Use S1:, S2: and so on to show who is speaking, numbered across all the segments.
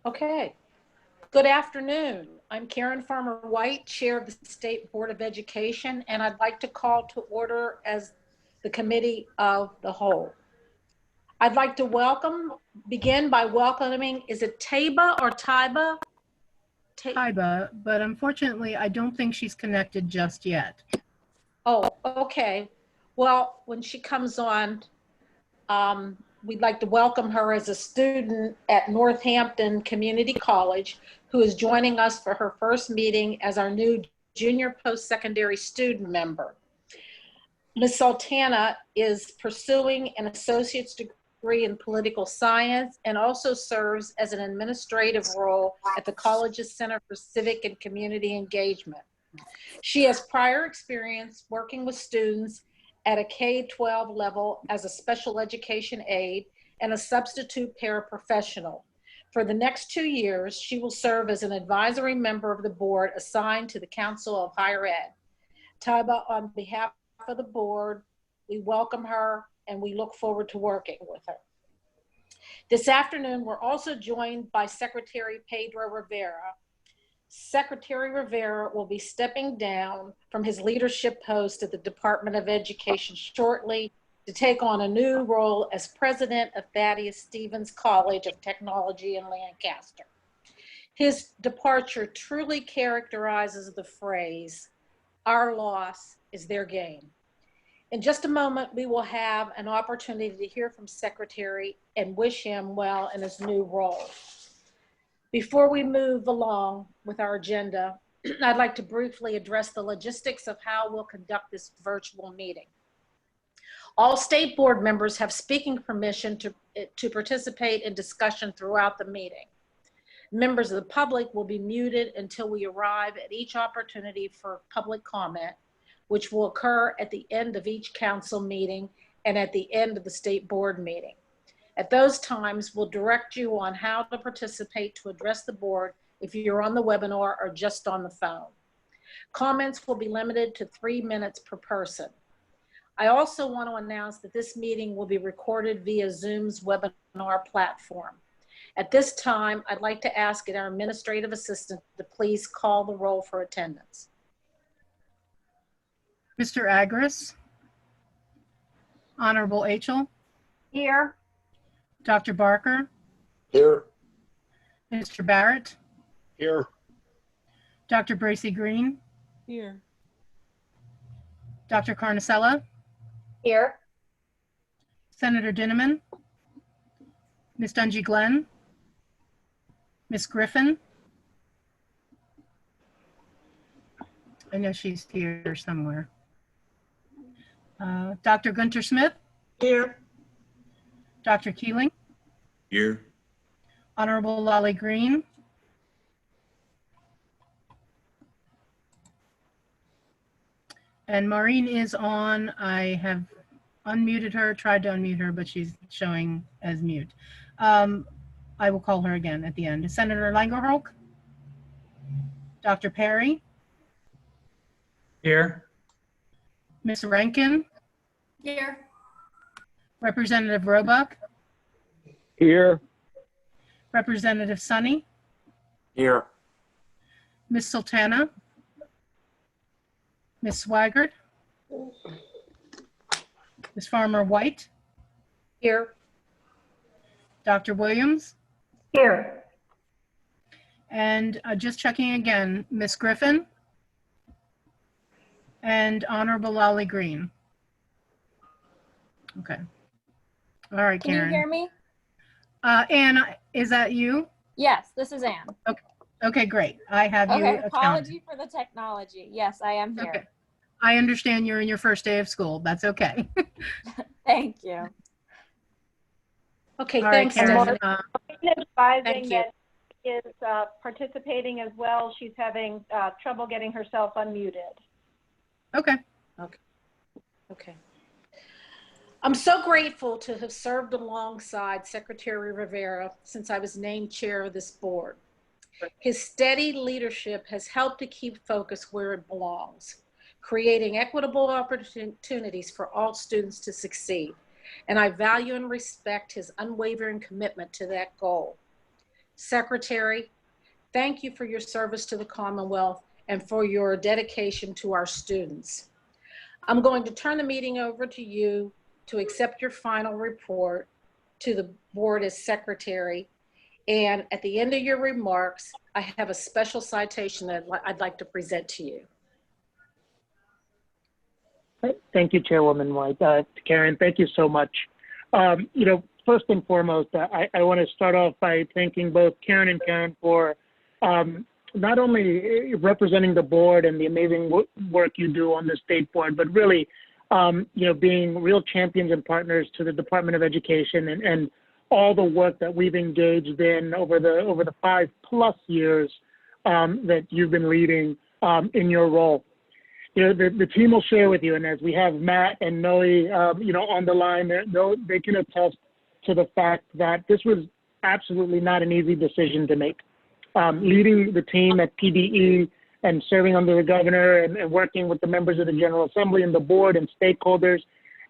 S1: Okay. Good afternoon. I'm Karen Farmer White, Chair of the State Board of Education, and I'd like to call to order as the Committee of the Whole. I'd like to begin by welcoming, is it Taba or Taiba?
S2: Taiba, but unfortunately, I don't think she's connected just yet.
S1: Oh, okay. Well, when she comes on, we'd like to welcome her as a student at Northampton Community College, who is joining us for her first meeting as our new junior post-secondary student member. Ms. Sultana is pursuing an associate's degree in political science and also serves as an administrative role at the college's Center for Civic and Community Engagement. She has prior experience working with students at a K-12 level as a special education aide and a substitute paraprofessional. For the next 2 years, she will serve as an advisory member of the board assigned to the Council of Higher Ed. Taiba, on behalf of the board, we welcome her and we look forward to working with her. This afternoon, we're also joined by Secretary Pedro Rivera. Secretary Rivera will be stepping down from his leadership post at the Department of Education shortly to take on a new role as president of Thaddeus Stevens College of Technology in Lancaster. His departure truly characterizes the phrase, "Our loss is their gain." In just a moment, we will have an opportunity to hear from Secretary and wish him well in his new role. Before we move along with our agenda, I'd like to briefly address the logistics of how we'll conduct this virtual meeting. All state board members have speaking permission to participate in discussion throughout the meeting. Members of the public will be muted until we arrive at each opportunity for public comment, which will occur at the end of each council meeting and at the end of the state board meeting. At those times, we'll direct you on how to participate to address the board if you're on the webinar or just on the phone. Comments will be limited to 3 minutes per person. I also want to announce that this meeting will be recorded via Zoom's webinar platform. At this time, I'd like to ask our administrative assistant to please call the roll for attendance.
S2: Mr. Agris, Honorable Achel.
S3: Here.
S2: Dr. Barker.
S4: Here.
S2: Mr. Barrett.
S4: Here.
S2: Dr. Bracy Green.
S3: Here.
S2: Dr. Carnicella.
S3: Here.
S2: Senator Dinniman. Ms. Dungy Glenn. Ms. Griffin. I know she's here somewhere. Dr. Gunter Smith.
S4: Here.
S2: Dr. Keeling.
S4: Here.
S2: Honorable Lolly Green. And Maureen is on. I have unmuted her, tried to unmute her, but she's showing as mute. I will call her again at the end. Senator Langerholk. Dr. Perry.
S4: Here.
S2: Ms. Rankin.
S3: Here.
S2: Representative Roebuck.
S4: Here.
S2: Representative Sonny.
S4: Here.
S2: Ms. Sultana. Ms. Swaggart. Ms. Farmer White.
S1: Here.
S2: Dr. Williams.
S3: Here.
S2: And just checking again, Ms. Griffin. And Honorable Lolly Green. Okay. All right, Karen.
S5: Can you hear me?
S2: Anne, is that you?
S5: Yes, this is Anne.
S2: Okay, great. I have you
S5: Okay,
S2: accounted.
S5: apology for the technology. Yes, I am here.
S2: Okay. I understand you're in your first day of school. That's okay.
S5: Thank you.
S1: Okay,
S2: All right,
S1: thanks,
S2: Karen.
S1: Stephanie.
S3: Advising
S1: Thank you.
S3: that she is participating as well. She's having trouble getting herself unmuted.
S2: Okay.
S1: Okay. I'm so grateful to have served alongside Secretary Rivera since I was named chair of this board. His steady leadership has helped to keep focus where it belongs, creating equitable opportunities for all students to succeed. And I value and respect his unwavering commitment to that goal. Secretary, thank you for your service to the Commonwealth and for your dedication to our students. I'm going to turn the meeting over to you to accept your final report to the board as secretary. And at the end of your remarks, I have a special citation that I'd like to present to you.
S6: Thank you, Chairwoman White. Karen, thank you so much. First and foremost, I want to start off by thanking both Karen and Karen for not only representing the board and the amazing work you do on the state board, but really, being real champions and partners to the Department of Education and all the work that we've engaged in over the 5+ years that you've been leading in your role. The team will share with you, and as we have Matt and Noe, on the line, they can attest to the fact that this was absolutely not an easy decision to make. Leading the team at PDE and serving under the governor and working with the members of the General Assembly and the board and stakeholders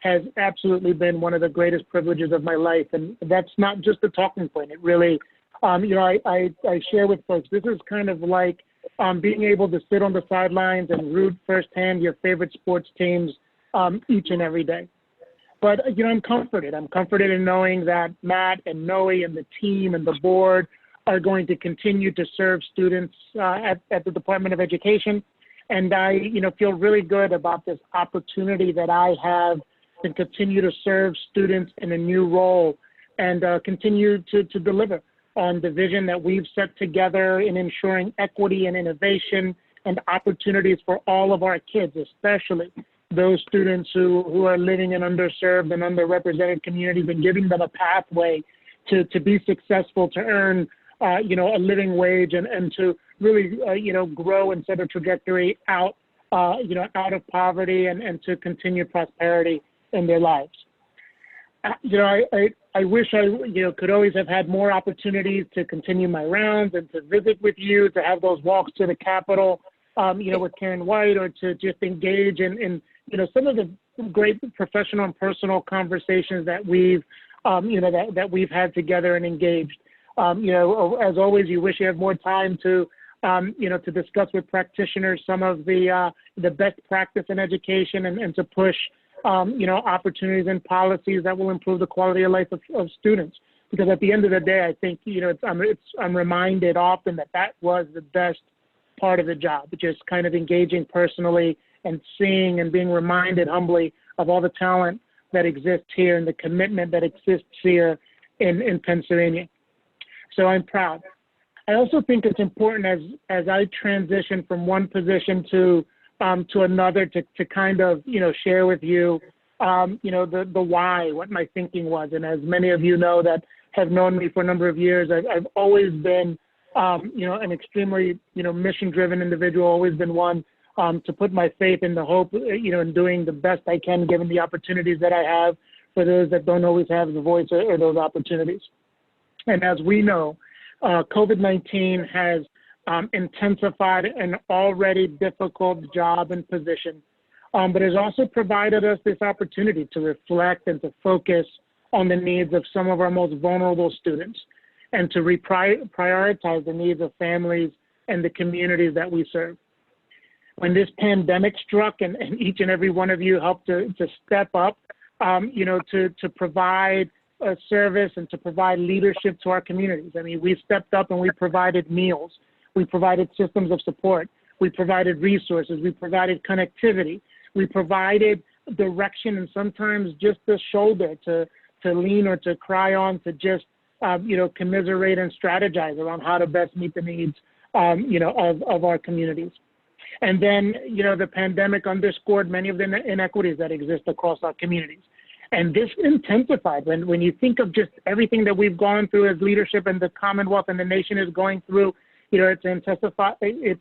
S6: has absolutely been one of the greatest privileges of my life. And that's not just a talking point. It really, I share with folks, this is kind of like being able to sit on the sidelines and root firsthand your favorite sports teams each and every day. But, I'm comforted. I'm comforted in knowing that Matt and Noe and the team and the board are going to continue to serve students at the Department of Education. And I, feel really good about this opportunity that I have to continue to serve students in a new role and continue to deliver on the vision that we've set together in ensuring equity and innovation and opportunities for all of our kids, especially those students who are living in underserved and underrepresented communities, and giving them a pathway to be successful, to earn a living wage and to really, grow and set a trajectory out of poverty and to continue prosperity in their lives. I wish I, could always have had more opportunities to continue my rounds and to visit with you, to have those walks to the Capitol, with Karen White, or to just engage in some of the great professional and personal conversations that we've, that we've had together and engaged. As always, you wish you had more time to, to discuss with practitioners some of the best practice in education and to push, opportunities and policies that will improve the quality of life of students. Because at the end of the day, I think, I'm reminded often that was the best part of the job, just kind of engaging personally and seeing and being reminded humbly of all the talent that exists here and the commitment that exists here in Pennsylvania. So I'm proud. I also think it's important as I transition from one position to another to kind of, share with you, the why, what my thinking was. And as many of you know that have known me for a number of years, I've always been, an extremely, mission-driven individual, always been one to put my faith in the hope, in doing the best I can given the opportunities that I have for those that don't always have the voice or those opportunities. And as we know, COVID-19 has intensified an already difficult job and position, but has also provided us this opportunity to reflect and to focus on the needs of some of our most vulnerable students and to prioritize the needs of families and the communities that we serve. When this pandemic struck, and each and every one of you helped to step up, to provide a service and to provide leadership to our communities. I mean, we stepped up and we provided meals. We provided systems of support. We provided resources. We provided connectivity. We provided direction and sometimes just the shoulder to lean or to cry on, to just, commiserate and strategize around how to best meet the needs, of our communities. And then, the pandemic underscored many of the inequities that exist across our communities. And this intensified when you think of just everything that we've gone through as leadership and the Commonwealth and the nation is going through, it's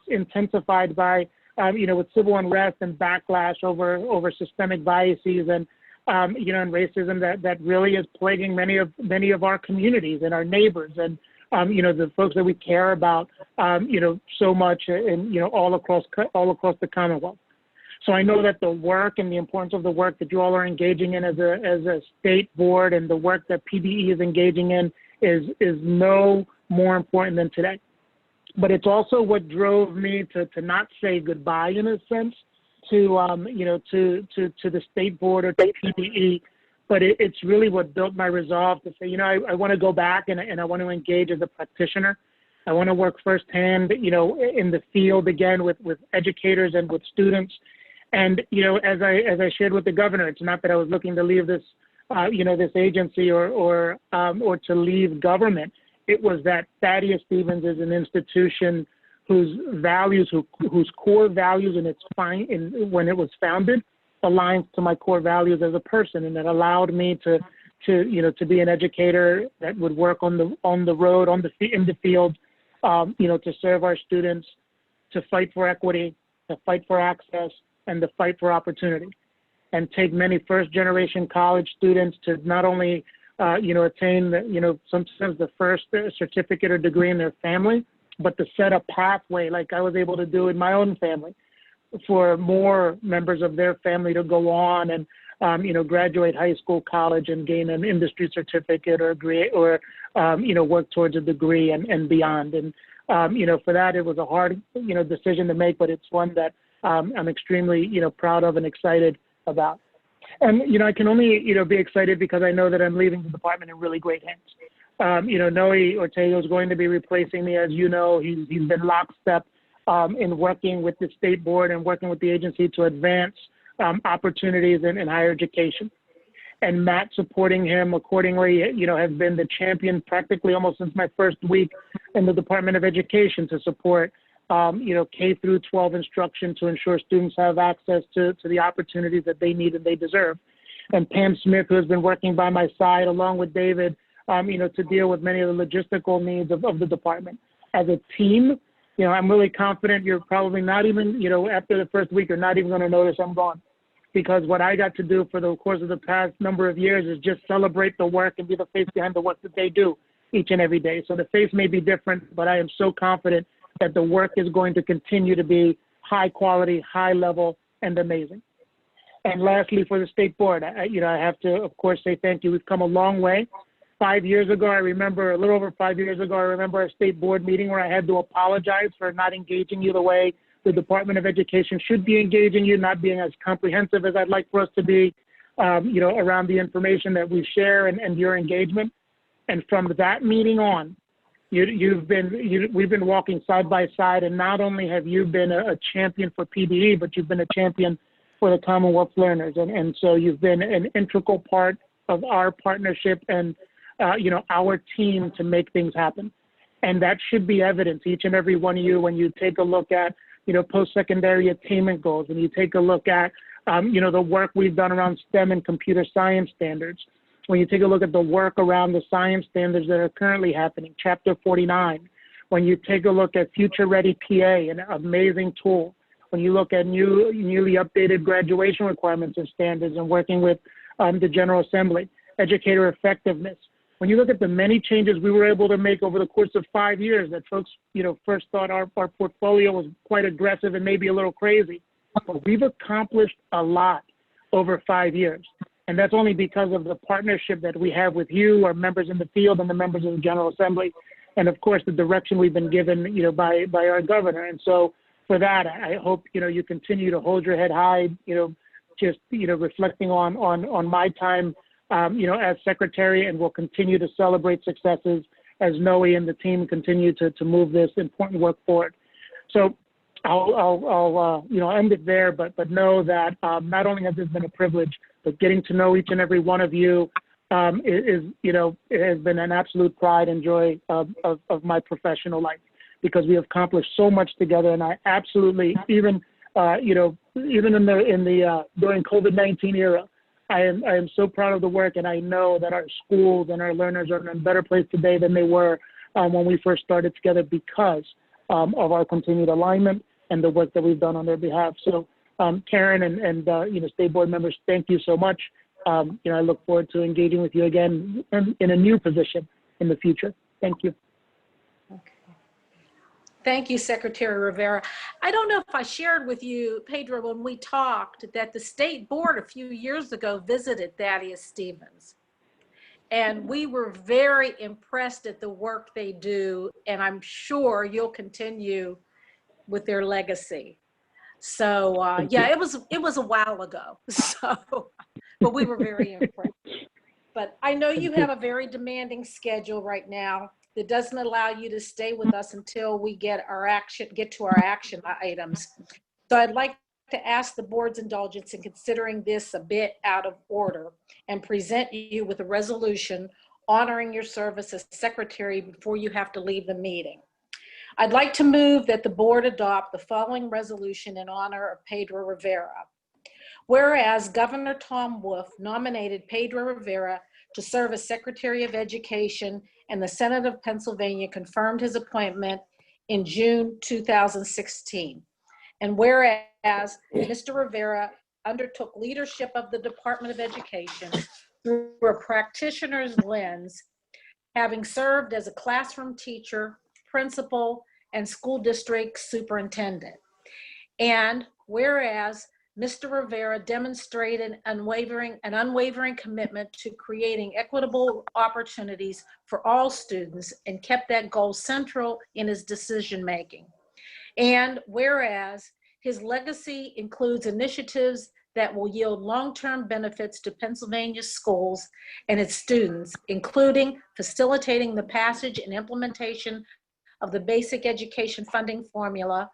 S6: intensified by, with civil unrest and backlash over systemic biases and, and racism that really is plaguing many of our communities and our neighbors and, the folks that we care about, so much and, all across the Commonwealth. So I know that the work and the importance of the work that you all are engaging in as a state board and the work that PDE is engaging in is no more important than today. But it's also what drove me to not say goodbye in a sense to the state board or to PDE, but it's really what built my resolve to say, I want to go back and I want to engage as a practitioner. I want to work firsthand, in the field again with educators and with students. And, as I shared with the governor, it's not that I was looking to leave this, this agency or to leave government. It was that Thaddeus Stevens is an institution whose values, whose core values when it was founded, aligns to my core values as a person, and that allowed me to be an educator that would work on the road, in the field, to serve our students, to fight for equity, to fight for access, and to fight for opportunity, and take many first-generation college students to not only attain, sometimes the first certificate or degree in their family, but to set a pathway like I was able to do in my own family for more members of their family to go on and, graduate high school, college, and gain an industry certificate or work towards a degree and beyond. And, for that, it was a hard, decision to make, but it's one that I'm extremely, proud of and excited about. And, I can only, be excited because I know that I'm leaving the department in really great hands. Noe Ortega is going to be replacing me. As you know, he's been lockstep in working with the state board and working with the agency to advance opportunities in higher education. And Matt supporting him accordingly, has been the champion practically almost since my first week in the Department of Education to support K through 12 instruction to ensure students have access to the opportunities that they need and they deserve. And Pam Smith, who has been working by my side along with David, to deal with many of the logistical needs of the department. As a team, I'm really confident you're probably not even, after the first week, you're not even going to notice I'm gone. Because what I got to do for the course of the past number of years is just celebrate the work and be the face behind the work that they do each and every day. So the face may be different, but I am so confident that the work is going to continue to be high quality, high level, and amazing. And lastly, for the state board, I have to, of course, say thank you. We've come a long way. 5 years ago, a little over 5 years ago, I remember a state board meeting where I had to apologize for not engaging you the way the Department of Education should be engaging you, not being as comprehensive as I'd like for us to be, around the information that we share and your engagement. And from that meeting on, we've been walking side by side, and not only have you been a champion for PDE, but you've been a champion for the Commonwealth learners. And so you've been an integral part of our partnership and, our team to make things happen. And that should be evidence, each and every one of you, when you take a look at, post-secondary attainment goals, and you take a look at, the work we've done around STEM and computer science standards. When you take a look at the work around the science standards that are currently happening, Chapter 49. When you take a look at Future Ready PA, an amazing tool. When you look at newly updated graduation requirements and standards and working with the General Assembly, educator effectiveness. When you look at the many changes we were able to make over the course of 5 years that folks, first thought our portfolio was quite aggressive and maybe a little crazy, but we've accomplished a lot over 5 years. And that's only because of the partnership that we have with you, our members in the field, and the members of the General Assembly, and of course the direction we've been given, by our governor. And so for that, I hope, you continue to hold your head high, reflecting on my time, as secretary, and we'll continue to celebrate successes as Noe and the team continue to move this important work forward. So I'll end it there, but know that not only has this been a privilege, but getting to know each and every one of you it has been an absolute pride and joy of my professional life, because we have accomplished so much together. And I absolutely, even in the during COVID-19 era, I am so proud of the work, and I know that our schools and our learners are in a better place today than they were when we first started together, because of our continued alignment and the work that we've done on their behalf. So Karen and state board members, thank you so much. I look forward to engaging with you again in a new position in the future. Thank you.
S1: Thank you, Secretary Rivera. I don't know if I shared with you, Pedro, when we talked, that the state board a few years ago visited Thaddeus Stevens. And we were very impressed at the work they do, and I'm sure you'll continue with their legacy. So yeah, it was a while ago. So, but we were very impressed. But I know you have a very demanding schedule right now that doesn't allow you to stay with us until we get to our action items. So I'd like to ask the board's indulgence in considering this a bit out of order and present you with a resolution honoring your service as secretary before you have to leave the meeting. I'd like to move that the board adopt the following resolution in honor of Pedro Rivera. Whereas Governor Tom Wolf nominated Pedro Rivera to serve as Secretary of Education, and the Senate of Pennsylvania confirmed his appointment in June 2016. And whereas Mr. Rivera undertook leadership of the Department of Education through a practitioner's lens, having served as a classroom teacher, principal, and school district superintendent. And whereas Mr. Rivera demonstrated an unwavering commitment to creating equitable opportunities for all students and kept that goal central in his decision-making. And whereas his legacy includes initiatives that will yield long-term benefits to Pennsylvania schools and its students, including facilitating the passage and implementation of the basic education funding formula,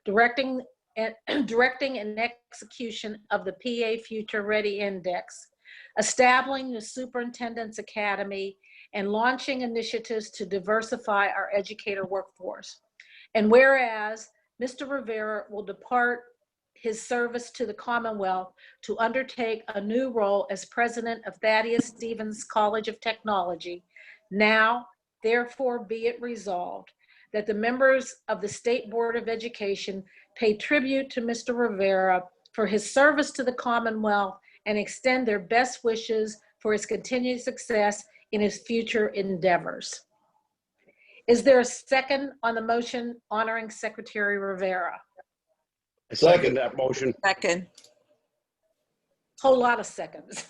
S1: directing and execution of the PA Future Ready Index, establishing the Superintendent's Academy, and launching initiatives to diversify our educator workforce. And whereas Mr. Rivera will depart his service to the Commonwealth to undertake a new role as president of Thaddeus Stevens College of Technology, now therefore be it resolved that the members of the State Board of Education pay tribute to Mr. Rivera for his service to the Commonwealth and extend their best wishes for his continued success in his future endeavors. Is there a second on the motion honoring Secretary Rivera?
S4: I second that motion.
S7: Second.
S1: Whole lot of seconds.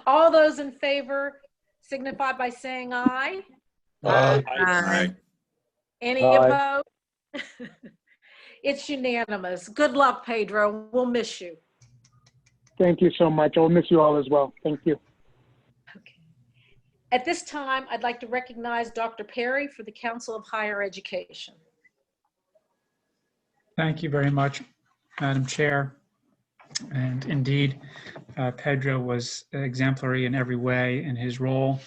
S1: All those in favor signify by saying aye.
S7: Aye.
S1: Any
S6: Aye.
S1: opposed? It's unanimous. Good luck, Pedro. We'll miss you.
S6: Thank you so much. I'll miss you all as well. Thank you.
S1: Okay. At this time, I'd like to recognize Dr. Perry for the Council of Higher Education.
S8: Thank you very much, Madam Chair. And indeed, Pedro was exemplary in every way in his role.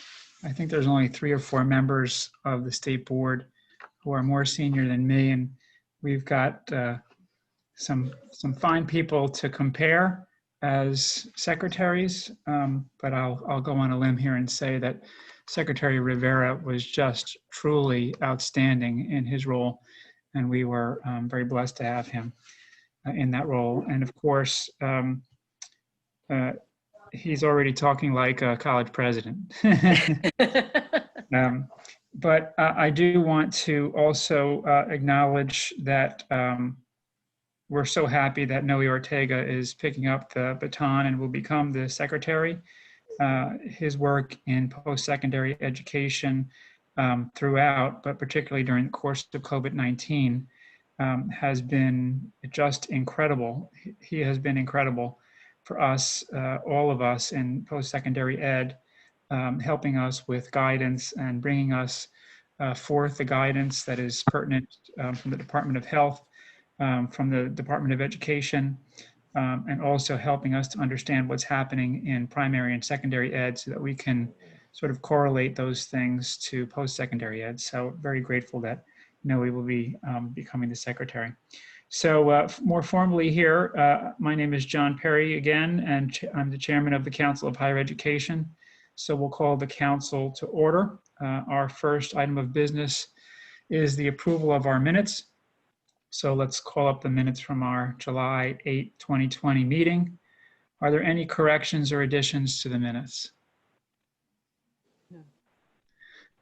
S8: I think there's only 3 or 4 members of the State Board who are more senior than me, and we've got some fine people to compare as secretaries, but I'll go on a limb here and say that Secretary Rivera was just truly outstanding in his role, and we were very blessed to have him in that role. And of course, he's already talking like a college president. But I do want to also acknowledge that we're so happy that Noe Ortega is picking up the baton and will become the secretary. His work in post-secondary education throughout, but particularly during the course of COVID-19, has been just incredible. He has been incredible for us, all of us in post-secondary ed, helping us with guidance and bringing us forth the guidance that is pertinent from the Department of Health, from the Department of Education, and also helping us to understand what's happening in primary and secondary ed so that we can sort of correlate those things to post-secondary ed. So very grateful that Noe will be becoming the secretary. So more formally here, my name is John Perry again, and I'm the chairman of the Council of Higher Education. So we'll call the council to order. Our first item of business is the approval of our minutes. So let's call up the minutes from our July 8, 2020 meeting. Are there any corrections or additions to the minutes?
S7: No.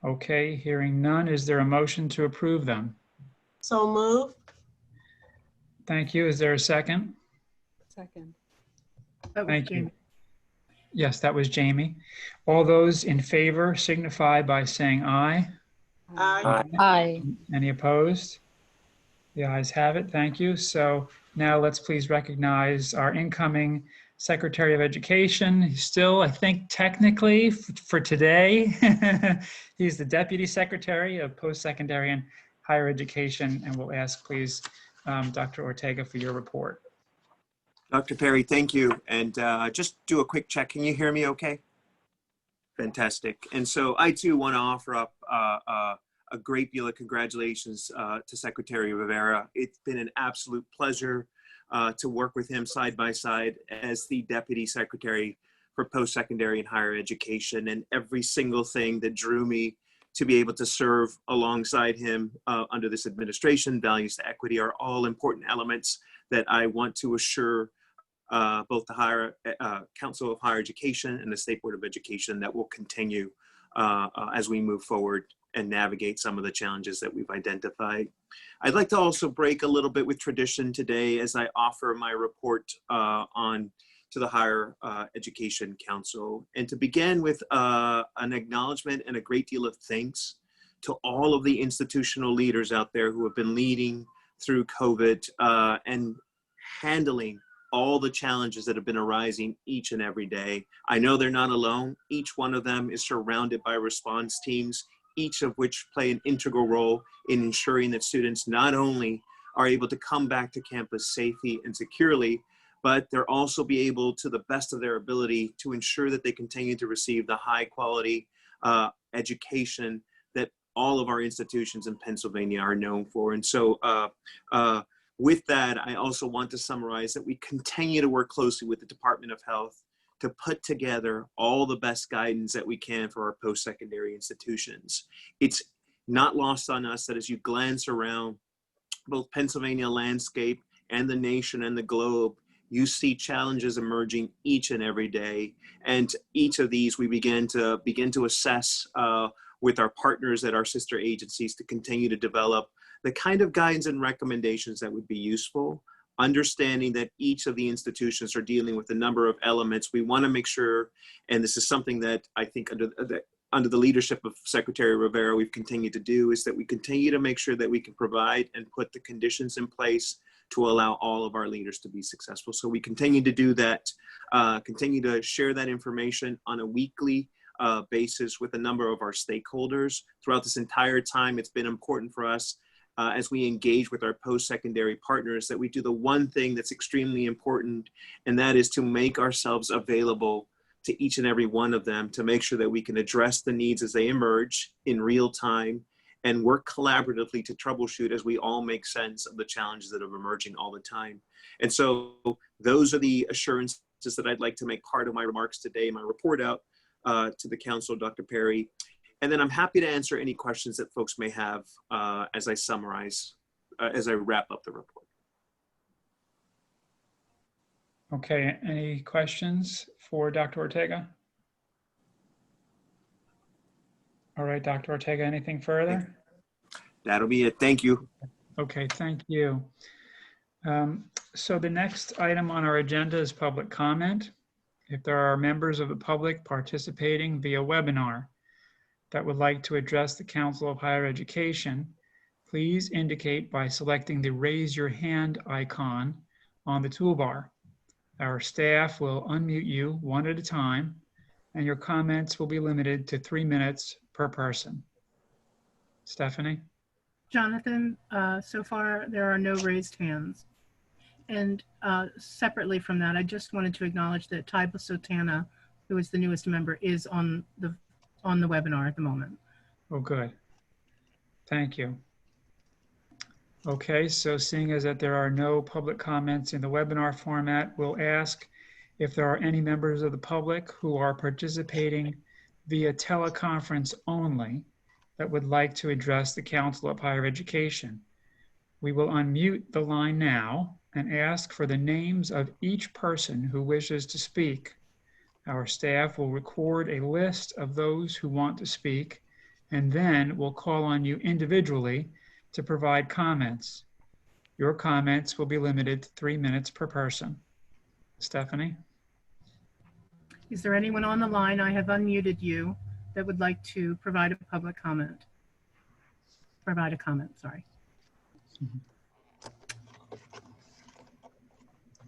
S8: Okay, hearing none, is there a motion to approve them?
S7: So move.
S8: Thank you. Is there a second?
S7: Second.
S8: Thank you. Yes, that was Jamie. All those in favor signify by saying aye.
S7: Aye.
S5: Aye.
S8: Any opposed? The ayes have it. Thank you. So now let's please recognize our incoming Secretary of Education. He's still, I think, technically for today, he's the Deputy Secretary of Post-Secondary and Higher Education. And we'll ask, please, Dr. Ortega for your report.
S9: Dr. Perry, thank you. And just do a quick check. Can you hear me okay? Fantastic. And so I too want to offer up a great deal of congratulations to Secretary Rivera. It's been an absolute pleasure to work with him side by side as the Deputy Secretary for Post-Secondary and Higher Education, and every single thing that drew me to be able to serve alongside him under this administration. Values to equity are all important elements that I want to assure both the Council of Higher Education and the State Board of Education that will continue as we move forward and navigate some of the challenges that we've identified. I'd like to also break a little bit with tradition today as I offer my report on to the Higher Education Council, and to begin with an acknowledgement and a great deal of thanks to all of the institutional leaders out there who have been leading through COVID and handling all the challenges that have been arising each and every day. I know they're not alone. Each one of them is surrounded by response teams, each of which play an integral role in ensuring that students not only are able to come back to campus safely and securely, but they're also be able, to the best of their ability, to ensure that they continue to receive the high quality education that all of our institutions in Pennsylvania are known for. And so with that, I also want to summarize that we continue to work closely with the Department of Health to put together all the best guidance that we can for our post-secondary institutions. It's not lost on us that as you glance around both Pennsylvania landscape and the nation and the globe, you see challenges emerging each and every day. And each of these we begin to assess with our partners at our sister agencies to continue to develop the kind of guidance and recommendations that would be useful. Understanding that each of the institutions are dealing with a number of elements, we want to make sure, and this is something that I think under the leadership of Secretary Rivera we've continued to do, is that we continue to make sure that we can provide and put the conditions in place to allow all of our leaders to be successful. So we continue to do that, continue to share that information on a weekly basis with a number of our stakeholders. Throughout this entire time, it's been important for us as we engage with our post-secondary partners that we do the one thing that's extremely important, and that is to make ourselves available to each and every one of them to make sure that we can address the needs as they emerge in real time and work collaboratively to troubleshoot as we all make sense of the challenges that are emerging all the time. And so those are the assurances that I'd like to make part of my remarks today, my report out to the council, Dr. Perry. And then I'm happy to answer any questions that folks may have as I summarize, as I wrap up the report.
S8: Okay, any questions for Dr. Ortega? All right, Dr. Ortega, anything further?
S9: That'll be it. Thank you.
S8: Okay, thank you. So the next item on our agenda is public comment. If there are members of the public participating via webinar that would like to address the Council of Higher Education, please indicate by selecting the raise your hand icon on the toolbar. Our staff will unmute you one at a time, and your comments will be limited to 3 minutes per person. Stephanie?
S2: Jonathan, so far there are no raised hands. And separately from that, I just wanted to acknowledge that Taiba Sotana, who is the newest member, is on the webinar at the moment.
S8: Oh, good. Thank you. Okay, so seeing as that there are no public comments in the webinar format, we'll ask if there are any members of the public who are participating via teleconference only that would like to address the Council of Higher Education. We will unmute the line now and ask for the names of each person who wishes to speak. Our staff will record a list of those who want to speak, and then we'll call on you individually to provide comments. Your comments will be limited to 3 minutes per person. Stephanie?
S2: Is there anyone on the line? I have unmuted you that would like to provide a public comment. Provide a comment, sorry.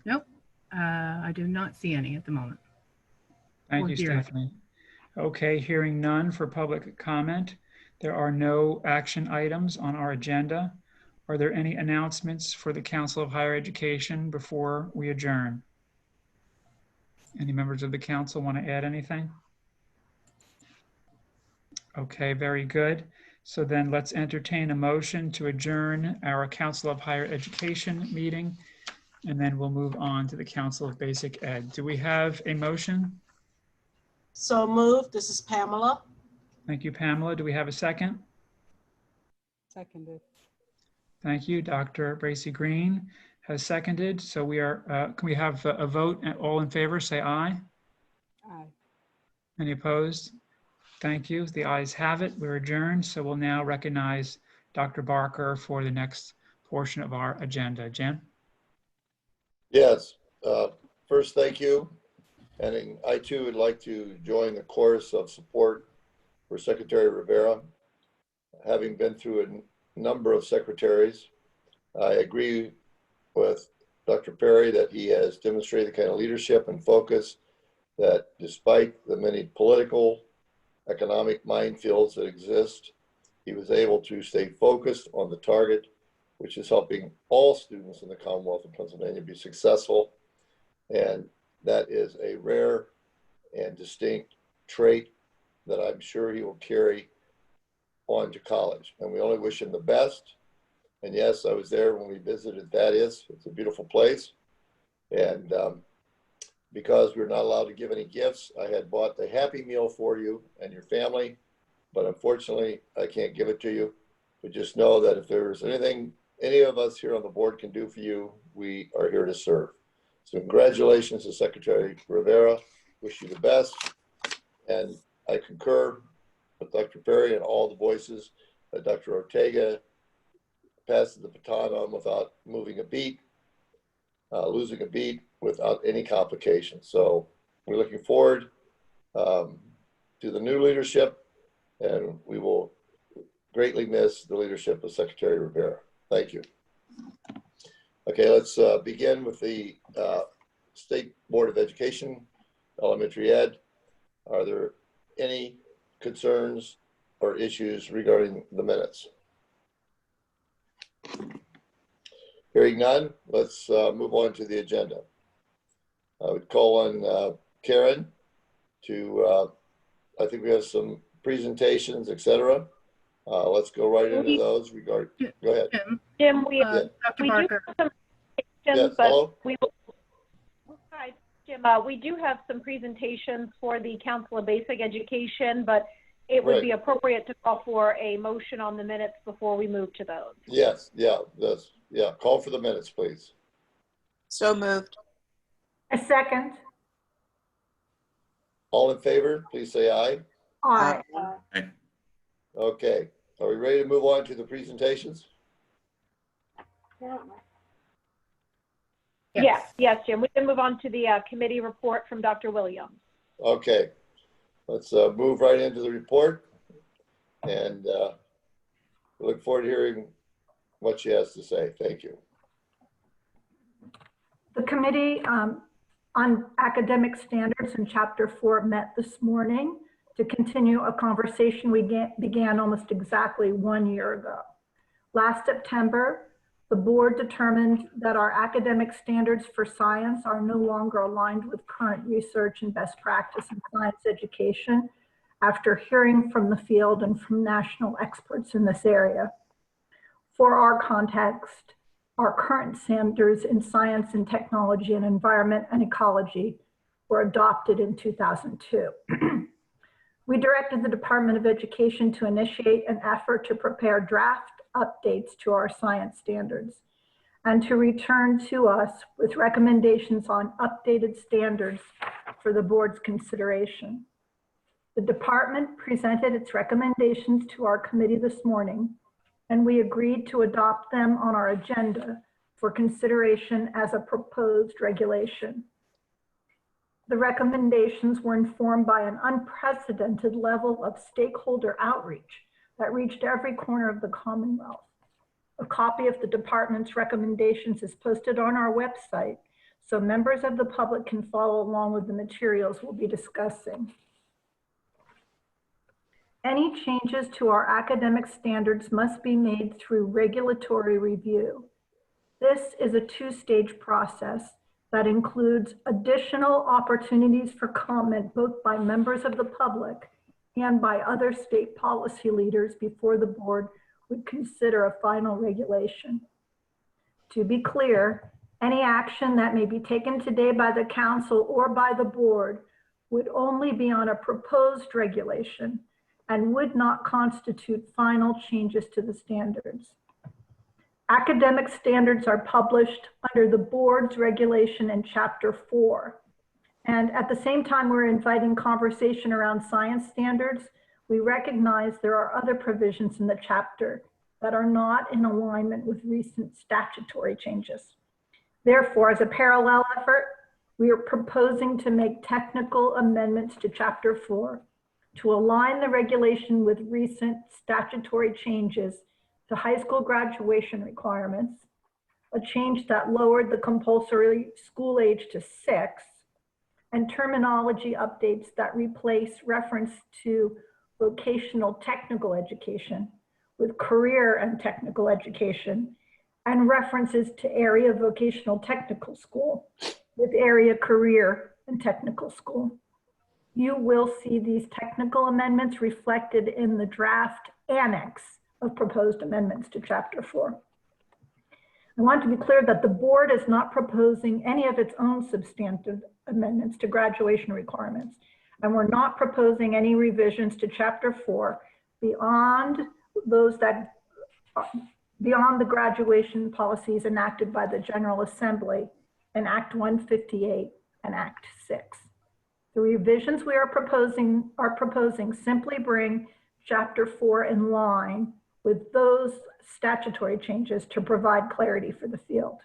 S2: Nope, I do not see any at the moment.
S8: Thank
S2: Or
S8: you,
S2: hear it.
S8: Stephanie. Okay, hearing none for public comment. There are no action items on our agenda. Are there any announcements for the Council of Higher Education before we adjourn? Any members of the council want to add anything? Okay, very good. So then let's entertain a motion to adjourn our Council of Higher Education meeting, and then we'll move on to the Council of Basic Ed. Do we have a motion?
S7: So moved. This is Pamela.
S8: Thank you, Pamela. Do we have a second?
S7: Seconded.
S8: Thank you. Dr. Bracy Green has seconded. So we are, can we have a vote? All in favor, say aye.
S7: Aye.
S8: Any opposed? Thank you. The ayes have it. We're adjourned. So we'll now recognize Dr. Barker for the next portion of our agenda. Jim?
S10: Yes. First, thank you. And I too would like to join the chorus of support for Secretary Rivera. Having been through a number of secretaries, I agree with Dr. Perry that he has demonstrated the kind of leadership and focus that despite the many political, economic minefields that exist, he was able to stay focused on the target, which is helping all students in the Commonwealth of Pennsylvania be successful. And that is a rare and distinct trait that I'm sure he will carry on to college. And we only wish him the best. And yes, I was there when we visited Thaddeus. It's a beautiful place. And because we're not allowed to give any gifts, I had bought the Happy Meal for you and your family. But unfortunately, I can't give it to you. But just know that if there's anything any of us here on the board can do for you, we are here to serve. So congratulations to Secretary Rivera. Wish you the best. And I concur with Dr. Perry and all the voices that Dr. Ortega passes the baton on without moving a beat, losing a beat, without any complications. So we're looking forward to the new leadership, and we will greatly miss the leadership of Secretary Rivera. Thank you. Okay, let's begin with the State Board of Education, Elementary Ed. Are there any concerns or issues regarding the minutes? Hearing none, let's move on to the agenda. I would call on Karen to, I think we have some presentations, etc. Let's go right into those. Go ahead.
S3: Jim,
S2: Dr.
S3: we do
S2: Barker.
S3: have some presentations,
S10: Yes,
S3: but
S10: hello?
S3: Hi, Jim. We do have some presentations for the Council of Basic Education, but it would be appropriate to call for a motion on the minutes before we move to those.
S10: Yes, yeah, call for the minutes, please.
S7: So moved.
S11: A second.
S10: All in favor, please say aye.
S11: Aye.
S10: Okay, are we ready to move on to the presentations?
S3: Yes, Jim. We can move on to the committee report from Dr. Williams.
S10: Okay, let's move right into the report, and we look forward to hearing what she has to say. Thank you.
S11: The Committee on Academic Standards in Chapter 4 met this morning to continue a conversation we began almost exactly 1 year ago. Last September, the board determined that our academic standards for science are no longer aligned with current research and best practice in science education after hearing from the field and from national experts in this area. For our context, our current standards in science and technology and environment and ecology were adopted in 2002. We directed the Department of Education to initiate an effort to prepare draft updates to our science standards and to return to us with recommendations on updated standards for the board's consideration. The department presented its recommendations to our committee this morning, and we agreed to adopt them on our agenda for consideration as a proposed regulation. The recommendations were informed by an unprecedented level of stakeholder outreach that reached every corner of the Commonwealth. A copy of the department's recommendations is posted on our website, so members of the public can follow along with the materials we'll be discussing. Any changes to our academic standards must be made through regulatory review. This is a two-stage process that includes additional opportunities for comment both by members of the public and by other state policy leaders before the board would consider a final regulation. To be clear, any action that may be taken today by the council or by the board would only be on a proposed regulation and would not constitute final changes to the standards. Academic standards are published under the board's regulation in Chapter 4. And at the same time we're inviting conversation around science standards, we recognize there are other provisions in the chapter that are not in alignment with recent statutory changes. Therefore, as a parallel effort, we are proposing to make technical amendments to Chapter 4 to align the regulation with recent statutory changes to high school graduation requirements, a change that lowered the compulsory school age to 6, and terminology updates that replace reference to vocational technical education with career and technical education, and references to area vocational technical school with area career and technical school. You will see these technical amendments reflected in the draft annex of proposed amendments to Chapter 4. I want to be clear that the board is not proposing any of its own substantive amendments to graduation requirements, and we're not proposing any revisions to Chapter 4 beyond those that beyond the graduation policies enacted by the General Assembly in Act 158 and Act 6. The revisions we are proposing simply bring Chapter 4 in line with those statutory changes to provide clarity for the field.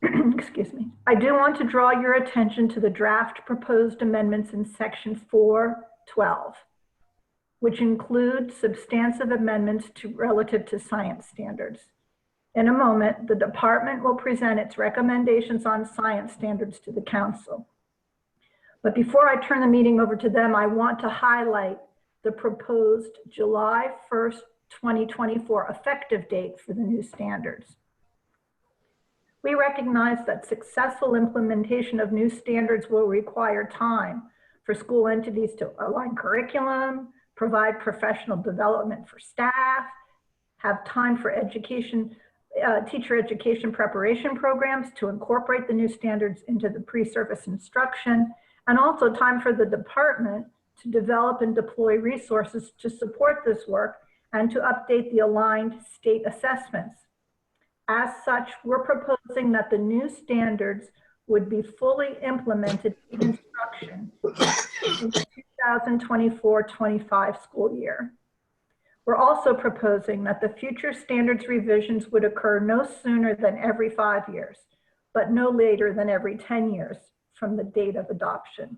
S11: Excuse me. I do want to draw your attention to the draft proposed amendments in Section 4.12, which include substantive amendments relative to science standards. In a moment, the department will present its recommendations on science standards to the council. But before I turn the meeting over to them, I want to highlight the proposed July 1st, 2024 effective date for the new standards. We recognize that successful implementation of new standards will require time for school entities to align curriculum, provide professional development for staff, have time for education, teacher education preparation programs to incorporate the new standards into the pre-service instruction, and also time for the department to develop and deploy resources to support this work and to update the aligned state assessments. As such, we're proposing that the new standards would be fully implemented in instruction in the 2024-25 school year. We're also proposing that the future standards revisions would occur no sooner than every 5 years, but no later than every 10 years from the date of adoption.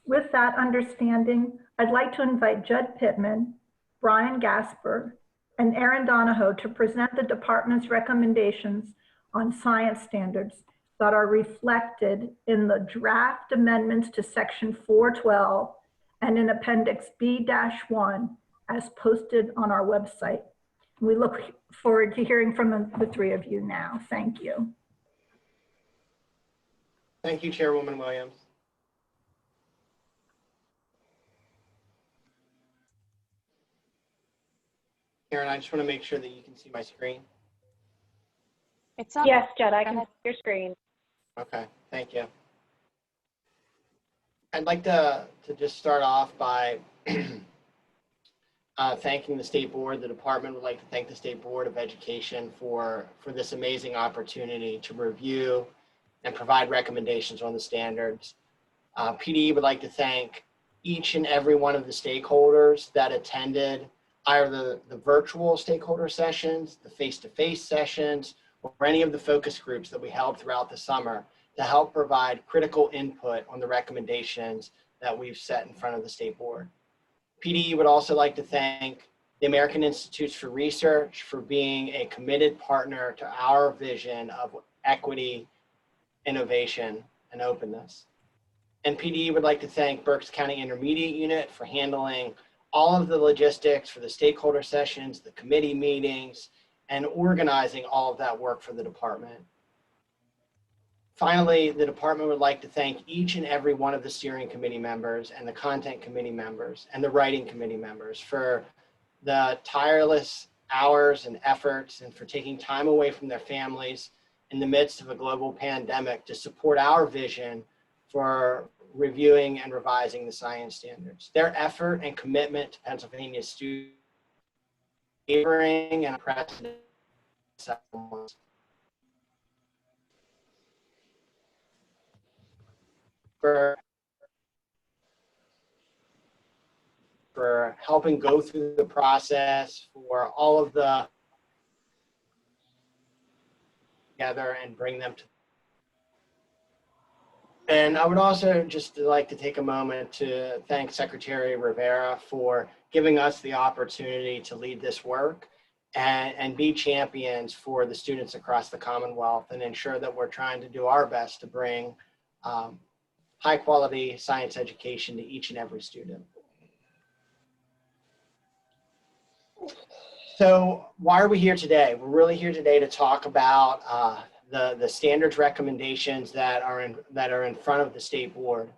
S11: With that understanding, I'd like to invite Judd Pittman, Brian Gasper, and Aaron Donahoe to present the department's recommendations on science standards that are reflected in the draft amendments to Section 4.12 and in Appendix B-1 as posted on our website. We look forward to hearing from the three of you now. Thank you.
S12: Thank you, Chairwoman Williams. Karen, I just want to make sure that you can see my screen.
S5: It's up.
S3: Yes, Judd, I can see your screen.
S12: Okay, thank you. I'd like to just start off by thanking the State Board. The department would like to thank the State Board of Education for this amazing opportunity to review and provide recommendations on the standards. PD would like to thank each and every one of the stakeholders that attended either the virtual stakeholder sessions, the face-to-face sessions, or any of the focus groups that we held throughout the summer to help provide critical input on the recommendations that we've set in front of the state board. PDE would also like to thank the American Institutes for Research for being a committed partner to our vision of equity, innovation, and openness. And PDE would like to thank Berks County Intermediate Unit for handling all of the logistics for the stakeholder sessions, the committee meetings, and organizing all of that work for the department. Finally, the department would like to thank each and every one of the steering committee members and the content committee members and the writing committee members for the tireless hours and efforts and for taking time away from their families in the midst of a global pandemic to support our vision for reviewing and revising the science standards. Their effort and commitment to Pennsylvania students and unprecedented. For helping go through the process, for all of the together and bring them to. And I would also just like to take a moment to thank Secretary Rivera for giving us the opportunity to lead this work and be champions for the students across the Commonwealth and ensure that we're trying to do our best to bring high quality science education to each and every student. So why are we here today? We're really here today to talk about the standards recommendations that are in front of the state board.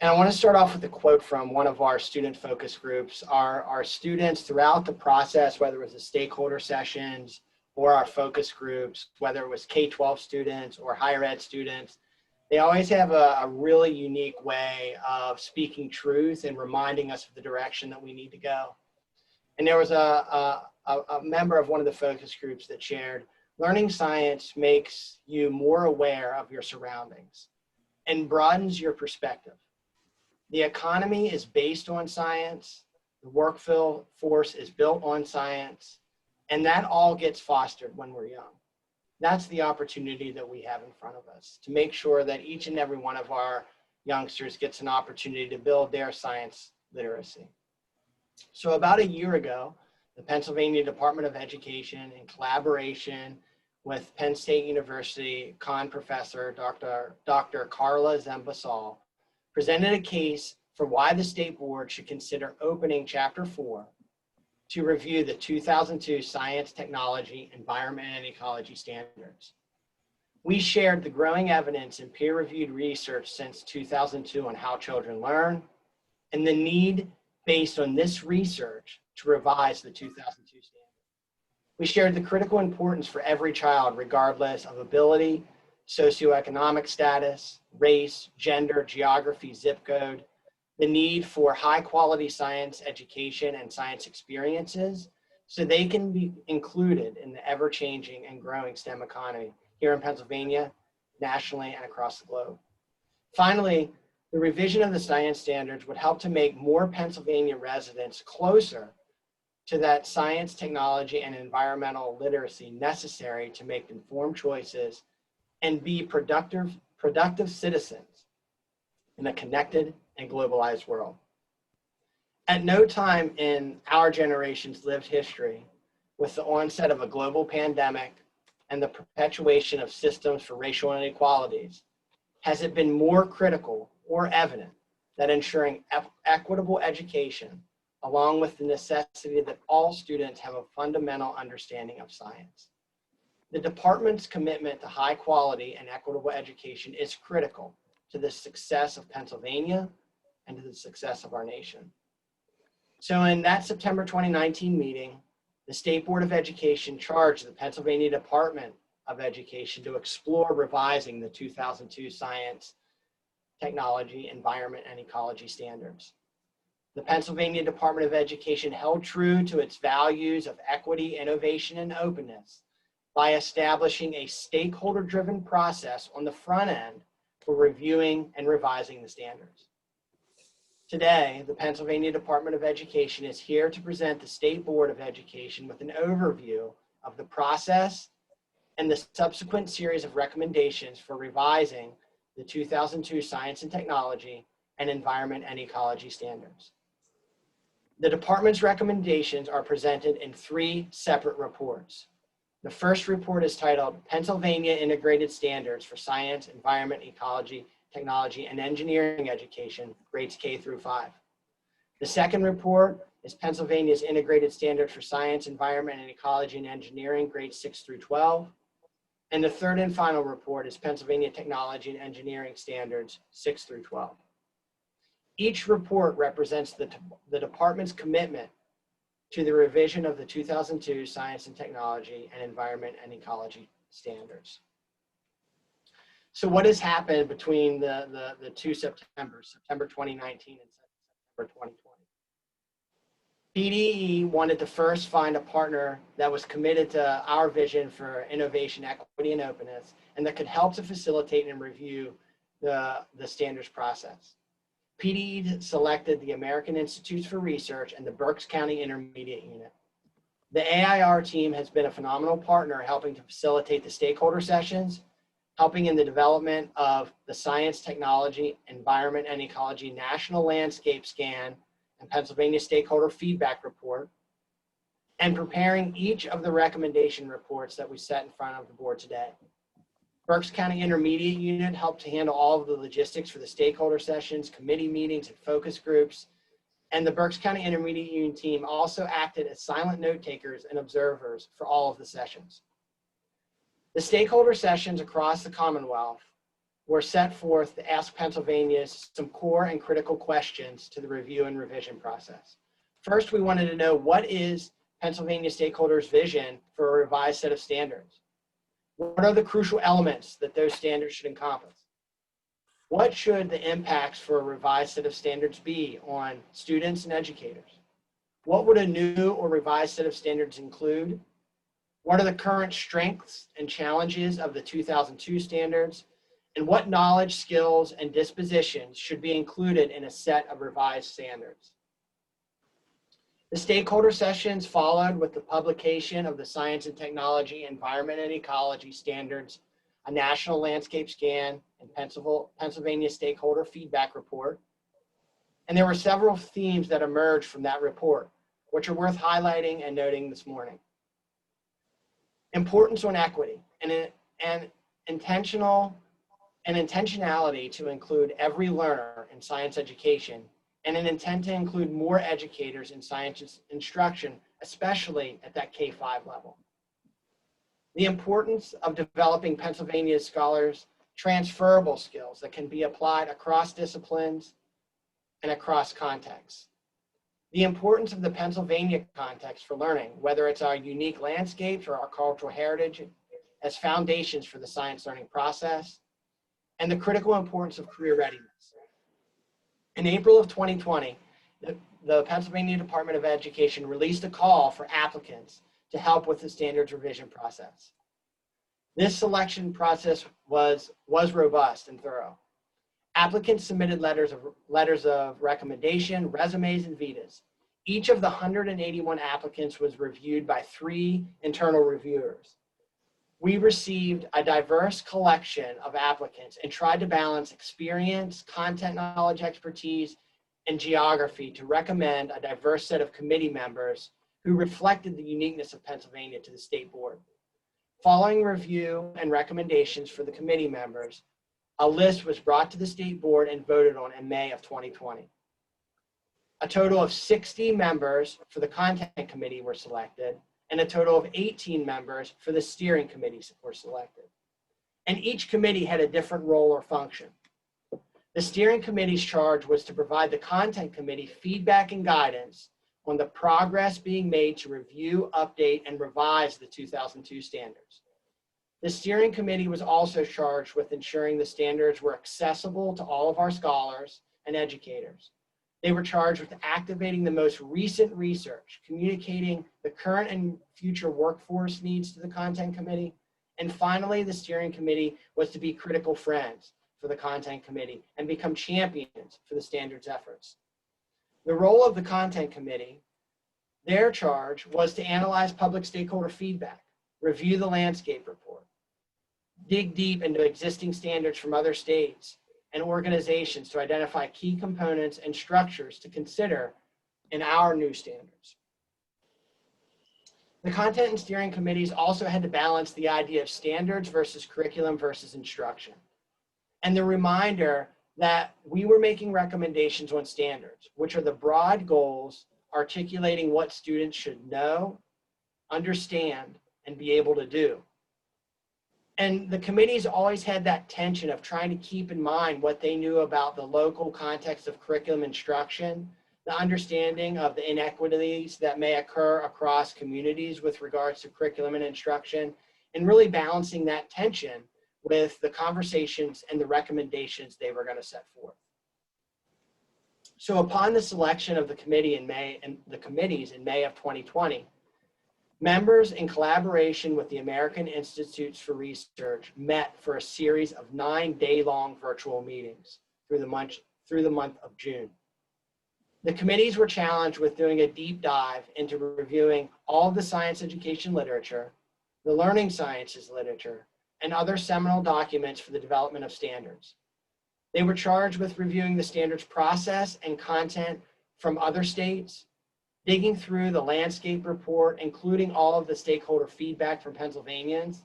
S12: And I want to start off with a quote from one of our student focus groups. Our students throughout the process, whether it was the stakeholder sessions or our focus groups, whether it was K-12 students or higher ed students, they always have a really unique way of speaking truth and reminding us of the direction that we need to go. And there was a member of one of the focus groups that shared, learning science makes you more aware of your surroundings and broadens your perspective. The economy is based on science, the workforce is built on science, and that all gets fostered when we're young. That's the opportunity that we have in front of us, to make sure that each and every one of our youngsters gets an opportunity to build their science literacy. So about a year ago, the Pennsylvania Department of Education, in collaboration with Penn State University Conn Professor Dr. Carla Zembasal, presented a case for why the state board should consider opening Chapter 4 to review the 2002 Science, Technology, Environment, and Ecology Standards. We shared the growing evidence in peer-reviewed research since 2002 on how children learn and the need based on this research to revise the 2002 standard. We shared the critical importance for every child, regardless of ability, socioeconomic status, race, gender, geography, zip code, the need for high quality science education and science experiences so they can be included in the ever-changing and growing STEM economy here in Pennsylvania, nationally, and across the globe. Finally, the revision of the science standards would help to make more Pennsylvania residents closer to that science, technology, and environmental literacy necessary to make informed choices and be productive citizens in a connected and globalized world. At no time in our generation's lived history, with the onset of a global pandemic and the perpetuation of systems for racial inequalities, has it been more critical or evident that ensuring equitable education, along with the necessity that all students have a fundamental understanding of science. The department's commitment to high quality and equitable education is critical to the success of Pennsylvania and to the success of our nation. So in that September 2019 meeting, the State Board of Education charged the Pennsylvania Department of Education to explore revising the 2002 Science, Technology, Environment, and Ecology Standards. The Pennsylvania Department of Education held true to its values of equity, innovation, and openness by establishing a stakeholder-driven process on the front end for reviewing and revising the standards. Today, the Pennsylvania Department of Education is here to present the State Board of Education with an overview of the process and the subsequent series of recommendations for revising the 2002 Science and Technology and Environment and Ecology standards. The department's recommendations are presented in 3 separate reports. The first report is titled Pennsylvania Integrated Standards for Science, Environment, Ecology, Technology, and Engineering Education, grades K through 5. The second report is Pennsylvania's Integrated Standards for Science, Environment, and Ecology and Engineering, grades 6 through 12. And the third and final report is Pennsylvania Technology and Engineering Standards, 6 through 12. Each report represents the department's commitment to the revision of the 2002 Science and Technology and Environment and Ecology standards. So what has happened between the 2 Septembers, September 2019 and September 2020? PDE wanted to first find a partner that was committed to our vision for innovation, equity, and openness, and that could help to facilitate and review the standards process. PDE selected the American Institutes for Research and the Berks County Intermediate Unit. The AIR team has been a phenomenal partner helping to facilitate the stakeholder sessions, helping in the development of the Science, Technology, Environment, and Ecology National Landscape Scan and Pennsylvania Stakeholder Feedback Report, and preparing each of the recommendation reports that we set in front of the board today. Berks County Intermediate Unit helped to handle all of the logistics for the stakeholder sessions, committee meetings, and focus groups. And the Berks County Intermediate Unit team also acted as silent note takers and observers for all of the sessions. The stakeholder sessions across the Commonwealth were set forth to ask Pennsylvanians some core and critical questions to the review and revision process. First, we wanted to know, what is Pennsylvania stakeholders' vision for a revised set of standards? What are the crucial elements that those standards should encompass? What should the impacts for a revised set of standards be on students and educators? What would a new or revised set of standards include? What are the current strengths and challenges of the 2002 standards? And what knowledge, skills, and dispositions should be included in a set of revised standards? The stakeholder sessions followed with the publication of the Science and Technology, Environment and Ecology Standards, a National Landscape Scan, and Pennsylvania Stakeholder Feedback Report. And there were several themes that emerged from that report, which are worth highlighting and noting this morning. Importance on equity and intentionality to include every learner in science education, and an intent to include more educators in science instruction, especially at that K-5 level. The importance of developing Pennsylvania scholars' transferable skills that can be applied across disciplines and across contexts. The importance of the Pennsylvania context for learning, whether it's our unique landscapes or our cultural heritage, as foundations for the science learning process, and the critical importance of career readiness. In April of 2020, the Pennsylvania Department of Education released a call for applicants to help with the standards revision process. This selection process was robust and thorough. Applicants submitted letters of recommendation, resumes, and vitas. Each of the 181 applicants was reviewed by 3 internal reviewers. We received a diverse collection of applicants and tried to balance experience, content knowledge, expertise, and geography to recommend a diverse set of committee members who reflected the uniqueness of Pennsylvania to the state board. Following review and recommendations for the committee members, a list was brought to the state board and voted on in May of 2020. A total of 60 members for the content committee were selected, and a total of 18 members for the steering committees were selected. And each committee had a different role or function. The steering committee's charge was to provide the content committee feedback and guidance on the progress being made to review, update, and revise the 2002 standards. The steering committee was also charged with ensuring the standards were accessible to all of our scholars and educators. They were charged with activating the most recent research, communicating the current and future workforce needs to the content committee. And finally, the steering committee was to be critical friends for the content committee and become champions for the standards efforts. The role of the content committee, their charge was to analyze public stakeholder feedback, review the landscape report, dig deep into existing standards from other states and organizations to identify key components and structures to consider in our new standards. The content and steering committees also had to balance the idea of standards versus curriculum versus instruction. And the reminder that we were making recommendations on standards, which are the broad goals articulating what students should know, understand, and be able to do. And the committees always had that tension of trying to keep in mind what they knew about the local context of curriculum instruction, the understanding of the inequities that may occur across communities with regards to curriculum and instruction, and really balancing that tension with the conversations and the recommendations they were going to set forth. So upon the selection of the committee in May and the committees in May of 2020, members in collaboration with the American Institutes for Research met for a series of 9 day-long virtual meetings through the month of June. The committees were challenged with doing a deep dive into reviewing all of the science education literature, the learning sciences literature, and other seminal documents for the development of standards. They were charged with reviewing the standards process and content from other states, digging through the landscape report, including all of the stakeholder feedback from Pennsylvanians,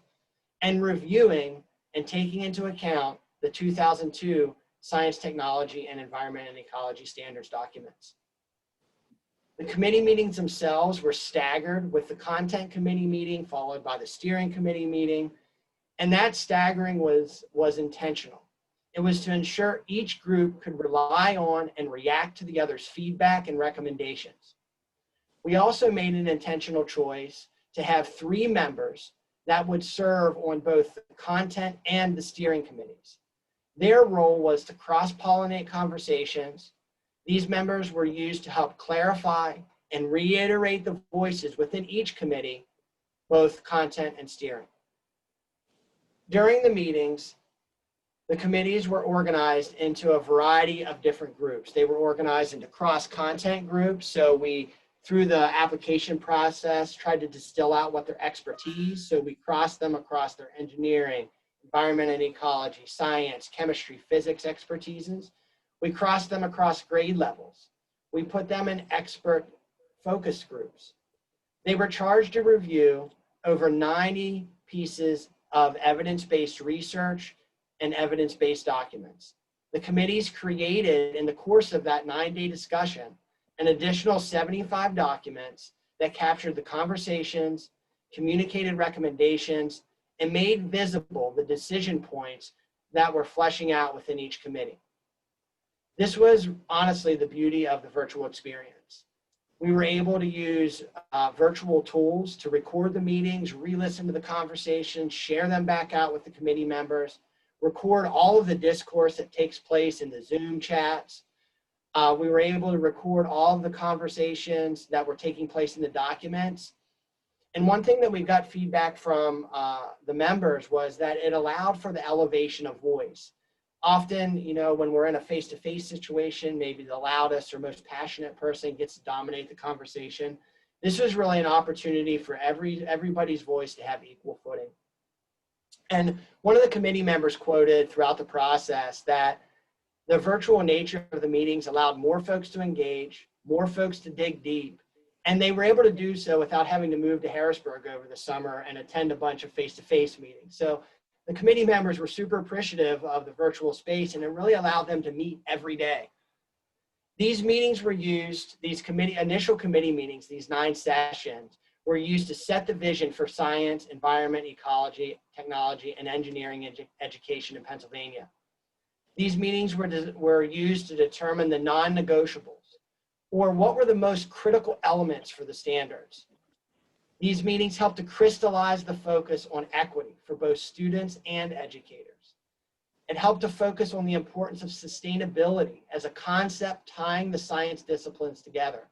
S12: and reviewing and taking into account the 2002 Science, Technology, and Environment and Ecology Standards documents. The committee meetings themselves were staggered, with the content committee meeting followed by the steering committee meeting, and that staggering was intentional. It was to ensure each group could rely on and react to the other's feedback and recommendations. We also made an intentional choice to have 3 members that would serve on both the content and the steering committees. Their role was to cross-pollinate conversations. These members were used to help clarify and reiterate the voices within each committee, both content and steering. During the meetings, the committees were organized into a variety of different groups. They were organized into cross-content groups. So we, through the application process, tried to distill out what their expertise. So we crossed them across their engineering, environment and ecology, science, chemistry, physics expertises. We crossed them across grade levels. We put them in expert focus groups. They were charged to review over 90 pieces of evidence-based research and evidence-based documents. The committees created, in the course of that 9-day discussion, an additional 75 documents that captured the conversations, communicated recommendations, and made visible the decision points that were fleshing out within each committee. This was honestly the beauty of the virtual experience. We were able to use virtual tools to record the meetings, re-listen to the conversations, share them back out with the committee members, record all of the discourse that takes place in the Zoom chats. We were able to record all of the conversations that were taking place in the documents. And one thing that we got feedback from the members was that it allowed for the elevation of voice. Often, you know, when we're in a face-to-face situation, maybe the loudest or most passionate person gets to dominate the conversation. This was really an opportunity for everybody's voice to have equal footing. And one of the committee members quoted throughout the process that the virtual nature of the meetings allowed more folks to engage, more folks to dig deep, and they were able to do so without having to move to Harrisburg over the summer and attend a bunch of face-to-face meetings. So the committee members were super appreciative of the virtual space, and it really allowed them to meet every day. These meetings were used, initial committee meetings, these 9 sessions, were used to set the vision for science, environment, ecology, technology, and engineering education in Pennsylvania. These meetings were used to determine the non-negotiables, or what were the most critical elements for the standards. These meetings helped to crystallize the focus on equity for both students and educators. It helped to focus on the importance of sustainability as a concept tying the science disciplines together.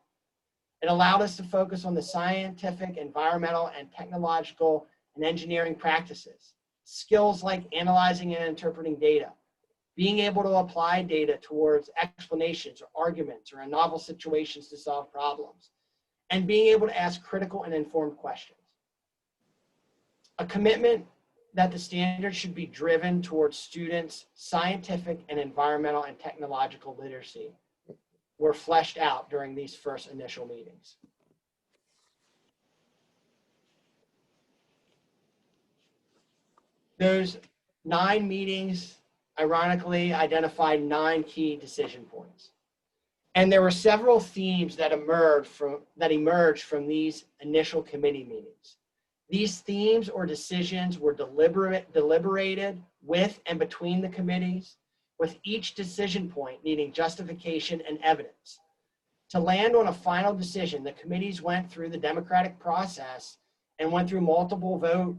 S12: It allowed us to focus on the scientific, environmental, and technological and engineering practices, skills like analyzing and interpreting data, being able to apply data towards explanations or arguments or in novel situations to solve problems, and being able to ask critical and informed questions. A commitment that the standards should be driven towards students' scientific and environmental and technological literacy were fleshed out during these first initial meetings. Those 9 meetings, ironically, identified 9 key decision points. And there were several themes that emerged from these initial committee meetings. These themes or decisions were deliberated with and between the committees, with each decision point needing justification and evidence. To land on a final decision, the committees went through the democratic process and went through multiple votes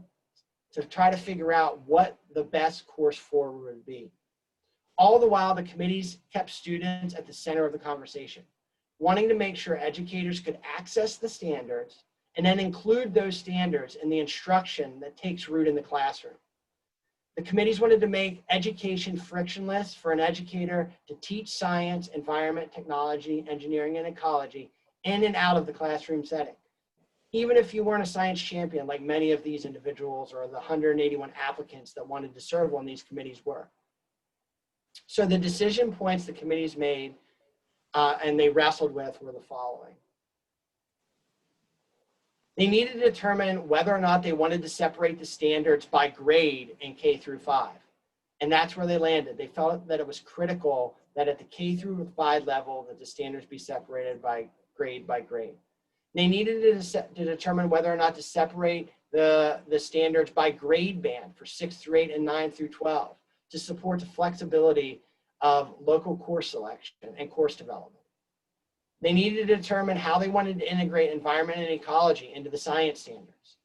S12: to try to figure out what the best course forward would be. All the while, the committees kept students at the center of the conversation, wanting to make sure educators could access the standards and then include those standards in the instruction that takes root in the classroom. The committees wanted to make education frictionless for an educator to teach science, environment, technology, engineering, and ecology in and out of the classroom setting. Even if you weren't a science champion, like many of these individuals or the 181 applicants that wanted to serve on these committees were. So the decision points the committees made and they wrestled with were the following. They needed to determine whether or not they wanted to separate the standards by grade in K through 5. And that's where they landed. They felt that it was critical that at the K through 5 level that the standards be separated by grade. They needed to determine whether or not to separate the standards by grade band for 6 through 8 and 9 through 12 to support the flexibility of local course selection and course development. They needed to determine how they wanted to integrate environment and ecology into the science standards,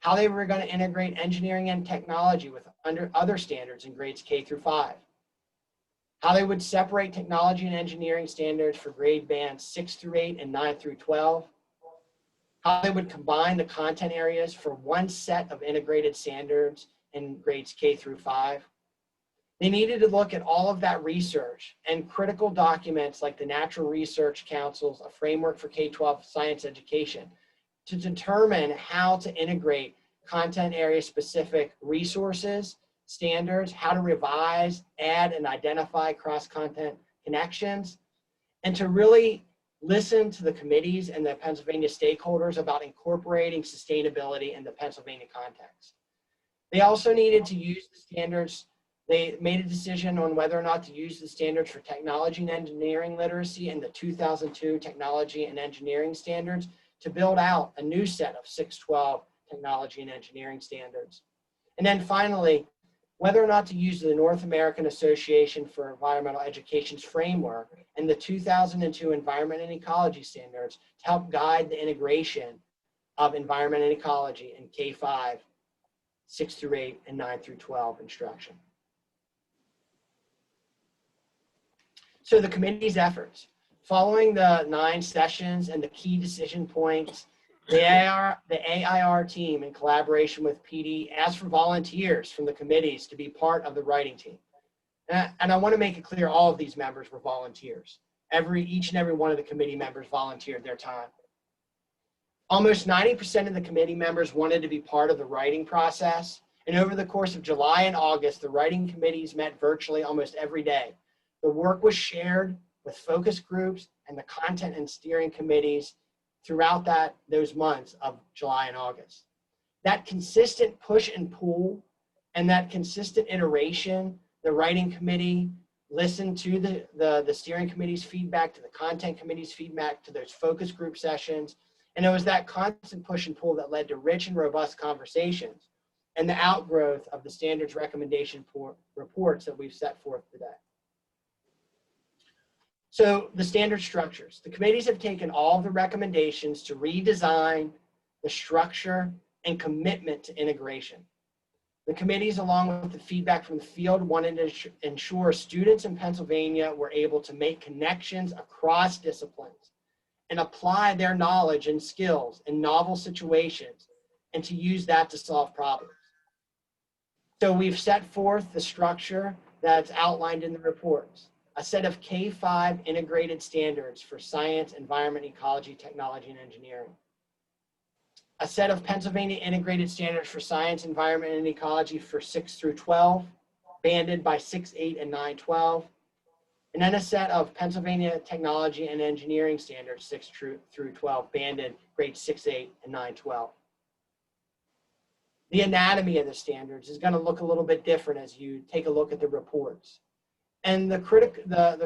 S12: how they were going to integrate engineering and technology with other standards in grades K through 5, how they would separate technology and engineering standards for grade bands 6 through 8 and 9 through 12, how they would combine the content areas for one set of integrated standards in grades K through 5. They needed to look at all of that research and critical documents like the Natural Research Council's A Framework for K-12 Science Education to determine how to integrate content area specific resources, standards, how to revise, add, and identify cross-content connections, and to really listen to the committees and the Pennsylvania stakeholders about incorporating sustainability in the Pennsylvania context. They also needed to use the standards. They made a decision on whether or not to use the standards for technology and engineering literacy in the 2002 technology and engineering standards to build out a new set of 612 technology and engineering standards. And then finally, whether or not to use the North American Association for Environmental Education's framework and the 2002 environment and ecology standards to help guide the integration of environment and ecology in K-5, 6 through 8, and 9 through 12 instruction. So the committee's efforts, following the 9 sessions and the key decision points, the AIR team in collaboration with PD asked for volunteers from the committees to be part of the writing team. And I want to make it clear, all of these members were volunteers. Each and every one of the committee members volunteered their time. Almost 90% of the committee members wanted to be part of the writing process. And over the course of July and August, the writing committees met virtually almost every day. The work was shared with focus groups and the content and steering committees throughout those months of July and August. That consistent push and pull and that consistent iteration, the writing committee listened to the steering committee's feedback, to the content committee's feedback, to those focus group sessions. And it was that constant push and pull that led to rich and robust conversations and the outgrowth of the standards recommendation reports that we've set forth today. So the standard structures, the committees have taken all of the recommendations to redesign the structure and commitment to integration. The committees, along with the feedback from the field, wanted to ensure students in Pennsylvania were able to make connections across disciplines and apply their knowledge and skills in novel situations and to use that to solve problems. So we've set forth the structure that's outlined in the reports. A set of K-5 integrated standards for science, environment, ecology, technology, and engineering. a set of Pennsylvania integrated standards for science, environment, and ecology for 6 through 12, banded by 6, 8, and 9, 12. And then a set of Pennsylvania technology and engineering standards 6 through 12, banded grades 6, 8, and 9, 12. The anatomy of the standards is going to look a little bit different as you take a look at the reports. And the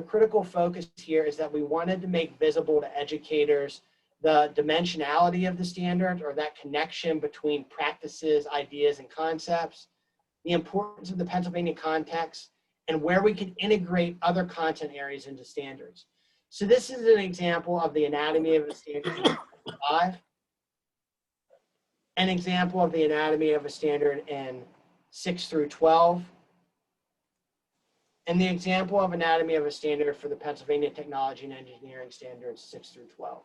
S12: critical focus here is that we wanted to make visible to educators the dimensionality of the standard, or that connection between practices, ideas, and concepts, the importance of the Pennsylvania context, and where we can integrate other content areas into standards. So this is an example of the anatomy of a standard 5, an example of the anatomy of a standard in 6 through 12, and the example of anatomy of a standard for the Pennsylvania Technology and Engineering Standards 6 through 12.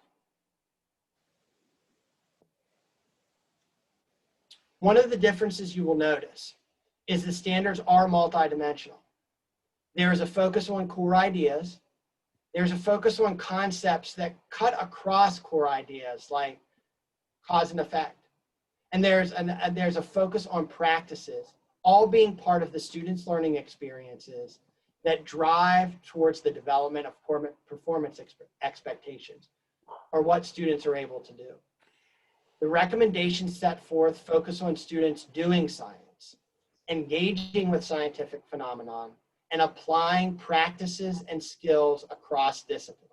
S12: One of the differences you will notice is the standards are multidimensional. There is a focus on core ideas. There's a focus on concepts that cut across core ideas like cause and effect. And there's a focus on practices, all being part of the students' learning experiences that drive towards the development of performance expectations, or what students are able to do. The recommendations set forth focus on students doing science, engaging with scientific phenomenon, and applying practices and skills across disciplines.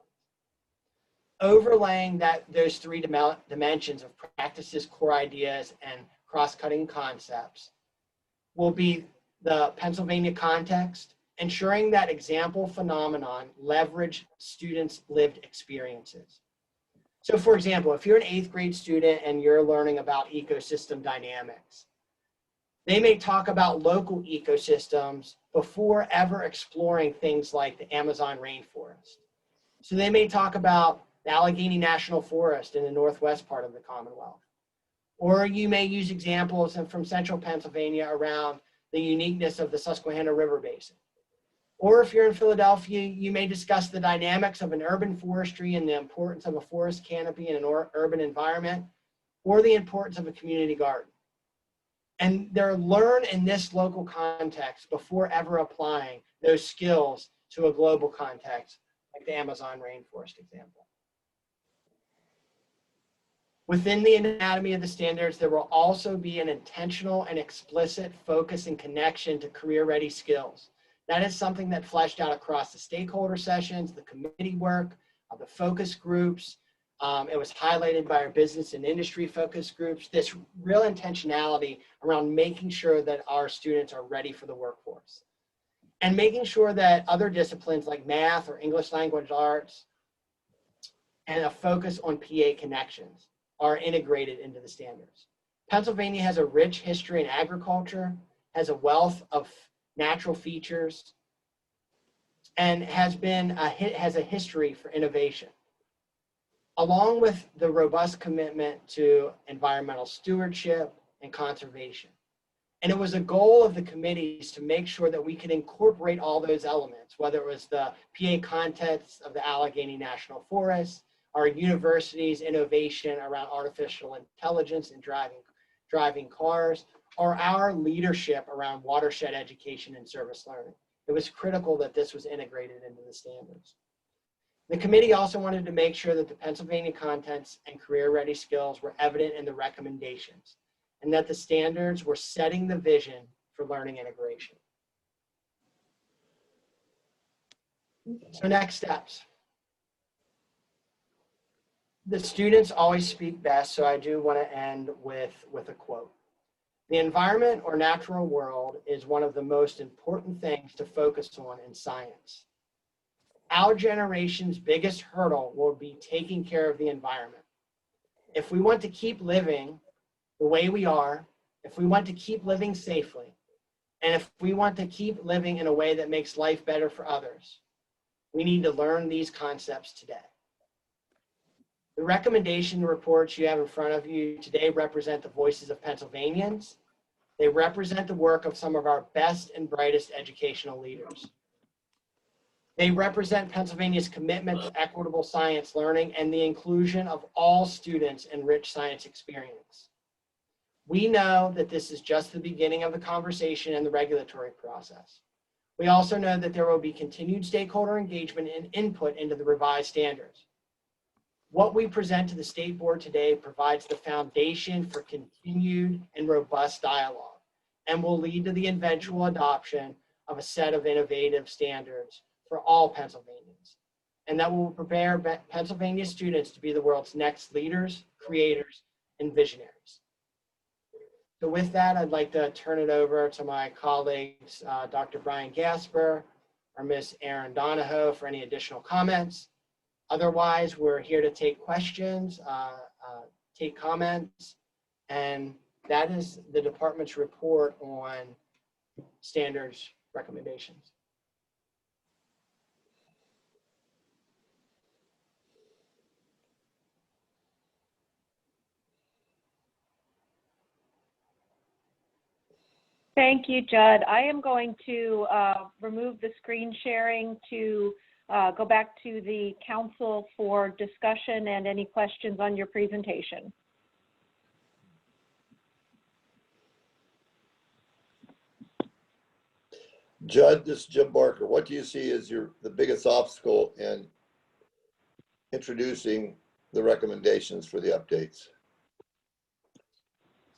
S12: Overlaying those 3 dimensions of practices, core ideas, and cross-cutting concepts will be the Pennsylvania context, ensuring that example phenomenon leverage students' lived experiences. So for example, if you're an 8th grade student and you're learning about ecosystem dynamics, they may talk about local ecosystems before ever exploring things like the Amazon rainforest. So they may talk about the Allegheny National Forest in the northwest part of the Commonwealth. Or you may use examples from central Pennsylvania around the uniqueness of the Susquehanna River Basin. Or if you're in Philadelphia, you may discuss the dynamics of an urban forestry and the importance of a forest canopy in an urban environment, or the importance of a community garden. And they're learned in this local context before ever applying those skills to a global context, like the Amazon rainforest example. Within the anatomy of the standards, there will also be an intentional and explicit focus and connection to career-ready skills. That is something that fleshed out across the stakeholder sessions, the committee work, the focus groups. It was highlighted by our business and industry focus groups, this real intentionality around making sure that our students are ready for the workforce. And making sure that other disciplines like math or English language arts and a focus on PA connections are integrated into the standards. Pennsylvania has a rich history in agriculture, has a wealth of natural features, and has a history for innovation, along with the robust commitment to environmental stewardship and conservation. And it was a goal of the committees to make sure that we could incorporate all those elements, whether it was the PA context of the Allegheny National Forest, our university's innovation around artificial intelligence and driving cars, or our leadership around watershed education and service learning. It was critical that this was integrated into the standards. The committee also wanted to make sure that the Pennsylvania contents and career-ready skills were evident in the recommendations, and that the standards were setting the vision for learning integration. So next steps. The students always speak best, so I do want to end with a quote. The environment or natural world is one of the most important things to focus on in science. Our generation's biggest hurdle will be taking care of the environment. If we want to keep living the way we are, if we want to keep living safely, and if we want to keep living in a way that makes life better for others, we need to learn these concepts today. The recommendation reports you have in front of you today represent the voices of Pennsylvanians. They represent the work of some of our best and brightest educational leaders. They represent Pennsylvania's commitment to equitable science learning and the inclusion of all students in rich science experience. We know that this is just the beginning of the conversation and the regulatory process. We also know that there will be continued stakeholder engagement and input into the revised standards. What we present to the State Board today provides the foundation for continued and robust dialogue and will lead to the eventual adoption of a set of innovative standards for all Pennsylvanians, and that will prepare Pennsylvania students to be the world's next leaders, creators, and visionaries. So with that, I'd like to turn it over to my colleagues, Dr. Brian Gasper or Ms. Erin Donahoe for any additional comments. Otherwise, we're here to take questions, take comments, and that is the department's report on standards recommendations.
S3: Thank you, Judd. I am going to remove the screen sharing to go back to the council for discussion and any questions on your presentation.
S10: Judd, this is Jim Barker. What do you see as the biggest obstacle in introducing the recommendations for the updates?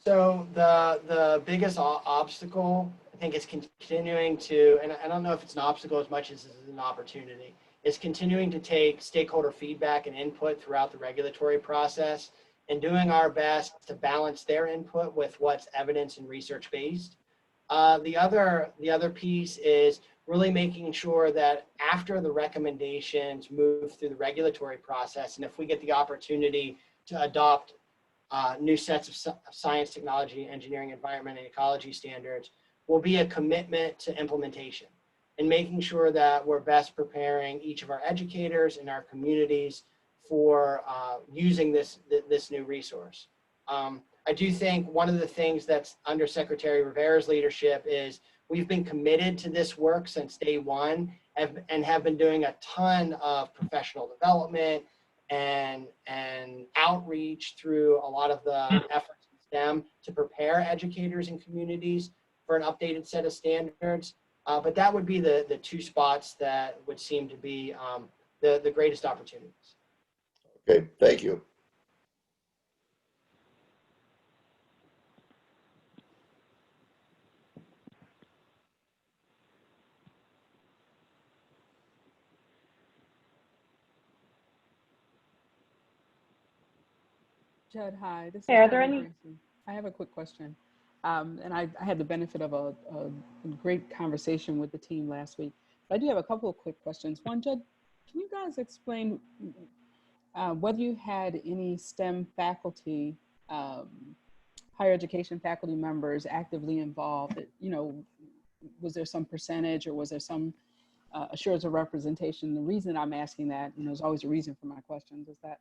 S12: So the biggest obstacle, I think, is continuing to, and I don't know if it's an obstacle as much as it's an opportunity, is continuing to take stakeholder feedback and input throughout the regulatory process and doing our best to balance their input with what's evidence and research based. The other piece is really making sure that after the recommendations move through the regulatory process, and if we get the opportunity to adopt new sets of science, technology, engineering, environment, and ecology standards, will be a commitment to implementation and making sure that we're best preparing each of our educators and our communities for using this new resource. I do think one of the things that's under Secretary Rivera's leadership is we've been committed to this work since day one and have been doing a ton of professional development and outreach through a lot of the efforts in STEM to prepare educators and communities for an updated set of standards. But that would be the two spots that would seem to be the greatest opportunities.
S10: Okay, thank you.
S7: Judd, hi. This is
S3: Are there
S7: Pamela
S3: any?
S7: Gracie. I have a quick question. And I had the benefit of a great conversation with the team last week. But I do have a couple of quick questions. One, Judd, can you guys explain whether you had any STEM faculty, higher education faculty members actively involved? You know, was there some percentage or was there some assurance of representation? The reason I'm asking that, you know, there's always a reason for my questions, is that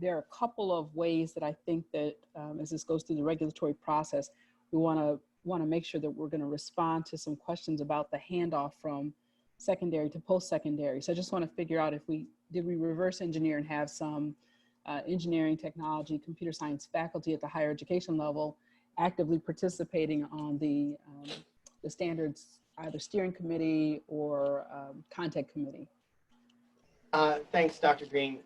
S7: there are a couple of ways that I think that as this goes through the regulatory process, we want to make sure that we're going to respond to some questions about the handoff from secondary to post-secondary. So I just want to figure out if did we reverse engineer and have some engineering, technology, computer science faculty at the higher education level actively participating on the standards, either steering committee or content committee.
S12: Thanks, Dr. Green.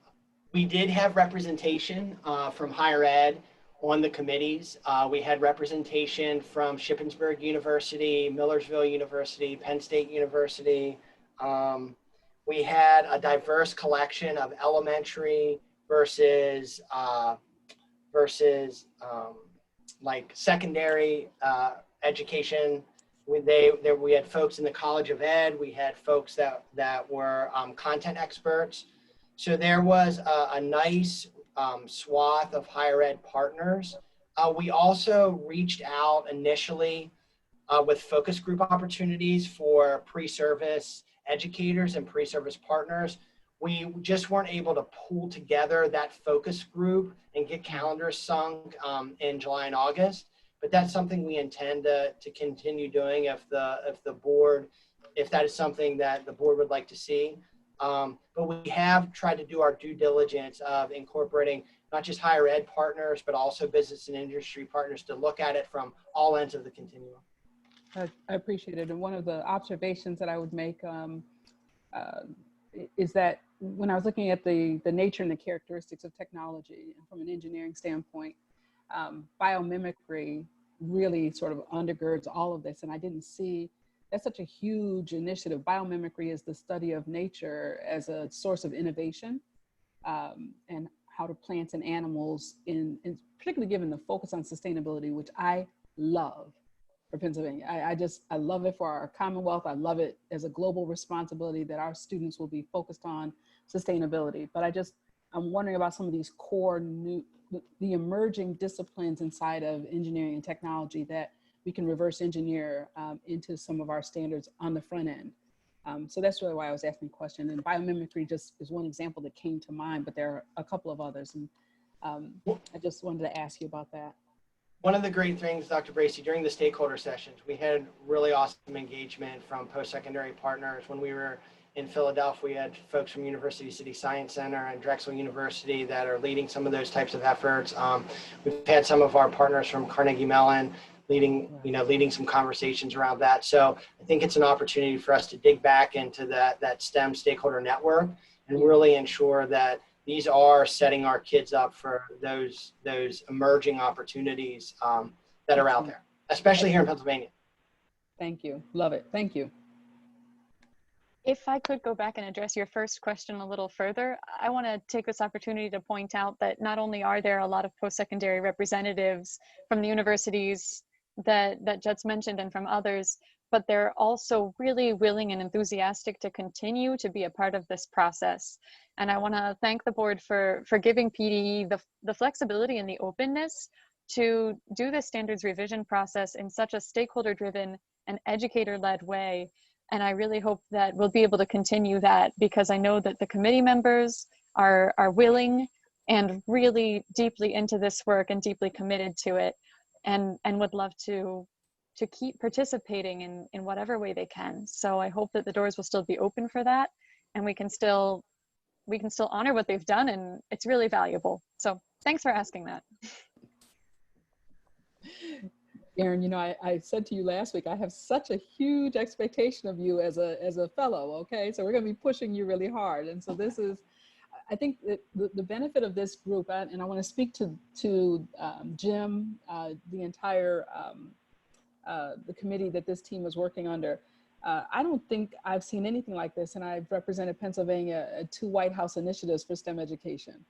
S12: We did have representation from higher ed on the committees. We had representation from Shippensburg University, Millersville University, Penn State University. We had a diverse collection of elementary versus like secondary education. We had folks in the College of Ed. We had folks that were content experts. So there was a nice swath of higher ed partners. We also reached out initially with focus group opportunities for pre-service educators and pre-service partners. We just weren't able to pull together that focus group and get calendars sunk in July and August, but that's something we intend to continue doing if the board if that is something that the board would like to see. But we have tried to do our due diligence of incorporating not just higher ed partners, but also business and industry partners to look at it from all ends of the continuum.
S7: I appreciate it. And one of the observations that I would make is that when I was looking at the nature and the characteristics of technology from an engineering standpoint, biomimicry really sort of undergirds all of this. And I didn't see, that's such a huge initiative. Biomimicry is the study of nature as a source of innovation, and how to plants and animals, in particularly given the focus on sustainability, which I love for Pennsylvania. I love it for our Commonwealth. I love it as a global responsibility that our students will be focused on sustainability. But I'm wondering about some of these core the emerging disciplines inside of engineering and technology that we can reverse engineer into some of our standards on the front end. So that's really why I was asking the question. And biomimicry just is one example that came to mind, but there are a couple of others. And I just wanted to ask you about that.
S12: One of the great things, Dr. Bracy, during the stakeholder sessions, we had really awesome engagement from post-secondary partners. When we were in Philadelphia, we had folks from University City Science Center and Drexel University that are leading some of those types of efforts. We've had some of our partners from Carnegie Mellon leading some conversations around that. So I think it's an opportunity for us to dig back into that STEM stakeholder network and really ensure that these are setting our kids up for those emerging opportunities that are out there, especially here in Pennsylvania.
S7: Thank you. Love it. Thank you.
S5: If I could go back and address your first question a little further, I want to take this opportunity to point out that not only are there a lot of post-secondary representatives from the universities that Judd's mentioned and from others, but they're also really willing and enthusiastic to continue to be a part of this process. And I want to thank the board for giving PDE the flexibility and the openness to do the standards revision process in such a stakeholder-driven and educator-led way. And I really hope that we'll be able to continue that, because I know that the committee members are willing and really deeply into this work and deeply committed to it, and would love to keep participating in whatever way they can. So I hope that the doors will still be open for that, and we can still honor what they've done, and it's really valuable. So thanks for asking that.
S7: Erin, you know, I said to you last week, I have such a huge expectation of you as a fellow, okay? So we're gonna be pushing you really hard. And so this is, I think that the benefit of this group, and I wanna speak to Jim, the entire, the committee that this team is working under. I don't think I've seen anything like this, and I've represented Pennsylvania at 2 White House initiatives for STEM education.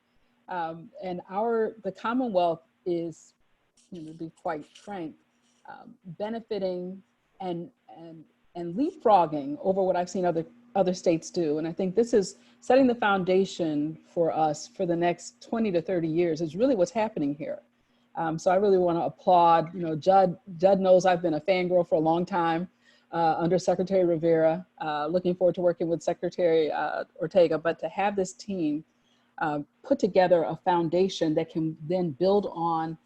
S7: And the Commonwealth is, to be quite frank, benefiting and leapfrogging over what I've seen other states do. And I think this is setting the foundation for us for the next 20 to 30 years is really what's happening here. So I really want to applaud, you know, Judd knows I've been a fangirl for a long time under Secretary Rivera, looking forward to working with Secretary Ortega, but to have this team put together a foundation that can then build on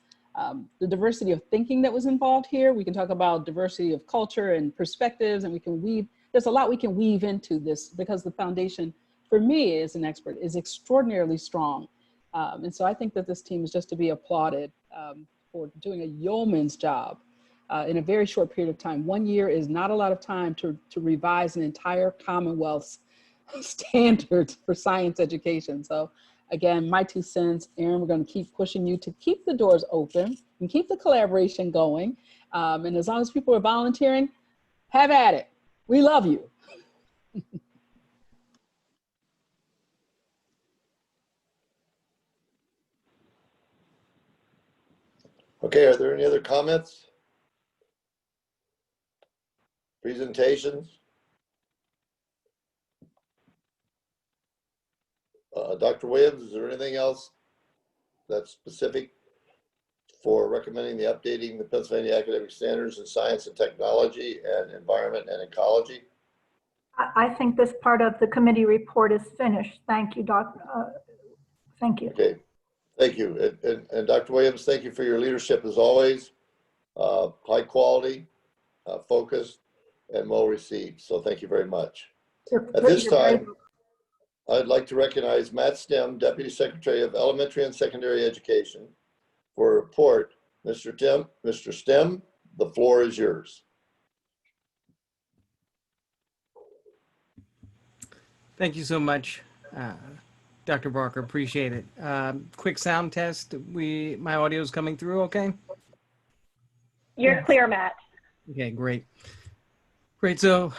S7: the diversity of thinking that was involved here. We can talk about diversity of culture and perspectives, and we can weave, there's a lot we can weave into this, because the foundation for me as an expert is extraordinarily strong. And so I think that this team is just to be applauded for doing a yeoman's job in a very short period of time. 1 year is not a lot of time to revise an entire Commonwealth's standards for science education. So again, my 2 cents. Erin, we're going to keep pushing you to keep the doors open and keep the collaboration going. And as long as people are volunteering, have at it. We love you.
S10: Okay, are there any other comments? Presentations? Dr. Williams, is there anything else that's specific for recommending the updating the Pennsylvania academic standards in science and technology and environment and ecology?
S11: I think this part of the committee report is finished. Thank you, thank you.
S10: Okay, thank you. And Dr. Williams, thank you for your leadership as always. High quality, focused, and well received. So thank you very much.
S11: You're-
S10: At this
S11: you're very
S10: time, I'd like to recognize Matt Stem, Deputy Secretary of Elementary and Secondary Education, for a report. Mr. Stem, the floor is yours.
S13: Thank you so much, Dr. Barker. Appreciate it. Quick sound test. My audio is coming through okay?
S3: You're
S2: Yes.
S3: clear, Matt.
S13: Okay, great. Great. So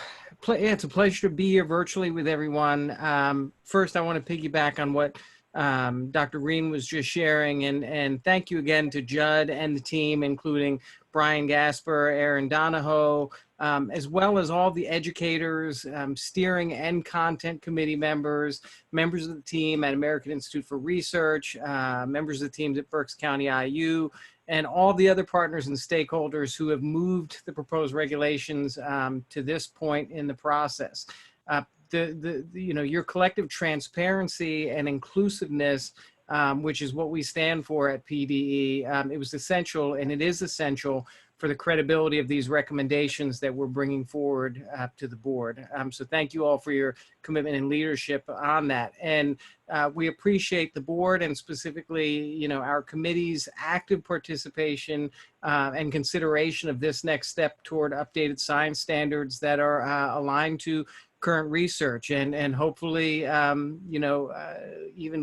S13: yeah, it's a pleasure to be here virtually with everyone. First, I want to piggyback on what Dr. Green was just sharing, and thank you again to Judd and the team, including Brian Gasper, Aaron Donahoe, as well as all the educators, steering and content committee members, members of the team at American Institute for Research, members of the teams at Berks County IU, and all the other partners and stakeholders who have moved the proposed regulations to this point in the process. Your collective transparency and inclusiveness, which is what we stand for at PDE, it was essential, and it is essential for the credibility of these recommendations that we're bringing forward to the board. So thank you all for your commitment and leadership on that. And we appreciate the board and specifically, our committee's active participation and consideration of this next step toward updated science standards that are aligned to current research and hopefully, even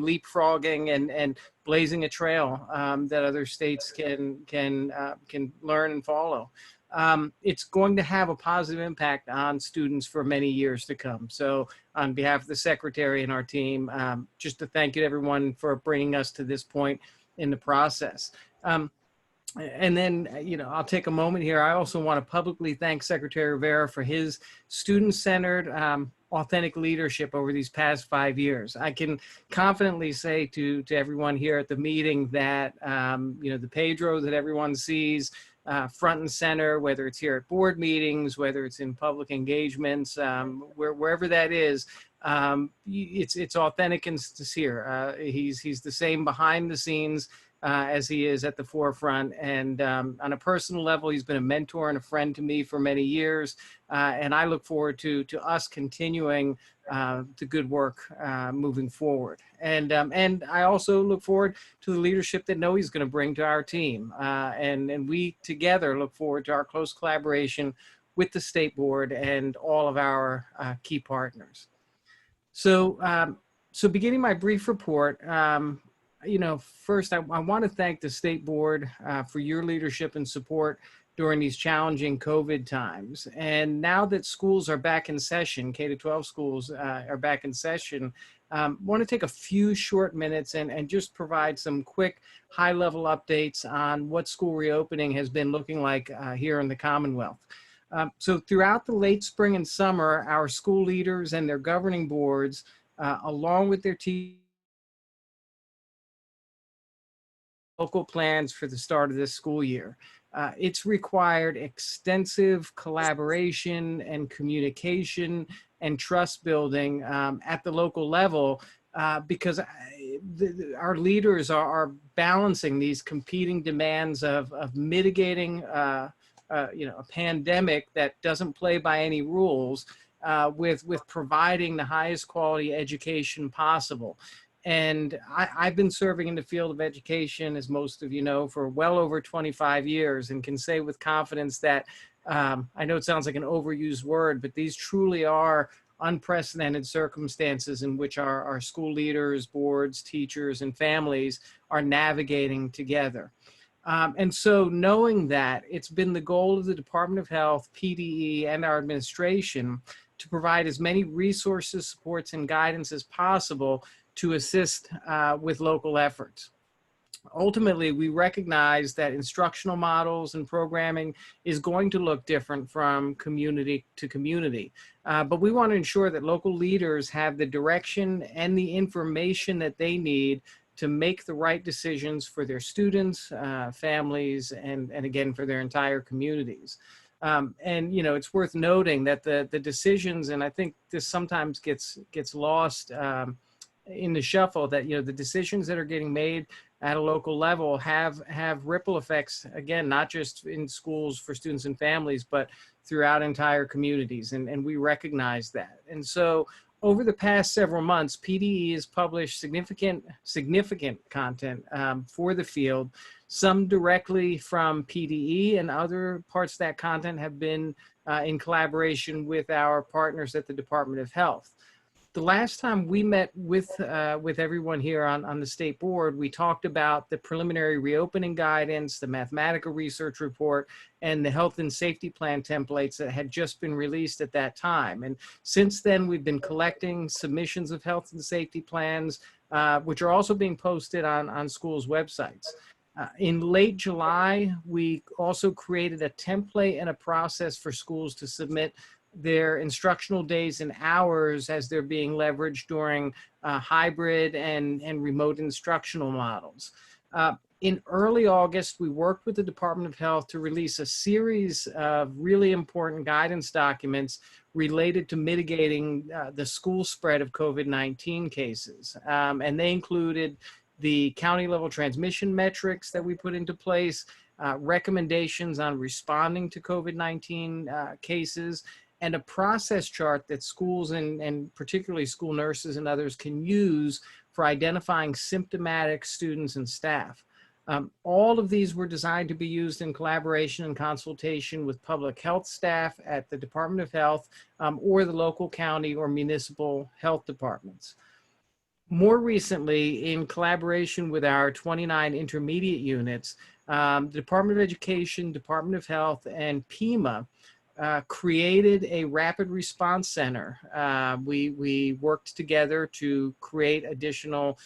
S13: leapfrogging and blazing a trail that other states can learn and follow. It's going to have a positive impact on students for many years to come. So on behalf of the secretary and our team, just to thank you to everyone for bringing us to this point in the process. And then, I'll take a moment here. I also want to publicly thank Secretary Rivera for his student-centered, authentic leadership over these past 5 years. I can confidently say to everyone here at the meeting that, the Pedro that everyone sees front and center, whether it's here at board meetings, whether it's in public engagements, wherever that is, it's authentic and sincere. He's the same behind the scenes as he is at the forefront. And on a personal level, he's been a mentor and a friend to me for many years. And I look forward to us continuing the good work moving forward. And I also look forward to the leadership that Noe's going to bring to our team. And we together look forward to our close collaboration with the state board and all of our key partners. So beginning my brief report, first, I want to thank the state board for your leadership and support during these challenging COVID times. And now that schools are back in session, K-12 schools are back in session, want to take a few short minutes and just provide some quick high-level updates on what school reopening has been looking like here in the Commonwealth. So throughout the late spring and summer, our school leaders and their governing boards, along with their teachers, local plans for the start of this school year. It's required extensive collaboration and communication and trust building at the local level because our leaders are balancing these competing demands of mitigating a pandemic that doesn't play by any rules with providing the highest quality education possible. And I've been serving in the field of education, as most of you know, for well over 25 years and can say with confidence that, I know it sounds like an overused word, but these truly are unprecedented circumstances in which our school leaders, boards, teachers, and families are navigating together. And so knowing that, it's been the goal of the Department of Health, PDE, and our administration to provide as many resources, supports, and guidance as possible to assist with local efforts. Ultimately, we recognize that instructional models and programming is going to look different from community to community. But we want to ensure that local leaders have the direction and the information that they need to make the right decisions for their students, families, and again, for their entire communities. And it's worth noting that the decisions, and I think this sometimes gets lost in the shuffle, that the decisions that are getting made at a local level have ripple effects, again, not just in schools for students and families, but throughout entire communities. And we recognize that. And so over the past several months, PDE has published significant content for the field, some directly from PDE, and other parts of that content have been in collaboration with our partners at the Department of Health. The last time we met with everyone here on the state board, we talked about the preliminary reopening guidance, the mathematical research report, and the health and safety plan templates that had just been released at that time. And since then, we've been collecting submissions of health and safety plans, which are also being posted on schools' websites. In late July, we also created a template and a process for schools to submit their instructional days and hours as they're being leveraged during hybrid and remote instructional models. In early August, we worked with the Department of Health to release a series of really important guidance documents related to mitigating the school spread of COVID-19 cases. And they included the county level transmission metrics that we put into place, recommendations on responding to COVID-19 cases, and a process chart that schools and particularly school nurses and others can use for identifying symptomatic students and staff. All of these were designed to be used in collaboration and consultation with public health staff at the Department of Health or the local county or municipal health departments. More recently, in collaboration with our 29 intermediate units, the Department of Education, Department of Health, and PEMA created a rapid response center. We worked together to create additional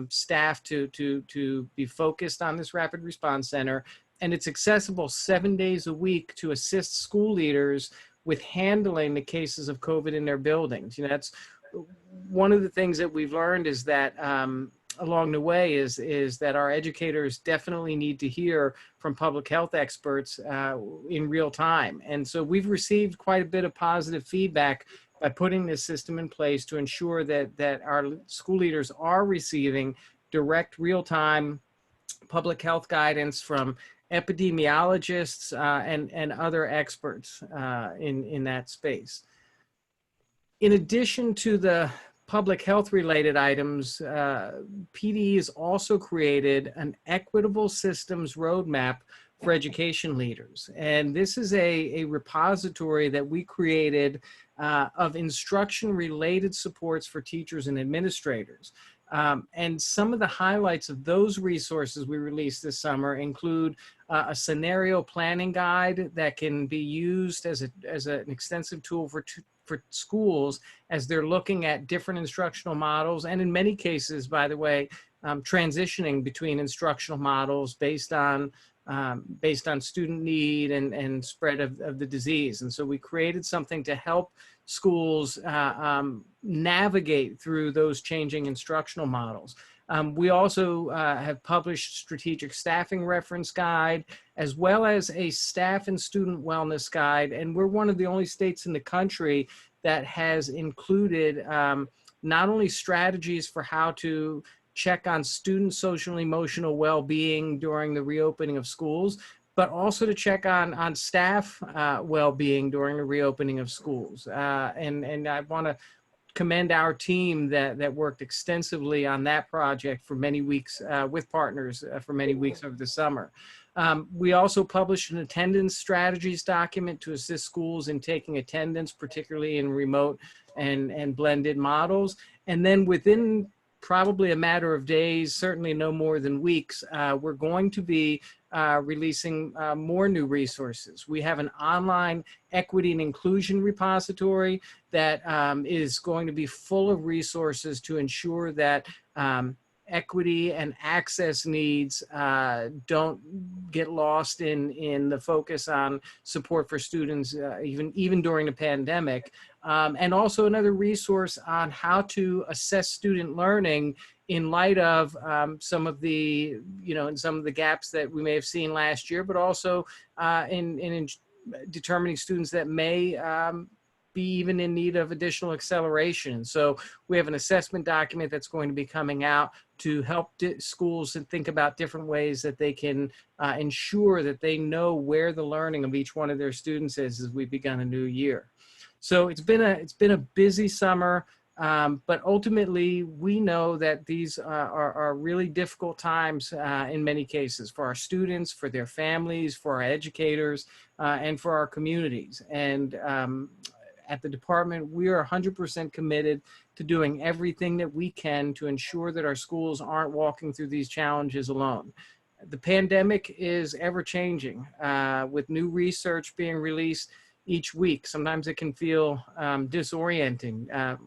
S13: staff to be focused on this rapid response center. And it's accessible 7 days a week to assist school leaders with handling the cases of COVID in their buildings. You know, that's one of the things that we've learned is that along the way is that our educators definitely need to hear from public health experts in real time. And so we've received quite a bit of positive feedback by putting this system in place to ensure that our school leaders are receiving direct real-time public health guidance from epidemiologists and other experts in that space. In addition to the public health related items, PDE has also created an equitable systems roadmap for education leaders. And this is a repository that we created of instruction related supports for teachers and administrators. And some of the highlights of those resources we released this summer include a scenario planning guide that can be used as an extensive tool for schools as they're looking at different instructional models, and in many cases, by the way, transitioning between instructional models based on student need and spread of the disease. And so we created something to help schools navigate through those changing instructional models. We also have published strategic staffing reference guide, as well as a staff and student wellness guide. And we're one of the only states in the country that has included not only strategies for how to check on student social and emotional well-being during the reopening of schools, but also to check on staff well-being during the reopening of schools. And I want to commend our team that worked extensively on that project for many weeks with partners for many weeks over the summer. We also published an attendance strategies document to assist schools in taking attendance, particularly in remote and blended models. And then within probably a matter of days, certainly no more than weeks, we're going to be releasing more new resources. We have an online equity and inclusion repository that is going to be full of resources to ensure that equity and access needs don't get lost in the focus on support for students even during the pandemic. And also another resource on how to assess student learning in light of some of the, in some of the gaps that we may have seen last year, but also in determining students that may be even in need of additional acceleration. So we have an assessment document that's going to be coming out to help schools and think about different ways that they can ensure that they know where the learning of each one of their students is as we begin a new year. So it's been a busy summer. But ultimately, we know that these are really difficult times in many cases for our students, for their families, for our educators, and for our communities. And at the department, we are 100% committed to doing everything that we can to ensure that our schools aren't walking through these challenges alone. The pandemic is ever changing with new research being released each week. Sometimes it can feel disorienting.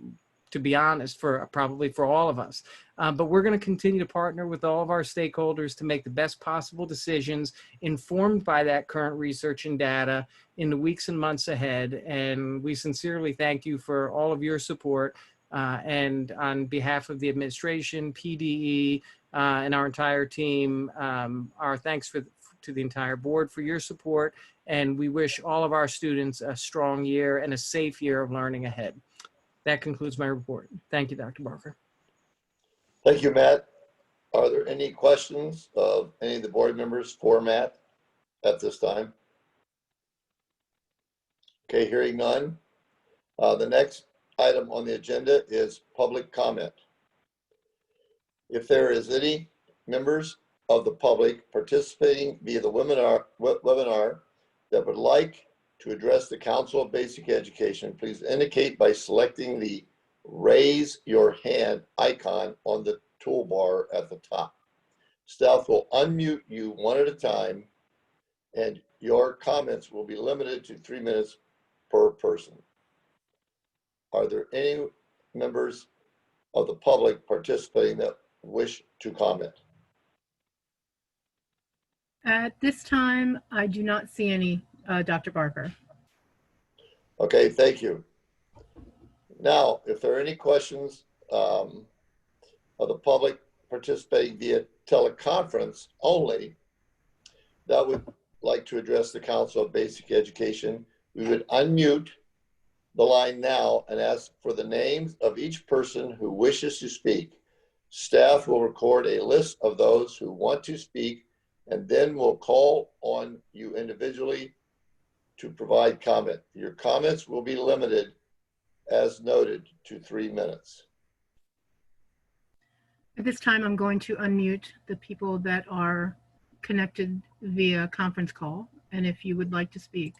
S13: To be honest, probably for all of us. But we're going to continue to partner with all of our stakeholders to make the best possible decisions informed by that current research and data in the weeks and months ahead. And we sincerely thank you for all of your support. And on behalf of the administration, PDE, and our entire team, our thanks to the entire board for your support. And we wish all of our students a strong year and a safe year of learning ahead. That concludes my report. Thank you, Dr. Barker.
S10: Thank you, Matt. Are there any questions of any of the board members for Matt at this time? Okay, hearing none. The next item on the agenda is public comment. If there is any members of the public participating via the webinar that would like to address the Council of Basic Education, please indicate by selecting the raise your hand icon on the toolbar at the top. Staff will unmute you one at a time, and your comments will be limited to 3 minutes per person. Are there any members of the public participating that wish to comment?
S2: At this time, I do not see any, Dr. Barker.
S10: Okay, thank you. Now, if there are any questions of the public participating via teleconference only that would like to address the Council of Basic Education, we would unmute the line now and ask for the names of each person who wishes to speak. Staff will record a list of those who want to speak, and then we'll call on you individually to provide comment. Your comments will be limited, as noted, to 3 minutes.
S2: At this time, I'm going to unmute the people that are connected via conference call. And if you would like to speak,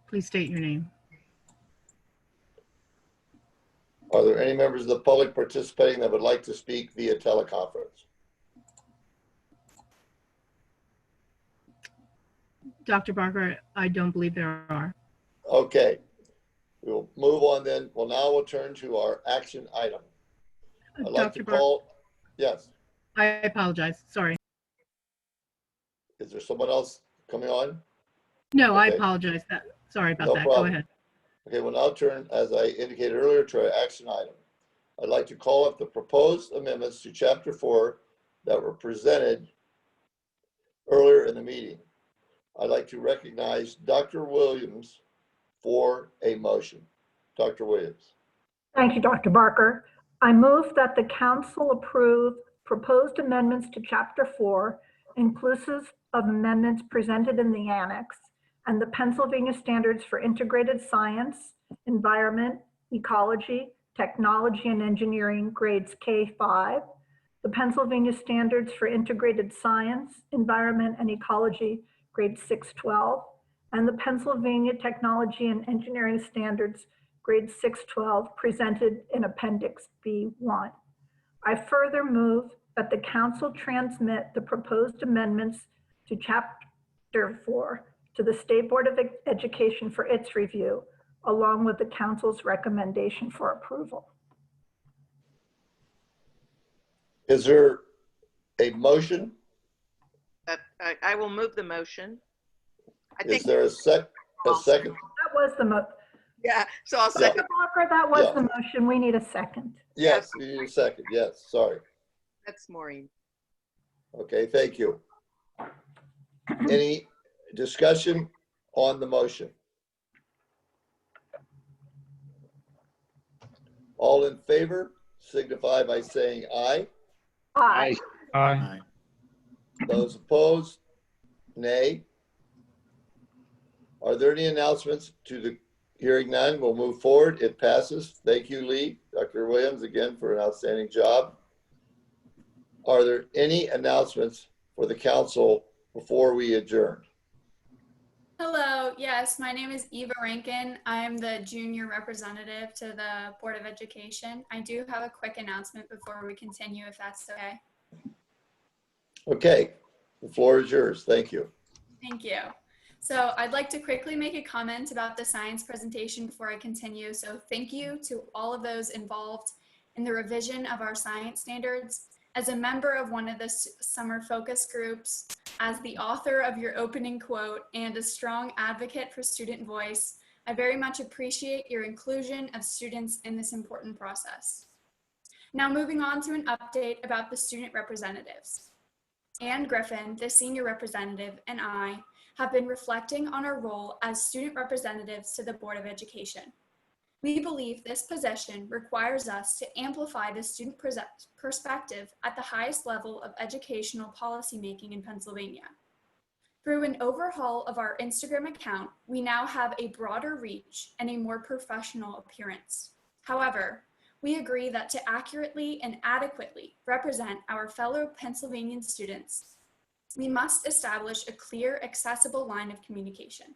S2: please state your name.
S10: Are there any members of the public participating that would like to speak via teleconference?
S2: Dr. Barker, I don't believe there are.
S10: Okay, we'll move on then. Well, now we'll turn to our action item. I'd like to call, yes.
S2: I apologize, sorry.
S10: Is there someone else coming on?
S2: No, I
S10: Okay.
S2: apologize. Sorry about
S10: No
S2: that.
S10: problem.
S2: Go ahead.
S10: Okay, we'll now turn, as I indicated earlier, to our action item. I'd like to call up the proposed amendments to Chapter 4 that were presented earlier in the meeting. I'd like to recognize Dr. Williams for a motion. Dr. Williams.
S11: Thank you, Dr. Barker. I move that the council approve proposed amendments to Chapter 4, inclusive of amendments presented in the annex, and the Pennsylvania Standards for Integrated Science, Environment, Ecology, Technology, and Engineering, grades K-5, the Pennsylvania Standards for Integrated Science, Environment, and Ecology, grades 6-12, and the Pennsylvania Technology and Engineering Standards, grades 6-12, presented in Appendix B1. I further move that the council transmit the proposed amendments to Chapter 4 to the State Board of Education for its review, along with the council's recommendation for approval.
S10: Is there a motion?
S14: I will move the motion.
S10: Is there a second?
S11: That was the motion.
S14: Yeah, so I'll second.
S11: Dr. Barker, that was the motion. We need a second.
S10: Yes, you need a second. Yes, sorry.
S14: That's Maureen.
S10: Okay, thank you. Any discussion on the motion? All in favor signify by saying aye.
S11: Aye.
S8: Aye.
S10: Those opposed, nay. Are there any announcements to the hearing? None, we'll move forward. It passes. Thank you, Lee. Dr. Williams, again, for an outstanding job. Are there any announcements for the council before we adjourn?
S15: Hello, yes, my name is Eva Rankin. I am the junior representative to the Board of Education. I do have a quick announcement before we continue, if that's okay.
S10: Okay, the floor is yours. Thank you.
S15: Thank you. So I'd like to quickly make a comment about the science presentation before I continue. So thank you to all of those involved in the revision of our science standards. As a member of one of the summer focus groups, as the author of your opening quote, and a strong advocate for student voice, I very much appreciate your inclusion of students in this important process. Now moving on to an update about the student representatives. Anne Griffin, the senior representative, and I have been reflecting on our role as student representatives to the Board of Education. We believe this position requires us to amplify the student perspective at the highest level of educational policymaking in Pennsylvania. Through an overhaul of our Instagram account, we now have a broader reach and a more professional appearance. However, we agree that to accurately and adequately represent our fellow Pennsylvanian students, we must establish a clear, accessible line of communication.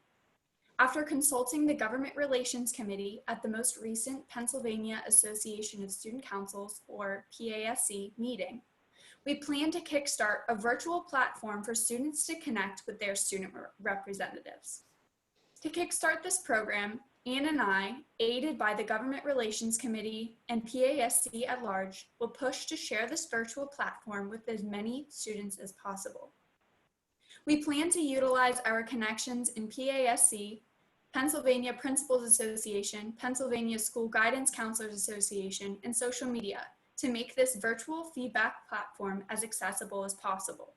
S15: After consulting the Government Relations Committee at the most recent Pennsylvania Association of Student Councils, or PASC, meeting, we plan to kickstart a virtual platform for students to connect with their student representatives. To kickstart this program, Anne and I, aided by the Government Relations Committee and PASC at large, will push to share this virtual platform with as many students as possible. We plan to utilize our connections in PASC, Pennsylvania Principals Association, Pennsylvania School Guidance Counselors Association, and social media to make this virtual feedback platform as accessible as possible.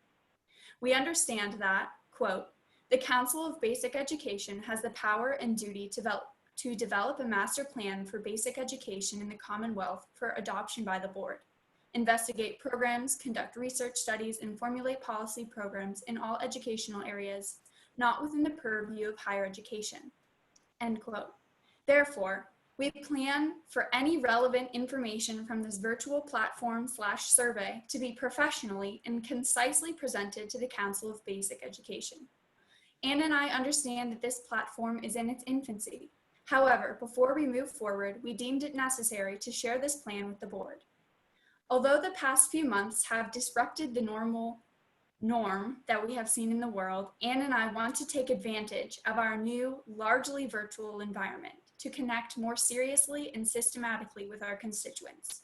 S15: We understand that, quote, the Council of Basic Education has the power and duty to develop a master plan for basic education in the Commonwealth for adoption by the board, investigate programs, conduct research studies, and formulate policy programs in all educational areas not within the purview of higher education, end quote. Therefore, we plan for any relevant information from this virtual platform/survey to be professionally and concisely presented to the Council of Basic Education. Anne and I understand that this platform is in its infancy. However, before we move forward, we deemed it necessary to share this plan with the board. Although the past few months have disrupted the norm that we have seen in the world, Anne and I want to take advantage of our new, largely virtual environment to connect more seriously and systematically with our constituents.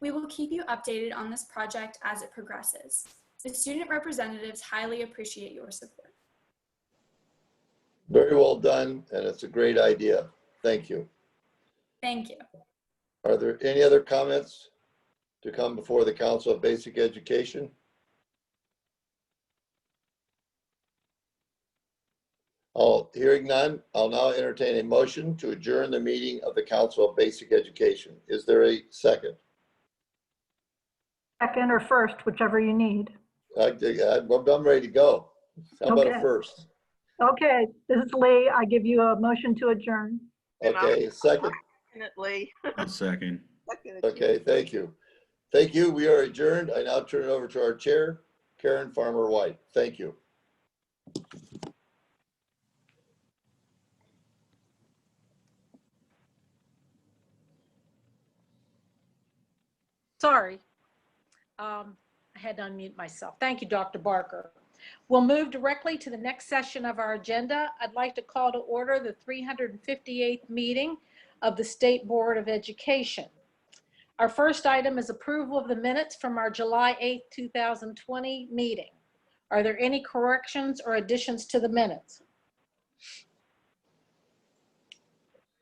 S15: We will keep you updated on this project as it progresses. The student representatives highly appreciate your support.
S10: Very well done, and it's a great idea. Thank you.
S15: Thank you.
S10: Are there any other comments to come before the Council of Basic Education? Hearing none, I'll now entertain a motion to adjourn the meeting of the Council of Basic Education. Is there a second?
S11: Second or first, whichever you need.
S10: I'm ready to go. How about a first?
S11: Okay, this is Lee. I give you a motion to adjourn.
S10: Okay, second.
S14: Definitely.
S16: A second.
S10: Okay, thank you. Thank you. We are adjourned. I now turn it over to our chair, Karen Farmer White. Thank you.
S1: Sorry. I had to unmute myself. Thank you, Dr. Barker. We'll move directly to the next session of our agenda. I'd like to call to order the 358th meeting of the State Board of Education. Our first item is approval of the minutes from our July 8th, 2020 meeting. Are there any corrections or additions to the minutes?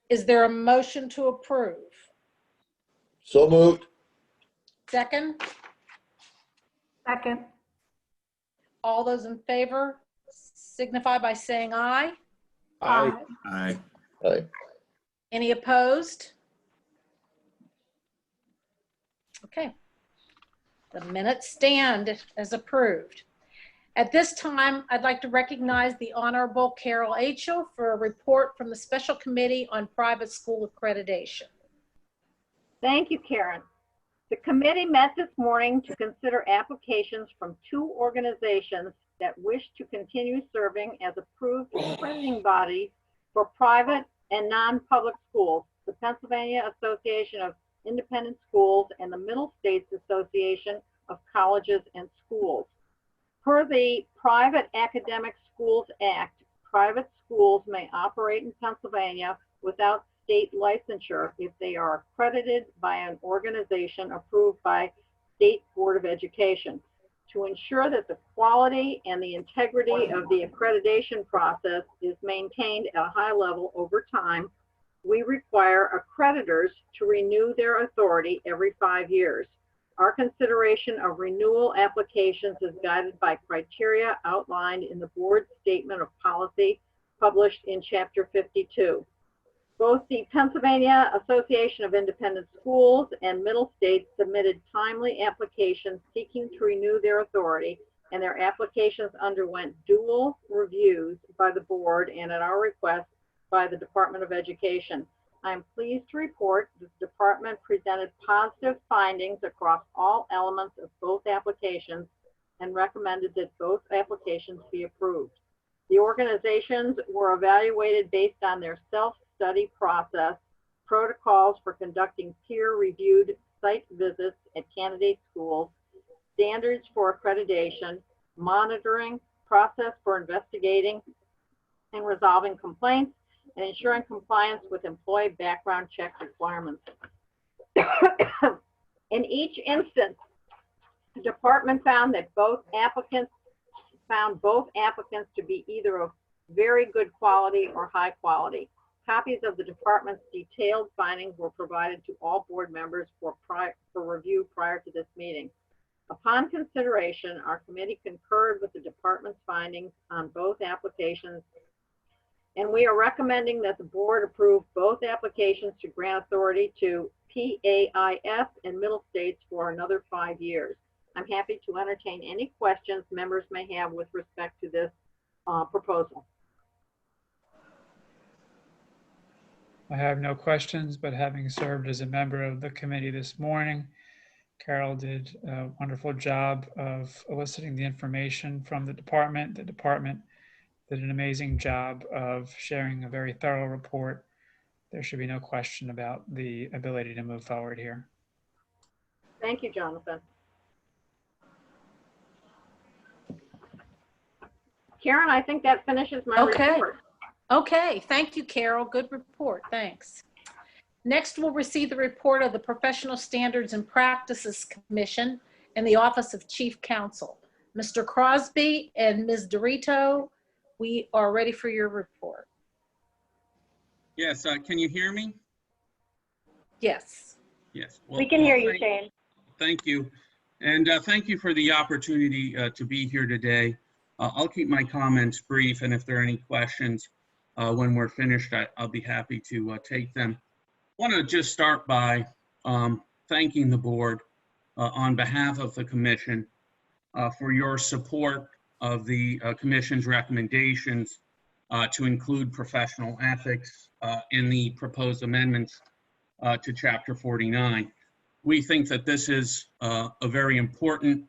S1: Is there a motion to approve?
S10: So moved.
S1: Second?
S11: Second.
S1: All those in favor signify by saying aye.
S16: Aye.
S10: Aye.
S1: Any opposed? Okay. The minutes stand as approved. At this time, I'd like to recognize the Honorable Carol Achel for a report from the Special Committee on Private School Accreditation.
S16: Thank you, Karen. The committee met this morning to consider applications from 2 organizations that wish to continue serving as approved accrediting bodies for private and non-public schools, the Pennsylvania Association of Independent Schools and the Middle States Association of Colleges and Schools. Per the Private Academic Schools Act, private schools may operate in Pennsylvania without state licensure if they are accredited by an organization approved by State Board of Education. To ensure that the quality and the integrity of the accreditation process is maintained at a high level over time, we require accreditors to renew their authority every 5 years. Our consideration of renewal applications is guided by criteria outlined in the board's statement of policy published in Chapter 52. Both the Pennsylvania Association of Independent Schools and Middle States submitted timely applications seeking to renew their authority, and their applications underwent dual reviews by the board and at our request by the Department of Education. I'm pleased to report that the department presented positive findings across all elements of both applications and recommended that both applications be approved. The organizations were evaluated based on their self-study process, protocols for conducting peer-reviewed site visits at candidate schools, standards for accreditation, monitoring, process for investigating and resolving complaints, and ensuring compliance with employee background check requirements. In each instance, the department found both applicants to be either of very good quality or high quality. Copies of the department's detailed findings were provided to all board members for review prior to this meeting. Upon consideration, our committee concurred with the department's findings on both applications, and we are recommending that the board approve both applications to grant authority to PAIS and Middle States for another 5 years. I'm happy to entertain any questions members may have with respect to this proposal.
S8: I have no questions, but having served as a member of the committee this morning, Carol did a wonderful job of eliciting the information from the department. The department did an amazing job of sharing a very thorough report. There should be no question about the ability to move forward here.
S16: Thank you, Jonathan. Karen, I think that finishes my report.
S1: Okay, thank you, Carol. Good report, thanks. Next, we'll receive the report of the Professional Standards and Practices Commission and the Office of Chief Counsel. Mr. Crosby and Ms. Dorito, we are ready for your report.
S17: Yes, can you hear me?
S1: Yes.
S17: Yes. Well,
S3: we can hear you, Shane.
S17: Thank you. And thank you for the opportunity to be here today. I'll keep my comments brief, and if there are any questions when we're finished, I'll be happy to take them. I want to just start by thanking the board on behalf of the commission for your support of the commission's recommendations to include professional ethics in the proposed amendments to Chapter 49. We think that this is a very important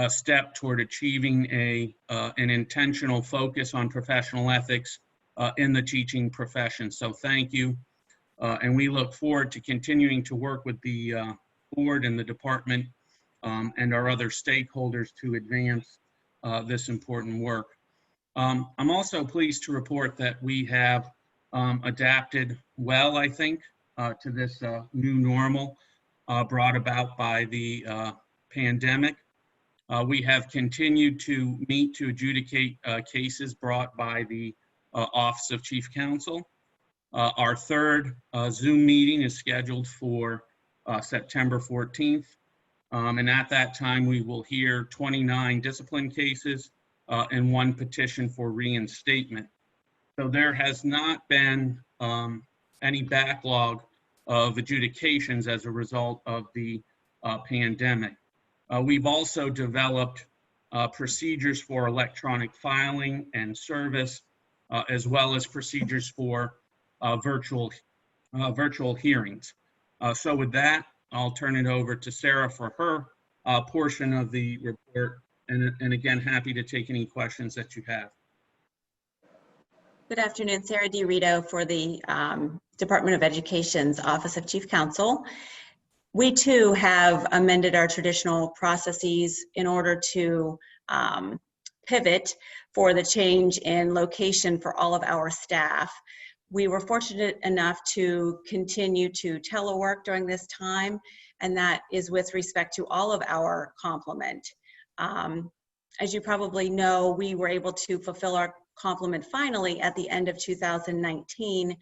S17: step toward achieving an intentional focus on professional ethics in the teaching profession. So thank you. And we look forward to continuing to work with the board and the department and our other stakeholders to advance this important work. I'm also pleased to report that we have adapted well, I think, to this new normal brought about by the pandemic. We have continued to meet to adjudicate cases brought by the Office of Chief Counsel. Our third Zoom meeting is scheduled for September 14th. And at that time, we will hear 29 discipline cases and 1 petition for reinstatement. So there has not been any backlog of adjudications as a result of the pandemic. We've also developed procedures for electronic filing and service, as well as procedures for virtual hearings. So with that, I'll turn it over to Sarah for her portion of the report. And again, happy to take any questions that you have.
S18: Good afternoon, Sarah DiRito for the Department of Education's Office of Chief Counsel. We too have amended our traditional processes in order to pivot for the change in location for all of our staff. We were fortunate enough to continue to telework during this time, and that is with respect to all of our complement. As you probably know, we were able to fulfill our complement finally at the end of 2019,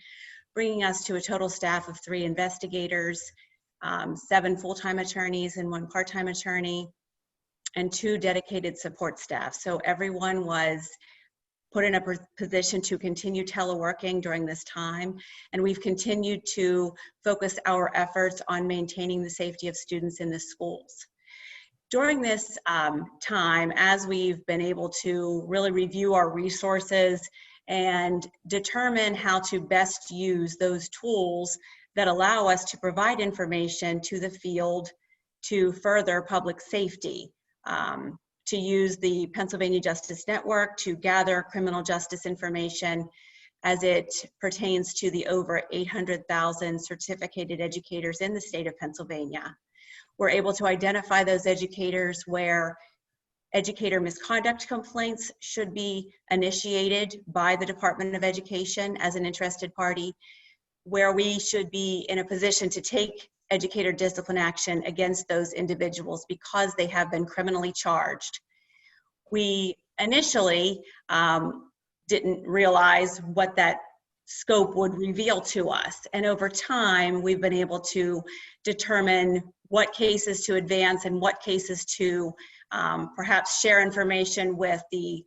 S18: bringing us to a total staff of 3 investigators, 7 full-time attorneys and 1 part-time attorney, and 2 dedicated support staff. So everyone was put in a position to continue teleworking during this time, and we've continued to focus our efforts on maintaining the safety of students in the schools. During this time, as we've been able to really review our resources and determine how to best use those tools that allow us to provide information to the field to further public safety, to use the Pennsylvania Justice Network to gather criminal justice information as it pertains to the over 800,000 certificated educators in the state of Pennsylvania. We're able to identify those educators where educator misconduct complaints should be initiated by the Department of Education as an interested party, where we should be in a position to take educator discipline action against those individuals because they have been criminally charged. We initially didn't realize what that scope would reveal to us. And over time, we've been able to determine what cases to advance and what cases to perhaps share information with the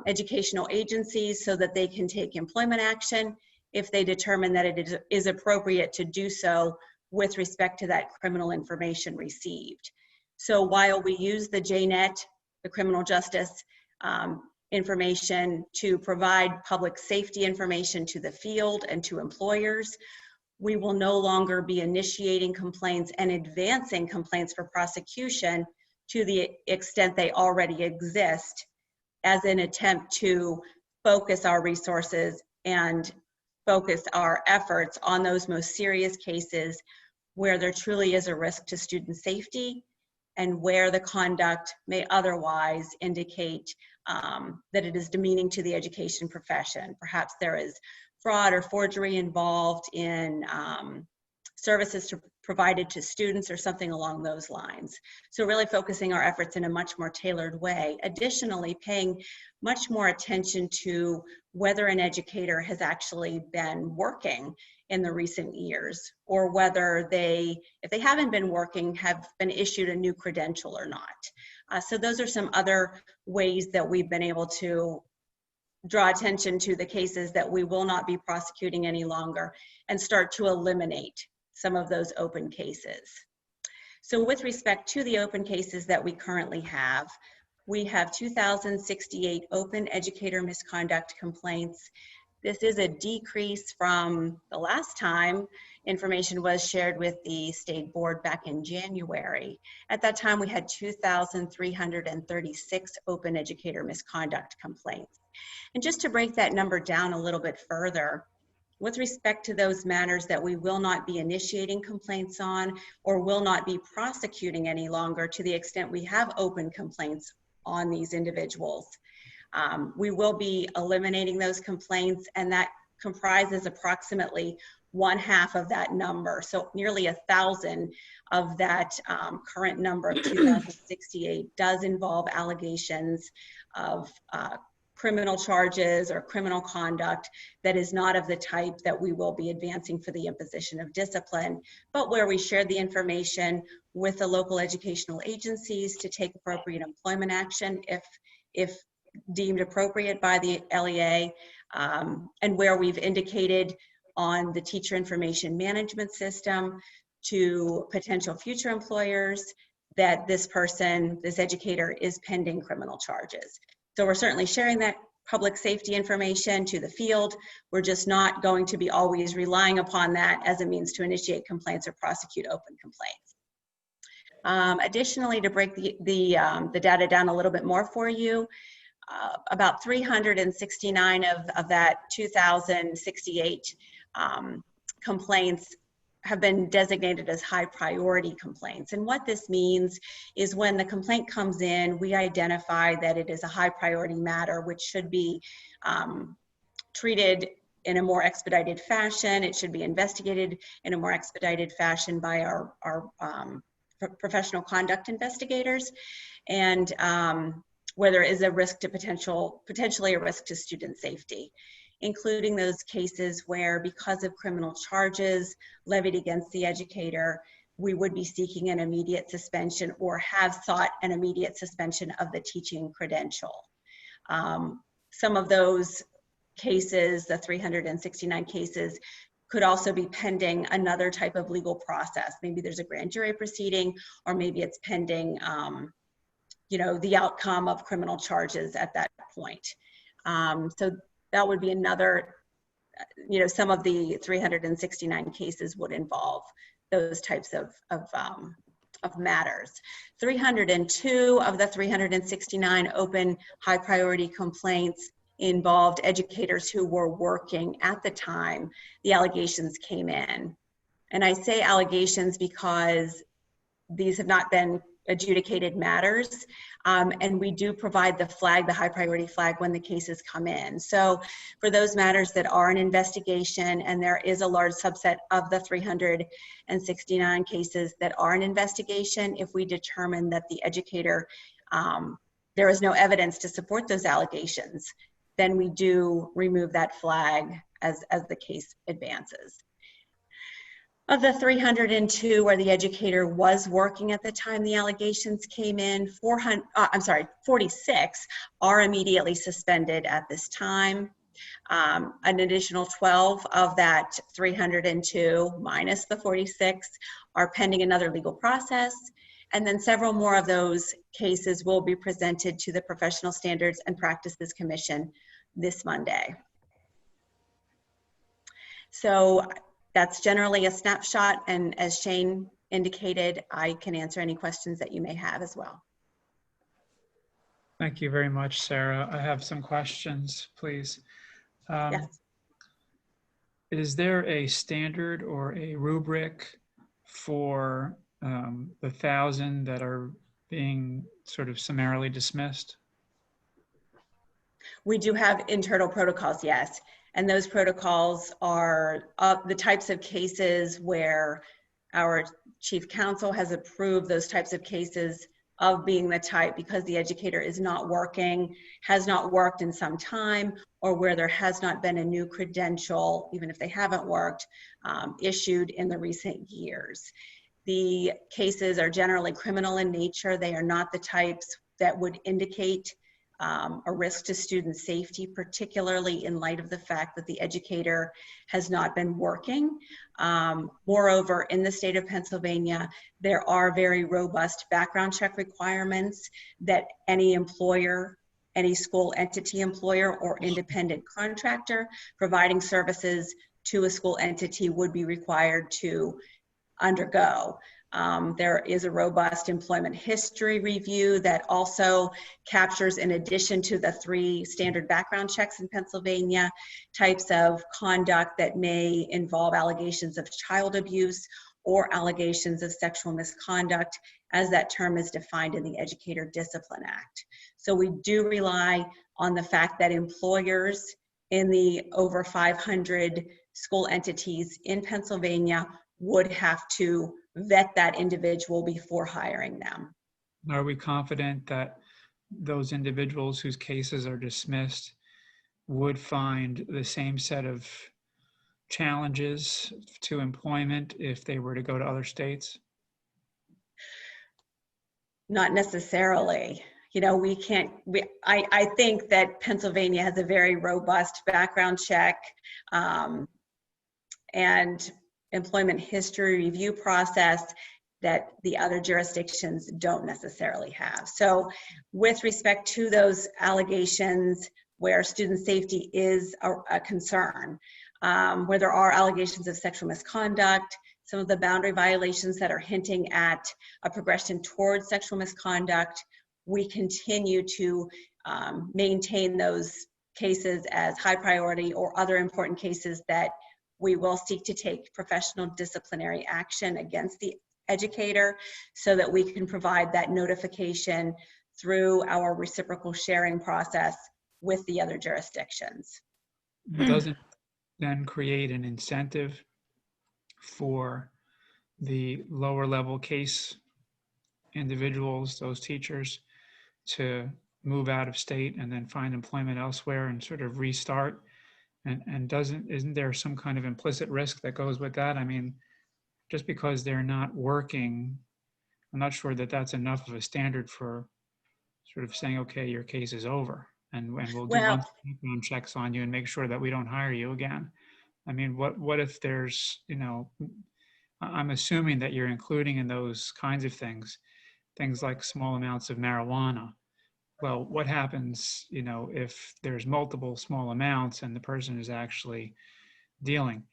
S18: educational agencies so that they can take employment action if they determine that it is appropriate to do so with respect to that criminal information received. So while we use the JNet, the criminal justice information to provide public safety information to the field and to employers, we will no longer be initiating complaints and advancing complaints for prosecution to the extent they already exist as an attempt to focus our resources and focus our efforts on those most serious cases where there truly is a risk to student safety and where the conduct may otherwise indicate that it is demeaning to the education profession. Perhaps there is fraud or forgery involved in services provided to students or something along those lines. So really focusing our efforts in a much more tailored way. Additionally, paying much more attention to whether an educator has actually been working in the recent years, or whether they, if they haven't been working, have been issued a new credential or not. So those are some other ways that we've been able to draw attention to the cases that we will not be prosecuting any longer and start to eliminate some of those open cases. So with respect to the open cases that we currently have, we have 2,068 open educator misconduct complaints. This is a decrease from the last time information was shared with the state board back in January. At that time, we had 2,336 open educator misconduct complaints. And just to break that number down a little bit further, with respect to those matters that we will not be initiating complaints on or will not be prosecuting any longer to the extent we have open complaints on these individuals, we will be eliminating those complaints, and that comprises approximately 1/2 of that number. So nearly 1,000 of that current number of 2,068 does involve allegations of criminal charges or criminal conduct that is not of the type that we will be advancing for the imposition of discipline, but where we share the information with the local educational agencies to take appropriate employment action if deemed appropriate by the LEA, and where we've indicated on the teacher information management system to potential future employers that this person, this educator, is pending criminal charges. So we're certainly sharing that public safety information to the field. We're just not going to be always relying upon that as a means to initiate complaints or prosecute open complaints. Additionally, to break the data down a little bit more for you, about 369 of that 2,068 complaints have been designated as high priority complaints. And what this means is when the complaint comes in, we identify that it is a high priority matter, which should be treated in a more expedited fashion. It should be investigated in a more expedited fashion by our professional conduct investigators. And where there is a risk to potentially a risk to student safety, including those cases where, because of criminal charges levied against the educator, we would be seeking an immediate suspension or have sought an immediate suspension of the teaching credential. Some of those cases, the 369 cases, could also be pending another type of legal process. Maybe there's a grand jury proceeding, or maybe it's pending the outcome of criminal charges at that point. So that would be another, some of the 369 cases would involve those types of matters. 302 of the 369 open high priority complaints involved educators who were working at the time the allegations came in. And I say allegations because these have not been adjudicated matters, and we do provide the flag, the high priority flag, when the cases come in. So for those matters that are an investigation, and there is a large subset of the 369 cases that are an investigation, if we determine that the educator, there is no evidence to support those allegations, then we do remove that flag as the case advances. Of the 302 where the educator was working at the time the allegations came in, 46 are immediately suspended at this time. An additional 12 of that 302 minus the 46 are pending another legal process. And then several more of those cases will be presented to the Professional Standards and Practices Commission this Monday. So that's generally a snapshot, and as Shane indicated, I can answer any questions that you may have as well.
S8: Thank you very much, Sarah. I have some questions, please.
S18: Yes.
S8: Is there a standard or a rubric for the 1,000 that are being sort of summarily dismissed?
S18: We do have internal protocols, yes. And those protocols are the types of cases where our chief counsel has approved those types of cases of being the type because the educator is not working, has not worked in some time, or where there has not been a new credential, even if they haven't worked, issued in the recent years. The cases are generally criminal in nature. They are not the types that would indicate a risk to student safety, particularly in light of the fact that the educator has not been working. Moreover, in the state of Pennsylvania, there are very robust background check requirements that any employer, any school entity employer or independent contractor providing services to a school entity would be required to undergo. There is a robust employment history review that also captures, in addition to the 3 standard background checks in Pennsylvania, types of conduct that may involve allegations of child abuse or allegations of sexual misconduct, as that term is defined in the Educator Discipline Act. So we do rely on the fact that employers in the over 500 school entities in Pennsylvania would have to vet that individual before hiring them.
S8: Are we confident that those individuals whose cases are dismissed would find the same set of challenges to employment if they were to go to other states?
S18: Not necessarily. You know, I think that Pennsylvania has a very robust background check, and employment history review process that the other jurisdictions don't necessarily have. So with respect to those allegations where student safety is a concern, where there are allegations of sexual misconduct, some of the boundary violations that are hinting at a progression towards sexual misconduct, we continue to maintain those cases as high priority, or other important cases that we will seek to take professional disciplinary action against the educator, so that we can provide that notification through our reciprocal sharing process with the other jurisdictions.
S8: Doesn't then create an incentive for the lower level case individuals, those teachers, to move out of state and then find employment elsewhere and sort of restart? And isn't there some kind of implicit risk that goes with that? I mean, just because they're not working, I'm not sure that that's enough of a standard for sort of saying, okay, your case is over, and we'll do
S18: Well,
S8: background checks on you and make sure that we don't hire you again. I mean, what if there's, I'm assuming that you're including in those kinds of things like small amounts of marijuana. Well, what happens, if there's multiple small amounts and the person is actually dealing,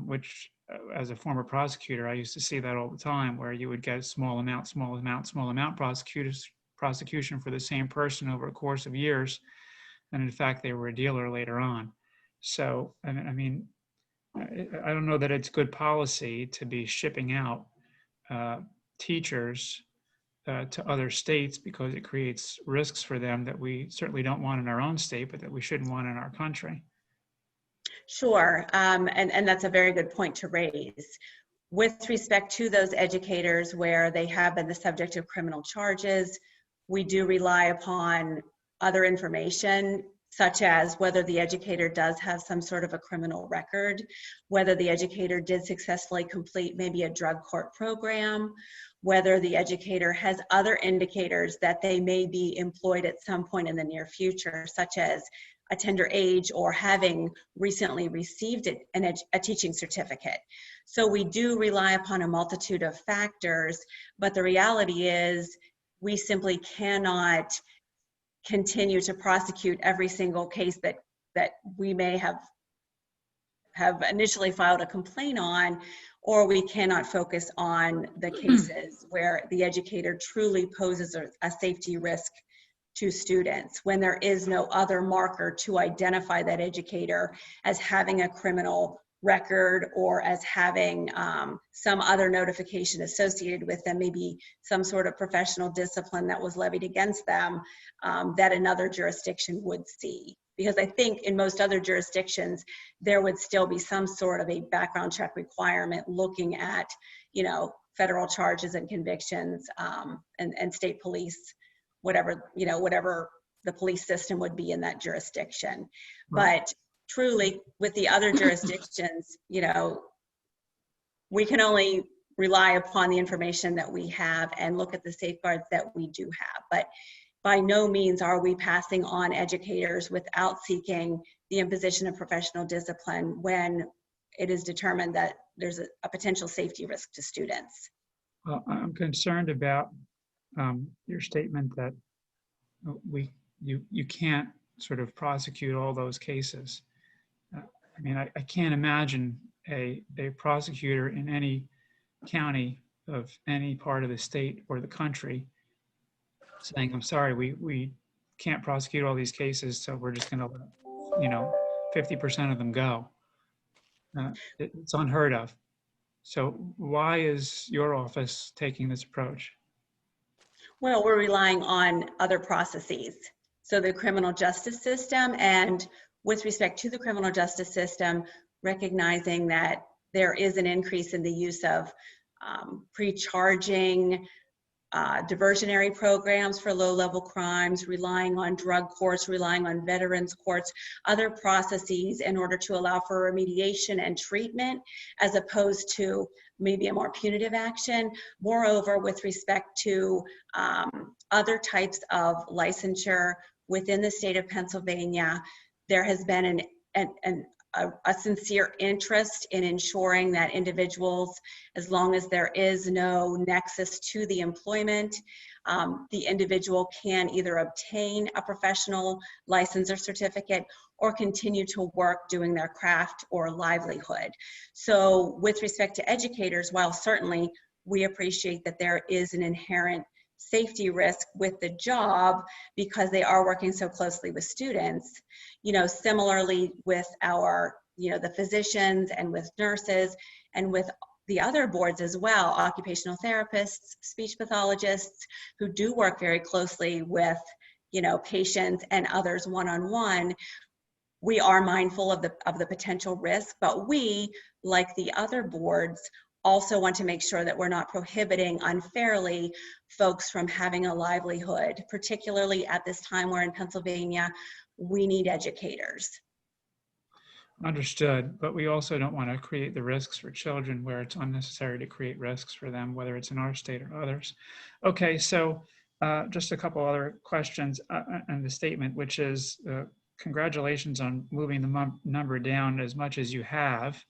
S8: which as a former prosecutor, I used to see that all the time, where you would get small amount prosecution for the same person over a course of years. And in fact, they were a dealer later on. So, I mean, I don't know that it's good policy to be shipping out teachers to other states, because it creates risks for them that we certainly don't want in our own state, but that we shouldn't want in our country.
S18: Sure, and that's a very good point to raise. With respect to those educators where they have been the subject of criminal charges, we do rely upon other information, such as whether the educator does have some sort of a criminal record, whether the educator did successfully complete maybe a drug court program, whether the educator has other indicators that they may be employed at some point in the near future, such as a tender age or having recently received a teaching certificate. So we do rely upon a multitude of factors, but the reality is we simply cannot continue to prosecute every single case that we may have initially filed a complaint on, or we cannot focus on the cases where the educator truly poses a safety risk to students, when there is no other marker to identify that educator as having a criminal record or as having some other notification associated with them, maybe some sort of professional discipline that was levied against them that another jurisdiction would see. Because I think in most other jurisdictions, there would still be some sort of a background check requirement looking at, federal charges and convictions and state police, whatever the police system would be in that jurisdiction.
S8: Right.
S18: But truly, with the other jurisdictions, we can only rely upon the information that we have and look at the safeguards that we do have. But by no means are we passing on educators without seeking the imposition of professional discipline when it is determined that there's a potential safety risk to students.
S8: Well, I'm concerned about your statement that you can't sort of prosecute all those cases. I mean, I can't imagine a prosecutor in any county of any part of the state or the country saying, I'm sorry, we can't prosecute all these cases, so we're just gonna let 50% of them go. It's unheard of. So why is your office taking this approach?
S18: Well, we're relying on other processes. So the criminal justice system, and with respect to the criminal justice system, recognizing that there is an increase in the use of pre-charging, diversionary programs for low-level crimes, relying on drug courts, relying on veterans courts, other processes in order to allow for remediation and treatment, as opposed to maybe a more punitive action. Moreover, with respect to other types of licensure within the state of Pennsylvania, there has been a sincere interest in ensuring that individuals, as long as there is no nexus to the employment, the individual can either obtain a professional license or certificate or continue to work doing their craft or livelihood. So with respect to educators, while certainly we appreciate that there is an inherent safety risk with the job because they are working so closely with students, you know, similarly with our, you know, the physicians and with nurses and with the other boards as well, occupational therapists, speech pathologists who do work very closely with, you know, patients and others one-on-one. We are mindful of the potential risk, but we, like the other boards, also want to make sure that we're not prohibiting unfairly folks from having a livelihood, particularly at this time where in Pennsylvania, we need educators.
S8: Understood, but we also don't want to create the risks for children where it's unnecessary to create risks for them, whether it's in our state or others. Okay, so just a couple other questions and the statement, which is congratulations on moving the number down as much as you have.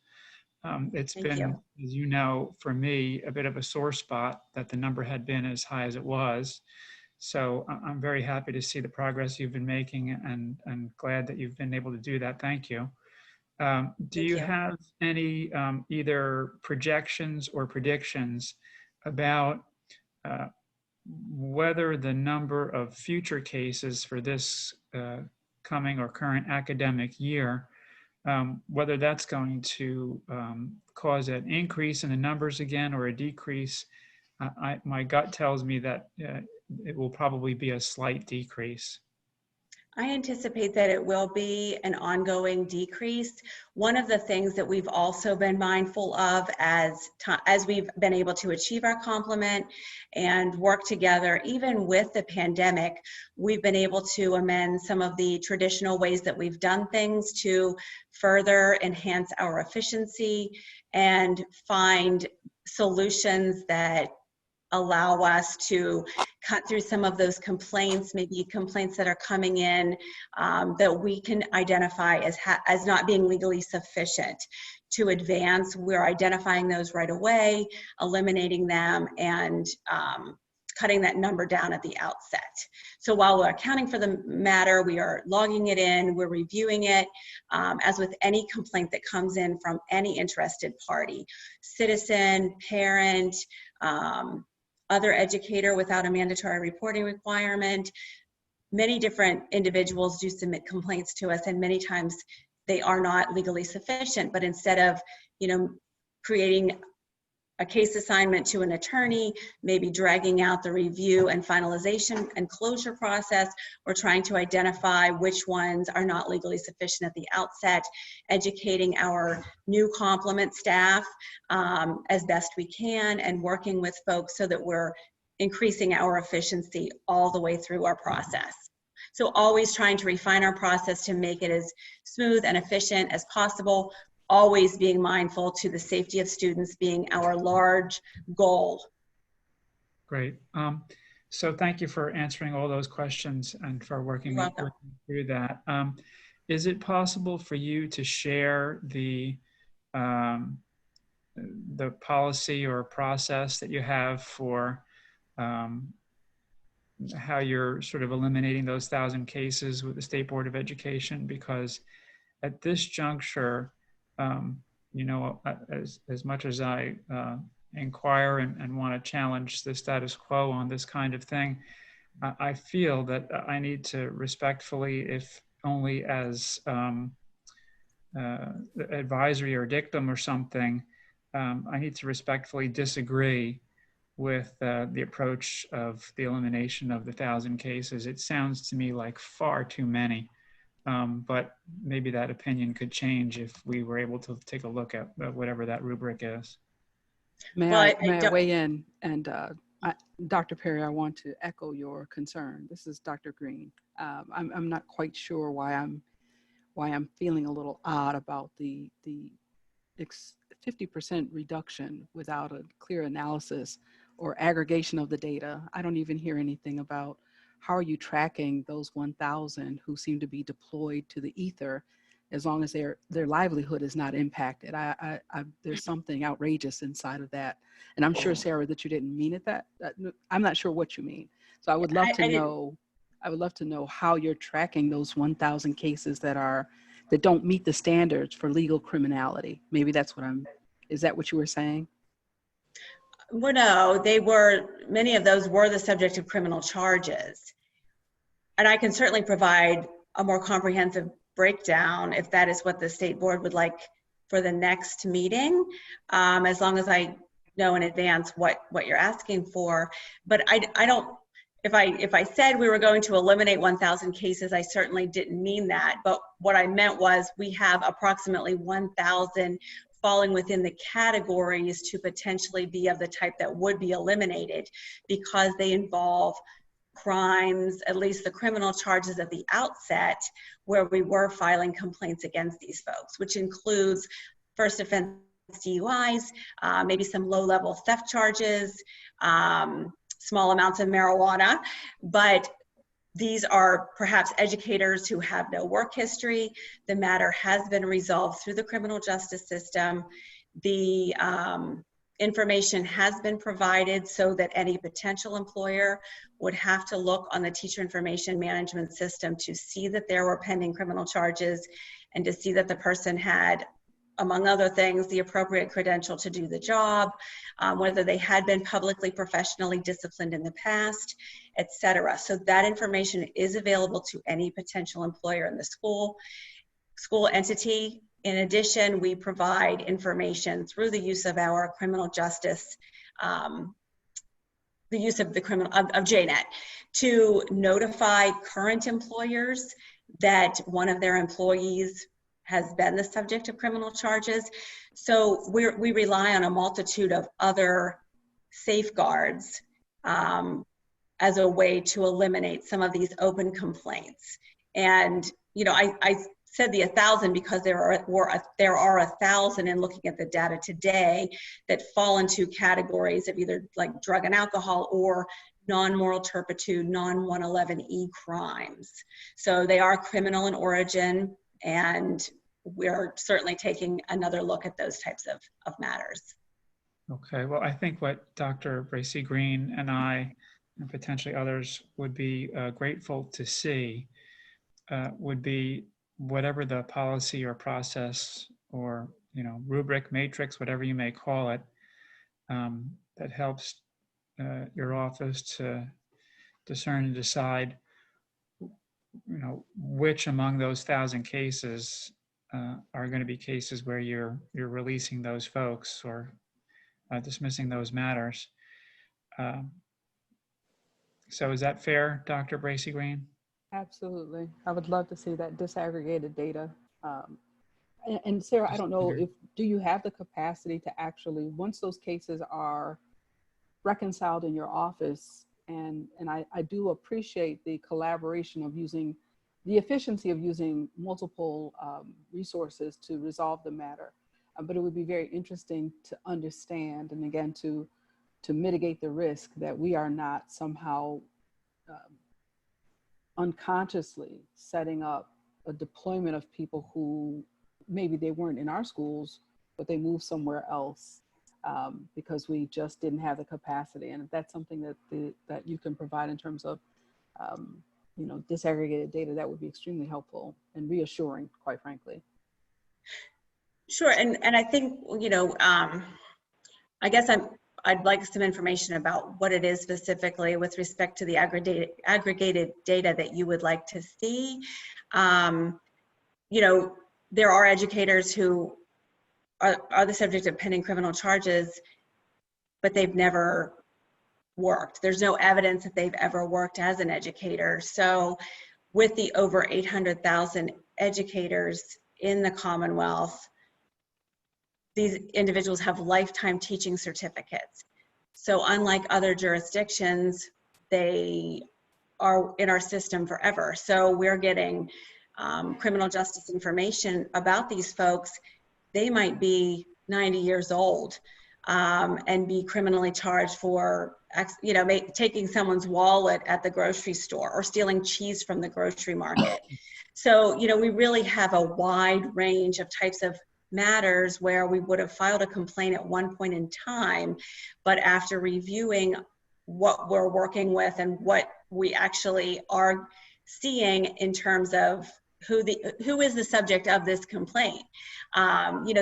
S8: It's
S18: Thank
S8: been,
S18: you.
S8: as you know, for me, a bit of a sore spot that the number had been as high as it was. So I'm very happy to see the progress you've been making and glad that you've been able to do that. Thank you. Do you have any either projections or predictions about whether the number of future cases for this coming or current academic year, whether that's going to cause an increase in the numbers again or a decrease? My gut tells me that it will probably be a slight decrease.
S18: I anticipate that it will be an ongoing decrease. One of the things that we've also been mindful of as we've been able to achieve our complement and work together, even with the pandemic, we've been able to amend some of the traditional ways that we've done things to further enhance our efficiency and find solutions that allow us to cut through some of those complaints, maybe complaints that are coming in that we can identify as not being legally sufficient to advance. We're identifying those right away, eliminating them, and cutting that number down at the outset. So while we're accounting for the matter, we are logging it in, we're reviewing it, as with any complaint that comes in from any interested party, citizen, parent, other educator without a mandatory reporting requirement. Many different individuals do submit complaints to us, and many times they are not legally sufficient, but instead of, you know, creating a case assignment to an attorney, maybe dragging out the review and finalization and closure process, we're trying to identify which ones are not legally sufficient at the outset, educating our new complement staff as best we can, and working with folks so that we're increasing our efficiency all the way through our process. So always trying to refine our process to make it as smooth and efficient as possible, always being mindful to the safety of students being our large goal.
S8: Great. So thank you for answering all those questions and for working me through that. Is it possible for you to share the policy or process that you have for how you're sort of eliminating those 1,000 cases with the State Board of Education? Because at this juncture, you know, as much as I inquire and want to challenge the status quo on this kind of thing, I feel that I need to respectfully, if only as advisory or dictum or something, I need to respectfully disagree with the approach of the elimination of the 1,000 cases. It sounds to me like far too many. But maybe that opinion could change if we were able to take a look at whatever that rubric is.
S7: May I weigh in? And Dr. Perry, I want to echo your concern. This is Dr. Green. I'm not quite sure why I'm feeling a little odd about the 50% reduction without a clear analysis or aggregation of the data. I don't even hear anything about how are you tracking those 1,000 who seem to be deployed to the ether as long as their livelihood is not impacted. There's something outrageous inside of that. And I'm sure, Sarah, that you didn't mean it that I'm not sure what you mean. So I would love to know, I would love to know how you're tracking those 1,000 cases that don't meet the standards for legal criminality. Maybe that's what is that what you were saying?
S18: Well, no, many of those were the subject of criminal charges. And I can certainly provide a more comprehensive breakdown if that is what the state board would like for the next meeting, as long as I know in advance what you're asking for. But I don't, if I said we were going to eliminate 1,000 cases, I certainly didn't mean that. But what I meant was we have approximately 1,000 falling within the categories to potentially be of the type that would be eliminated because they involve crimes, at least the criminal charges at the outset, where we were filing complaints against these folks, which includes first offense DUIs, maybe some low-level theft charges, small amounts of marijuana, but these are perhaps educators who have no work history. The matter has been resolved through the criminal justice system. The information has been provided so that any potential employer would have to look on the teacher information management system to see that there were pending criminal charges and to see that the person had, among other things, the appropriate credential to do the job, whether they had been publicly, professionally disciplined in the past, etc. So that information is available to any potential employer in the school entity. In addition, we provide information through the use of our criminal justice, the use of JNet to notify current employers that one of their employees has been the subject of criminal charges. So we rely on a multitude of other safeguards as a way to eliminate some of these open complaints. And I said the 1,000 because there are 1,000 in looking at the data today that fall into categories of either like drug and alcohol or non-moral turpitude, non-111E crimes. So they are criminal in origin, and we're certainly taking another look at those types of matters.
S8: Okay, well, I think what Dr. Bracy Green and I, and potentially others, would be grateful to see would be whatever the policy or process or rubric, matrix, whatever you may call it, that helps your office to discern and decide which among those 1,000 cases are going to be cases where you're releasing those folks or dismissing those matters. So is that fair, Dr. Bracy Green?
S7: Absolutely. I would love to see that disaggregated data. And Sarah, I don't know do you have the capacity to actually, once those cases are reconciled in your office, and I do appreciate the collaboration of using, the efficiency of using multiple resources to resolve the matter. But it would be very interesting to understand, and again, to mitigate the risk that we are not somehow unconsciously setting up a deployment of people who maybe they weren't in our schools, but they moved somewhere else because we just didn't have the capacity. And if that's something that you can provide in terms of disaggregated data, that would be extremely helpful and reassuring, quite frankly.
S18: Sure, and I think I guess I'd like some information about what it is specifically with respect to the aggregated data that you would like to see. There are educators who are the subject of pending criminal charges, but they've never worked. There's no evidence that they've ever worked as an educator. So with the over 800,000 educators in the Commonwealth, these individuals have lifetime teaching certificates. So unlike other jurisdictions, they are in our system forever. So we're getting criminal justice information about these folks. They might be 90 years old. and be criminally charged for, taking someone's wallet at the grocery store or stealing cheese from the grocery market. So, we really have a wide range of types of matters where we would have filed a complaint at one point in time, but after reviewing what we're working with and what we actually are seeing in terms of who is the subject of this complaint.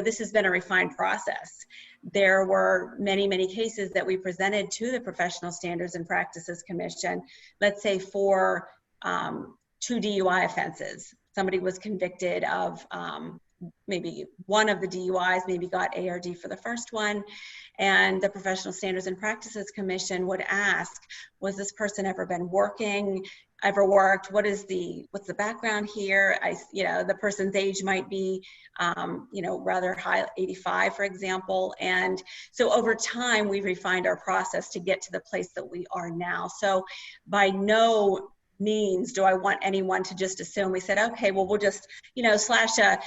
S18: This has been a refined process. There were many, many cases that we presented to the Professional Standards and Practices Commission, let's say for 2 DUI offenses. Somebody was convicted of maybe one of the DUIs, maybe got ARD for the first one, and the Professional Standards and Practices Commission would ask, was this person ever been working, ever worked? What's the background here? The person's age might be, rather high, 85, for example. And so over time, we've refined our process to get to the place that we are now. So by no means do I want anyone to just assume we said, okay, well, we'll just, slash a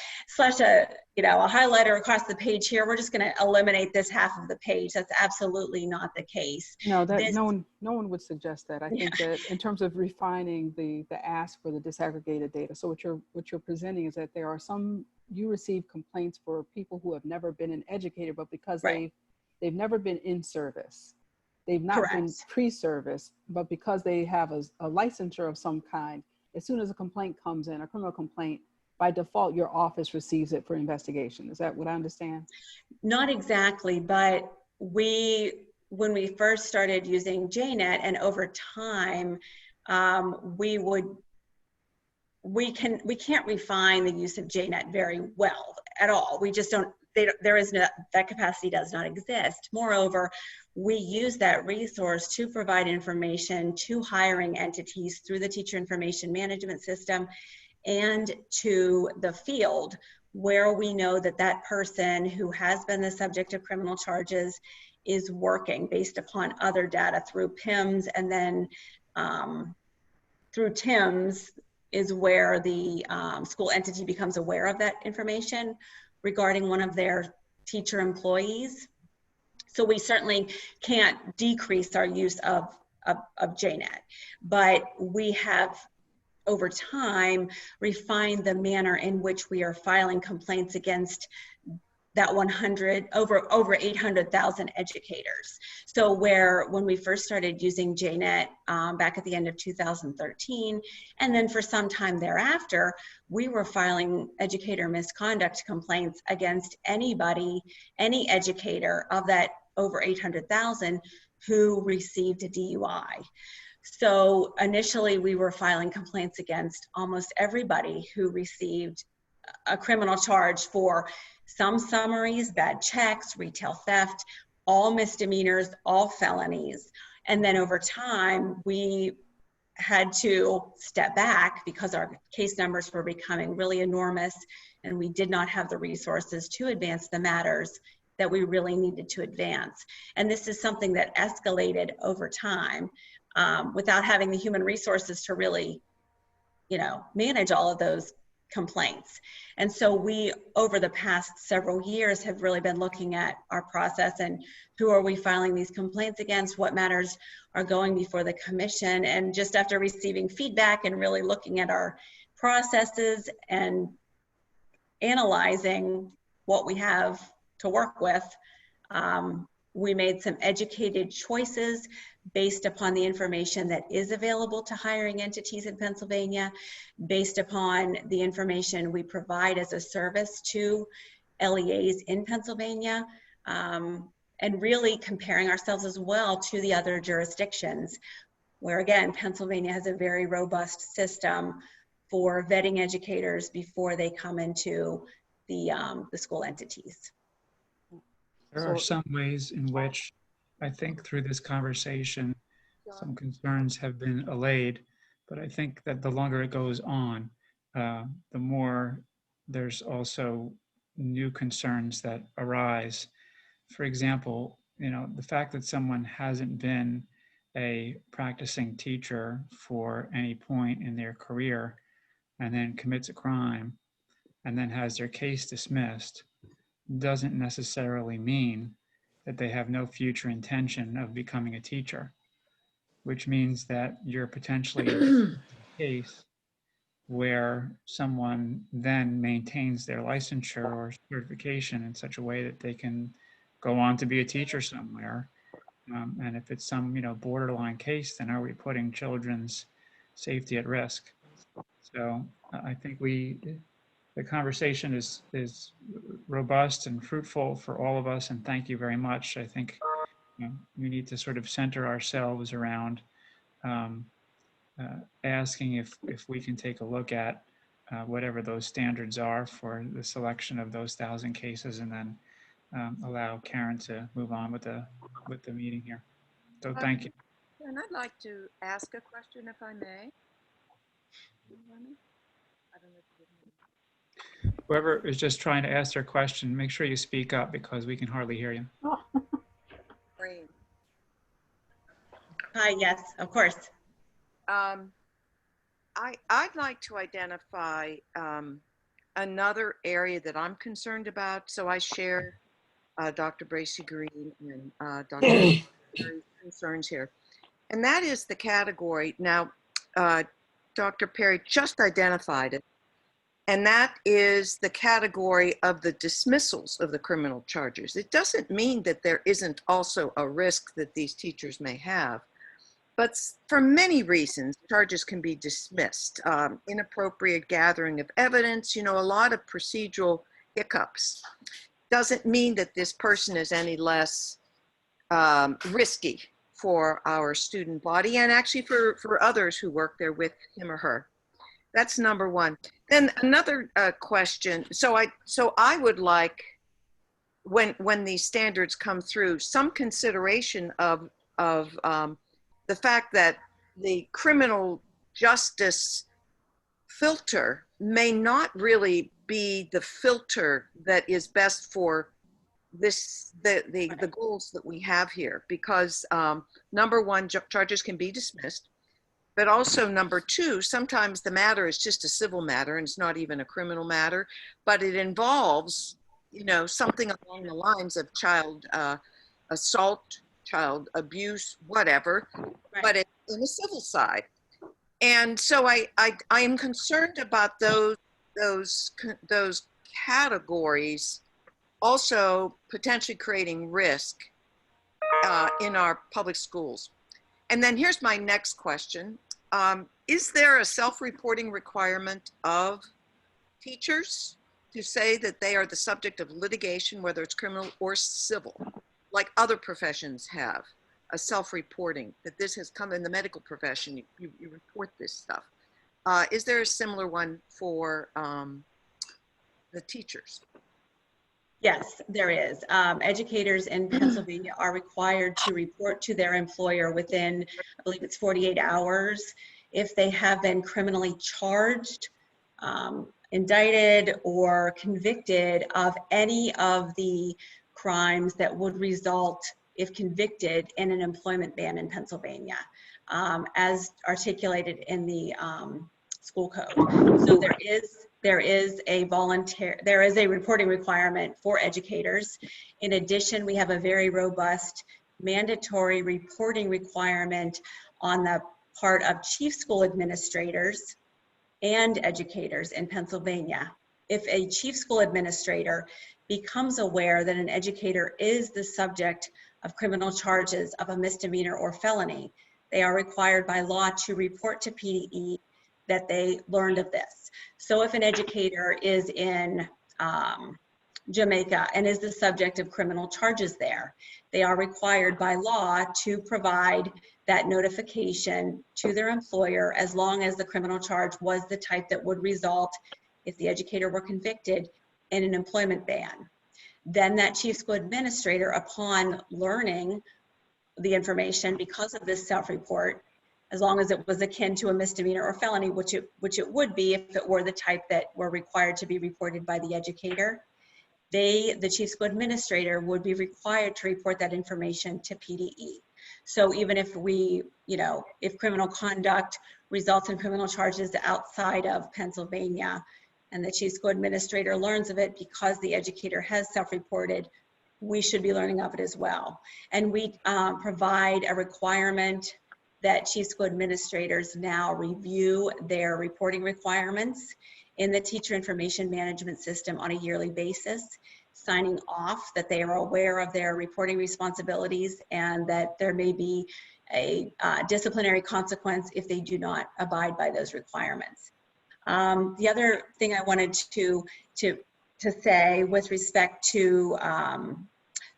S18: highlighter across the page here. We're just going to eliminate this half of the page. That's absolutely not the case.
S7: No, no one would suggest that. I think that in terms of refining the ask for the disaggregated data. So what you're presenting is that there are you receive complaints for people who have never been an educator, but because they've never been in service. They've not been pre-service, but because they have a licensure of some kind, as soon as a complaint comes in, a criminal complaint, by default, your office receives it for investigation. Is that what I understand? Not exactly, but when we first started using JNet, and over time, we can't refine the use of JNet very well at all. We just don't. That capacity does not exist. Moreover, we use that resource to provide information to hiring entities through the teacher information management system and to the field where we know that that person who has been the subject of criminal charges is working based upon other data through PIMS, and then through TIMS is where the school entity becomes aware of that information regarding one of their teacher employees. So we certainly can't decrease our use of JNet, but we have over time refined the manner in which we are filing complaints against that over 800,000 educators. So when we first started using JNet back at the end of 2013, and then for some time thereafter, we were filing educator misconduct complaints against anybody, any educator of that over 800,000 who received a DUI. So initially we were filing complaints against almost everybody who received a criminal charge for some summaries, bad checks, retail theft, all misdemeanors, all felonies. And then over time, we had to step back because our case numbers were becoming really enormous and we did not have the resources to advance the matters that we really needed to advance. And this is something that escalated over time without having the human resources to really, manage all of those complaints. And so we, over the past several years, have really been looking at our process and who are we filing these complaints against, what matters are going before the commission. And just after receiving feedback and really looking at our processes and analyzing what we have to work with, we made some educated choices based upon the information that is available to hiring entities in Pennsylvania, based upon the information we provide as a service to LEAs in Pennsylvania, and really comparing ourselves as well to the other jurisdictions, where again, Pennsylvania has a very robust system for vetting educators before they come into the school entities.
S8: There are some ways in which I think through this conversation, some concerns have been allayed, but I think that the longer it goes on, the more there's also new concerns that arise. For example, the fact that someone hasn't been a practicing teacher for any point in their career and then commits a crime and then has their case dismissed doesn't necessarily mean that they have no future intention of becoming a teacher, which means that you're potentially in a case where someone then maintains their licensure or certification in such a way that they can go on to be a teacher somewhere. And if it's some, borderline case, then are we putting children's safety at risk? So I think the conversation is robust and fruitful for all of us, and thank you very much. I think we need to sort of center ourselves around asking if we can take a look at whatever those standards are for the selection of those 1,000 cases, and then allow Karen to move on with the meeting here. So thank you.
S14: And I'd like to ask a question, if I may. I don't know if you can hear me.
S8: Whoever is just trying to ask their question, make sure you speak up because we can hardly hear you.
S14: Maureen.
S18: Hi, yes, of course.
S14: I'd like to identify another area that I'm concerned about. So I share Dr. Bracy Green and Dr. Perry's concerns here. And that is the category. Now, Dr. Perry just identified it. And that is the category of the dismissals of the criminal charges. It doesn't mean that there isn't also a risk that these teachers may have. But for many reasons, charges can be dismissed. Inappropriate gathering of evidence, a lot of procedural hiccups. Doesn't mean that this person is any less risky for our student body and actually for others who work there with him or her. That's number one. Then another question. So I would like, when these standards come through, some consideration of the fact that the criminal justice filter may not really be the filter that is best for the goals that we have here, because number one, charges can be dismissed, but also number two, sometimes the matter is just a civil matter and it's not even a criminal matter, but it involves, something along the lines of child assault, child abuse, whatever, but it's in the civil side. And so I am concerned about those categories also potentially creating risk in our public schools. And then here's my next question. Is there a self-reporting requirement of teachers to say that they are the subject of litigation, whether it's criminal or civil, like other professions have, a self-reporting, that this has come in the medical profession, you report this stuff. Is there a similar one for the teachers?
S18: Yes, there is. Educators in Pennsylvania are required to report to their employer within, I believe it's 48 hours, if they have been criminally charged, indicted, or convicted of any of the crimes that would result, if convicted, in an employment ban in Pennsylvania, as articulated in the school code. So there is a reporting requirement for educators. In addition, we have a very robust mandatory reporting requirement on the part of chief school administrators and educators in Pennsylvania. If a chief school administrator becomes aware that an educator is the subject of criminal charges of a misdemeanor or felony, they are required by law to report to PDE that they learned of this. So if an educator is in Jamaica and is the subject of criminal charges there, they are required by law to provide that notification to their employer as long as the criminal charge was the type that would result, if the educator were convicted, in an employment ban. Then that chief school administrator, upon learning the information because of this self-report, as long as it was akin to a misdemeanor or felony, which it would be if it were the type that were required to be reported by the educator, the chief school administrator would be required to report that information to PDE. So even if if criminal conduct results in criminal charges outside of Pennsylvania and the chief school administrator learns of it because the educator has self-reported, we should be learning of it as well. And we provide a requirement that chief school administrators now review their reporting requirements in the teacher information management system on a yearly basis, signing off that they are aware of their reporting responsibilities and that there may be a disciplinary consequence if they do not abide by those requirements. The other thing I wanted to say with respect to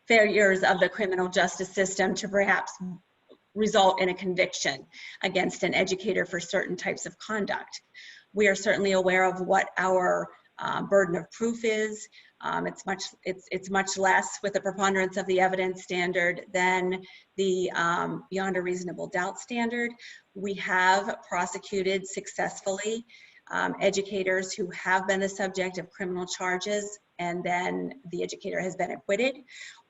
S18: failures of the criminal justice system to perhaps result in a conviction against an educator for certain types of conduct. We are certainly aware of what our burden of proof is. It's much less with the preponderance of the evidence standard than the beyond a reasonable doubt standard. We have prosecuted successfully educators who have been the subject of criminal charges and then the educator has been acquitted,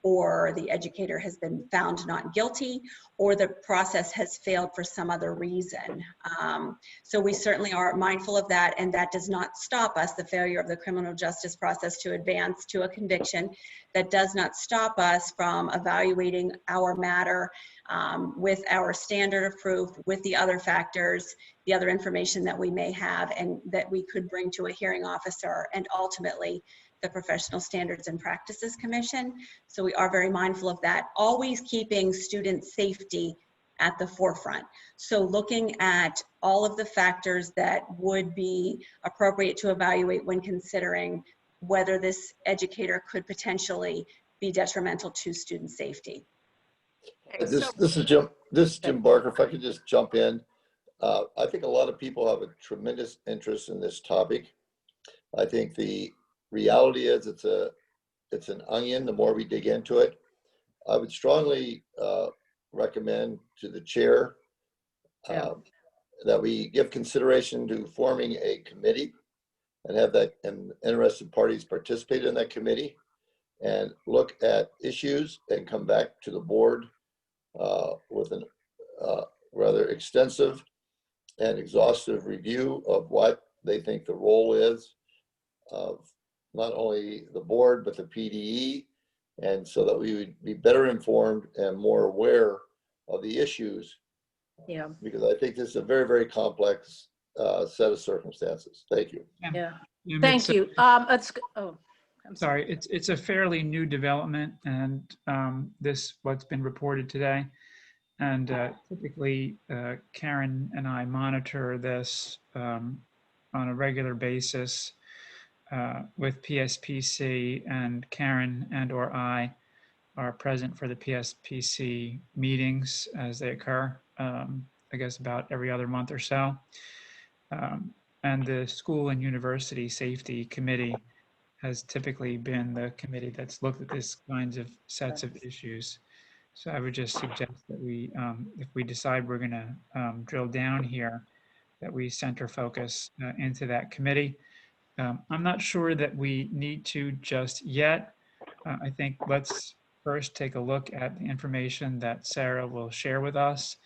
S18: or the educator has been found not guilty, or the process has failed for some other reason. So we certainly are mindful of that, and that does not stop us, the failure of the criminal justice process to advance to a conviction. That does not stop us from evaluating our matter with our standard of proof, with the other factors, the other information that we may have and that we could bring to a hearing officer, and ultimately the Professional Standards and Practices Commission. So we are very mindful of that, always keeping student safety at the forefront. So looking at all of the factors that would be appropriate to evaluate when considering whether this educator could potentially be detrimental to student safety.
S10: This is Jim Barker. If I could just jump in. I think a lot of people have a tremendous interest in this topic. I think the reality is it's an onion. The more we dig into it, I would strongly recommend to the chair that we give consideration to forming a committee and have that and interested parties participate in that committee and look at issues and come back to the board with a rather extensive and exhaustive review of what they think the role is of not only the board, but the PDE, and so that we would be better informed and more aware of the issues.
S1: Yeah.
S10: Because I think this is a very, very complex set of circumstances. Thank you.
S1: Yeah.
S8: Yeah,
S1: Thank you. Let's go. Oh, I'm sorry.
S8: Sorry, it's a fairly new development, and this what's been reported today. And typically, Karen and I monitor this on a regular basis with PSPC, and Karen and/or I are present for the PSPC meetings as they occur. I guess about every other month or so. And the School and University Safety Committee has typically been the committee that's looked at these kinds of sets of issues. So I would just suggest that we, if we decide we're going to drill down here, that we center focus into that committee. I'm not sure that we need to just yet. I think let's first take a look at the information that Sarah will share with us.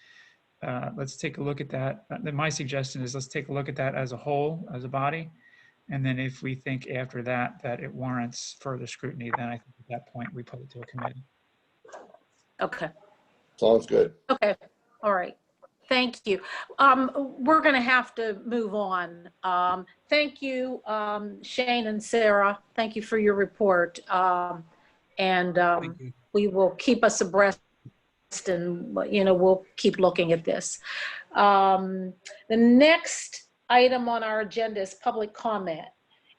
S8: Let's take a look at that. My suggestion is let's take a look at that as a whole, as a body. And then if we think after that it warrants further scrutiny, then I think at that point we put it to a committee.
S1: Okay.
S10: Sounds good.
S1: Okay. All right. Thank you. We're going to have to move on. Thank you, Shane and Sarah. Thank you for your report. And we will keep us abreast, and we'll keep looking at this. The next item on our agenda is public comment.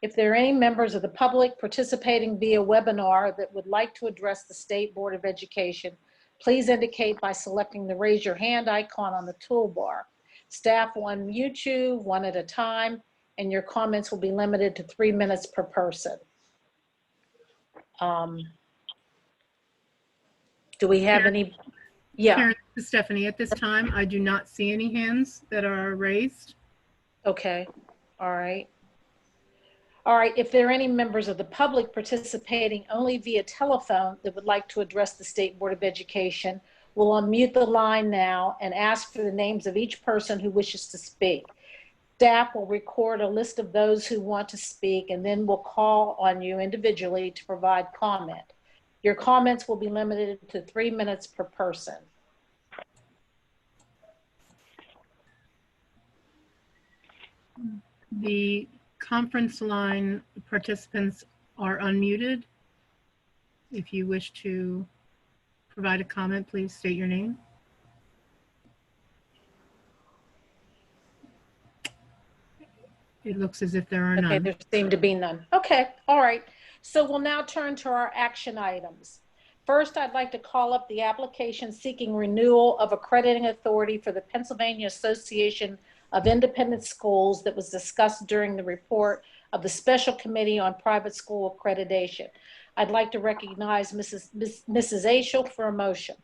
S1: If there are any members of the public participating via webinar that would like to address the State Board of Education, please indicate by selecting the raise your hand icon on the toolbar. Staff will unmute you one at a time, and your comments will be limited to 3 minutes per person. Do we have any? Yeah.
S2: Karen, this is Stephanie. At this time, I do not see any hands that are raised.
S1: Okay. All right. All right. If there are any members of the public participating only via telephone that would like to address the State Board of Education, we'll unmute the line now and ask for the names of each person who wishes to speak. Staff will record a list of those who want to speak, and then we'll call on you individually to provide comment. Your comments will be limited to 3 minutes per person.
S2: The conference line participants are unmuted. If you wish to provide a comment, please state your name. It looks as if there are none.
S1: Okay, there seem to be none. Okay, all right. So we'll now turn to our action items. First, I'd like to call up the application seeking renewal of accrediting authority for the Pennsylvania Association of Independent Schools that was discussed during the report of the Special Committee on Private School Accreditation. I'd like to recognize Mrs. Aishel for a motion.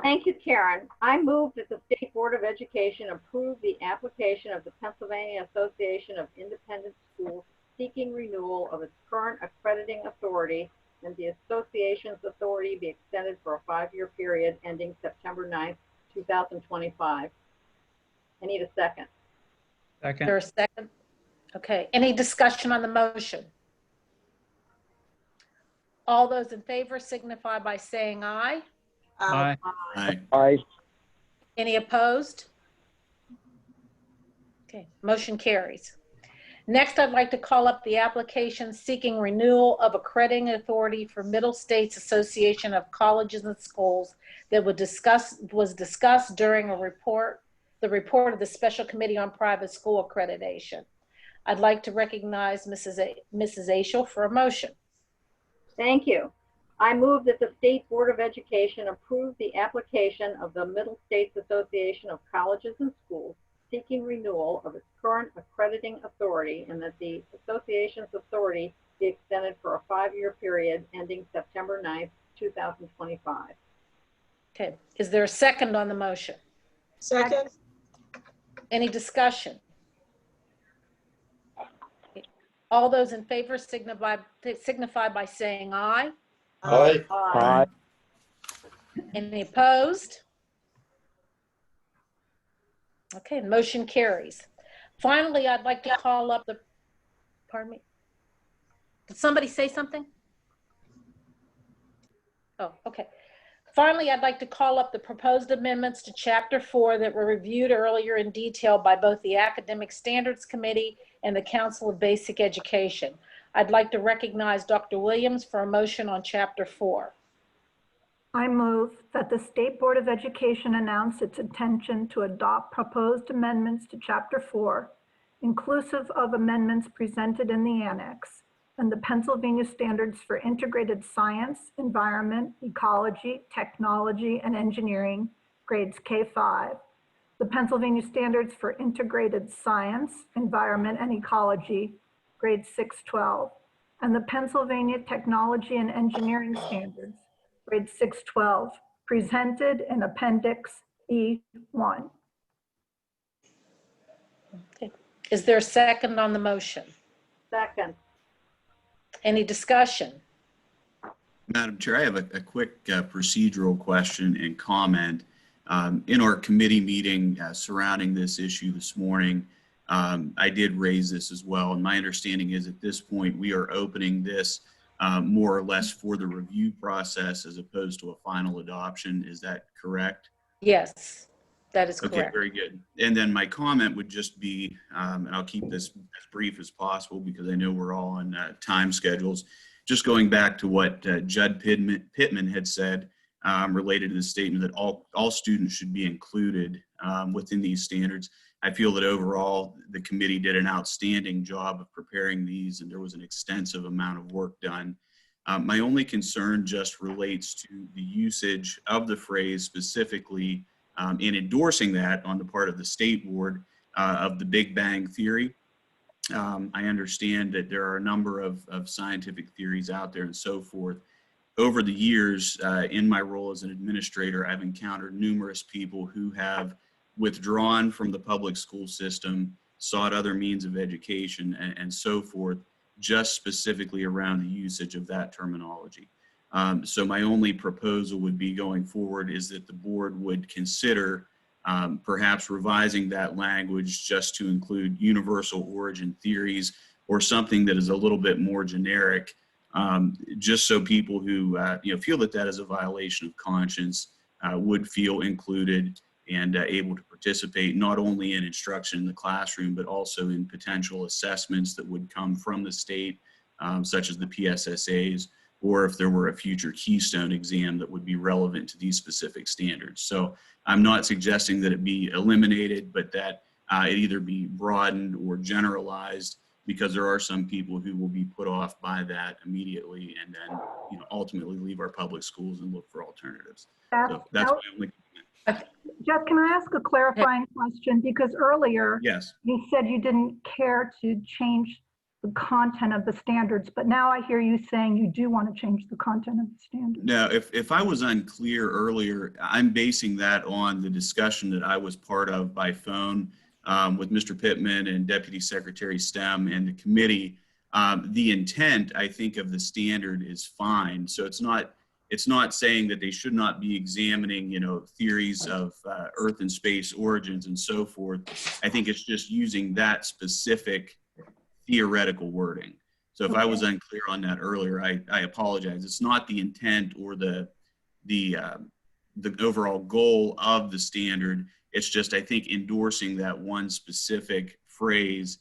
S16: Thank you, Karen. I move that the State Board of Education approve the application of the Pennsylvania Association of Independent Schools seeking renewal of its current accrediting authority, and the association's authority be extended for a 5-year period ending September 9th, 2025. I need a second.
S1: Is there a second? Okay, any discussion on the motion? All those in favor signify by saying aye.
S8: Aye.
S6: Aye. Aye.
S1: Any opposed? Okay, motion carries. Next, I'd like to call up the application seeking renewal of accrediting authority for Middle States Association of Colleges and Schools that was discussed during the report of the Special Committee on Private School Accreditation. I'd like to recognize Mrs. Aishel for a motion.
S16: Thank you. I move that the State Board of Education approve the application of the Middle States Association of Colleges and Schools seeking renewal of its current accrediting authority, and that the association's authority be extended for a 5-year period ending September 9th, 2025.
S1: Okay, is there a second on the motion?
S19: Second.
S1: Any discussion? All those in favor signify by saying aye.
S10: Aye.
S6: Aye.
S1: Any opposed? Okay, motion carries. Finally, I'd like to call up the, pardon me. Did somebody say something? Oh, okay. Finally, I'd like to call up the proposed amendments to Chapter 4 that were reviewed earlier in detail by both the Academic Standards Committee and the Council of Basic Education. I'd like to recognize Dr. Williams for a motion on Chapter 4.
S11: I move that the State Board of Education announce its intention to adopt proposed amendments to Chapter 4, inclusive of amendments presented in the annex, and the Pennsylvania Standards for Integrated Science, Environment, Ecology, Technology, and Engineering, grades K-5, the Pennsylvania Standards for Integrated Science, Environment, and Ecology, grades 6-12, and the Pennsylvania Technology and Engineering Standards, grade 6-12, presented in Appendix E1.
S1: Okay. Is there a second on the motion?
S16: Second.
S1: Any discussion?
S20: Madam Chair, I have a quick procedural question and comment. In our committee meeting surrounding this issue this morning, I did raise this as well. And my understanding is at this point, we are opening this more or less for the review process as opposed to a final adoption. Is that correct?
S1: Yes, that is correct.
S20: Okay, very good. And then my comment would just be, and I'll keep this as brief as possible because I know we're all on time schedules. Just going back to what Judd Pittman had said related to the statement that all students should be included within these standards. I feel that overall the committee did an outstanding job of preparing these, and there was an extensive amount of work done. My only concern just relates to the usage of the phrase specifically in endorsing that on the part of the state board of the Big Bang Theory. I understand that there are a number of scientific theories out there and so forth. Over the years, in my role as an administrator, I've encountered numerous people who have withdrawn from the public school system, sought other means of education, and so forth, just specifically around the usage of that terminology. So my only proposal would be going forward is that the board would consider perhaps revising that language just to include universal origin theories or something that is a little bit more generic just so people who feel that that is a violation of conscience would feel included and able to participate not only in instruction in the classroom, but also in potential assessments that would come from the state, such as the PSSAs, or if there were a future Keystone exam that would be relevant to these specific standards. So I'm not suggesting that it be eliminated, but that it either be broadened or generalized, because there are some people who will be put off by that immediately and then ultimately leave our public schools and look for alternatives. So that's my only comment.
S11: Jeff, can I ask a clarifying question? Because earlier
S20: Yes.
S11: you said you didn't care to change the content of the standards, but now I hear you saying you do want to change the content of the standards.
S20: Now, if I was unclear earlier, I'm basing that on the discussion that I was part of by phone with Mr. Pittman and Deputy Secretary Stem and the committee. The intent, I think, of the standard is fine. So it's not saying that they should not be examining, theories of Earth and space origins and so forth. I think it's just using that specific theoretical wording. So if I was unclear on that earlier, I apologize. It's not the intent or the overall goal of the standard. It's just, I think, endorsing that one specific phrase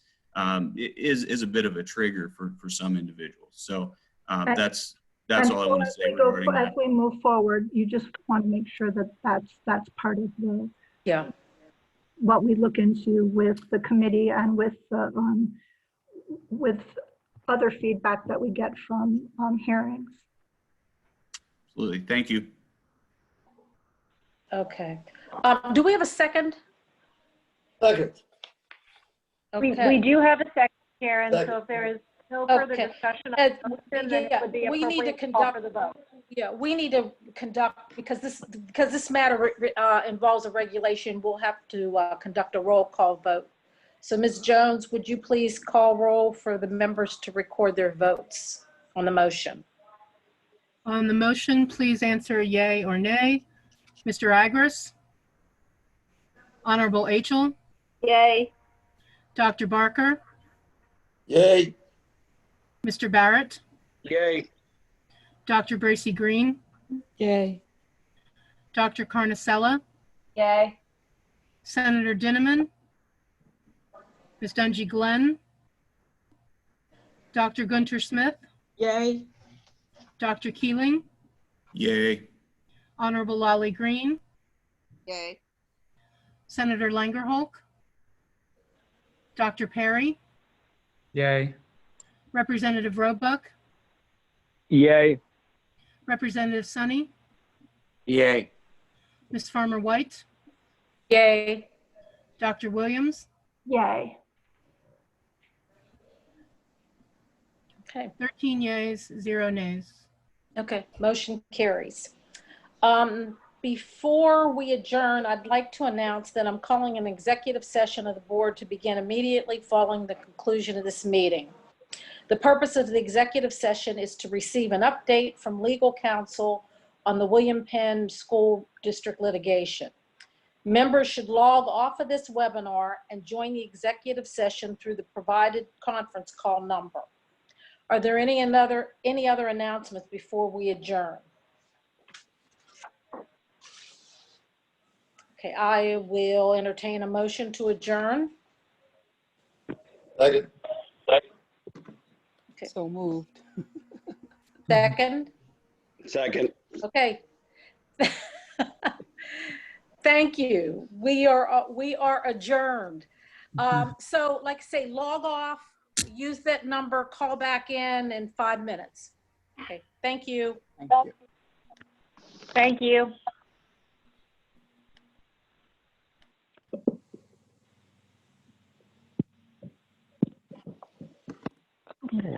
S20: is a bit of a trigger for some individuals. So that's all I want to say regarding that.
S11: As we move forward, you just want to make sure that that's part of the what we look into with the committee and with other feedback that we get from hearings.
S20: Absolutely. Thank you.
S1: Okay. Do we have a second?
S10: Second.
S1: Okay.
S3: We do have a second, Karen,
S10: Second.
S3: so if there is no further discussion on the motion, then it would be
S1: we need to
S3: appropriate to call
S1: conduct
S3: for the vote.
S1: Yeah, we need to conduct, because this matter involves a regulation, we'll have to conduct a roll call vote. So Ms. Jones, would you please call roll for the members to record their votes on the motion?
S2: On the motion, please answer yay or nay. Mr. Agris? Honorable Achel?
S16: Yay.
S2: Dr. Barker?
S10: Yay.
S2: Mr. Barrett?
S4: Yay.
S2: Dr. Bracy Green?
S7: Yay.
S2: Dr. Carnicella?
S16: Yay.
S2: Senator Dinniman? Ms. Dungy Glenn? Dr. Gunter Smith?
S7: Yay.
S2: Dr. Keeling?
S20: Yay.
S2: Honorable Lolly Green?
S14: Yay.
S2: Senator Langerholk? Dr. Perry?
S8: Yay.
S2: Representative Roebuck?
S4: Yay.
S2: Representative Sonny?
S4: Yay.
S2: Ms. Farmer White?
S1: Yay.
S2: Dr. Williams?
S11: Yay.
S1: Okay.
S2: 13 yeas, 0 nays.
S1: Okay, motion carries. Before we adjourn, I'd like to announce that I'm calling an executive session of the board to begin immediately following the conclusion of this meeting. The purpose of the executive session is to receive an update from legal counsel on the William Penn School District litigation. Members should log off of this webinar and join the executive session through the provided conference call number. Are there any other announcements before we adjourn? Okay, I will entertain a motion to adjourn.
S10: Second.
S1: Okay.
S7: So moved.
S1: Second?
S4: Second.
S1: Okay. Thank you. We are adjourned. So like I say, log off, use that number, call back in 5 minutes. Okay, thank you.
S7: Thank you.
S3: Thank you.
S6: Yeah.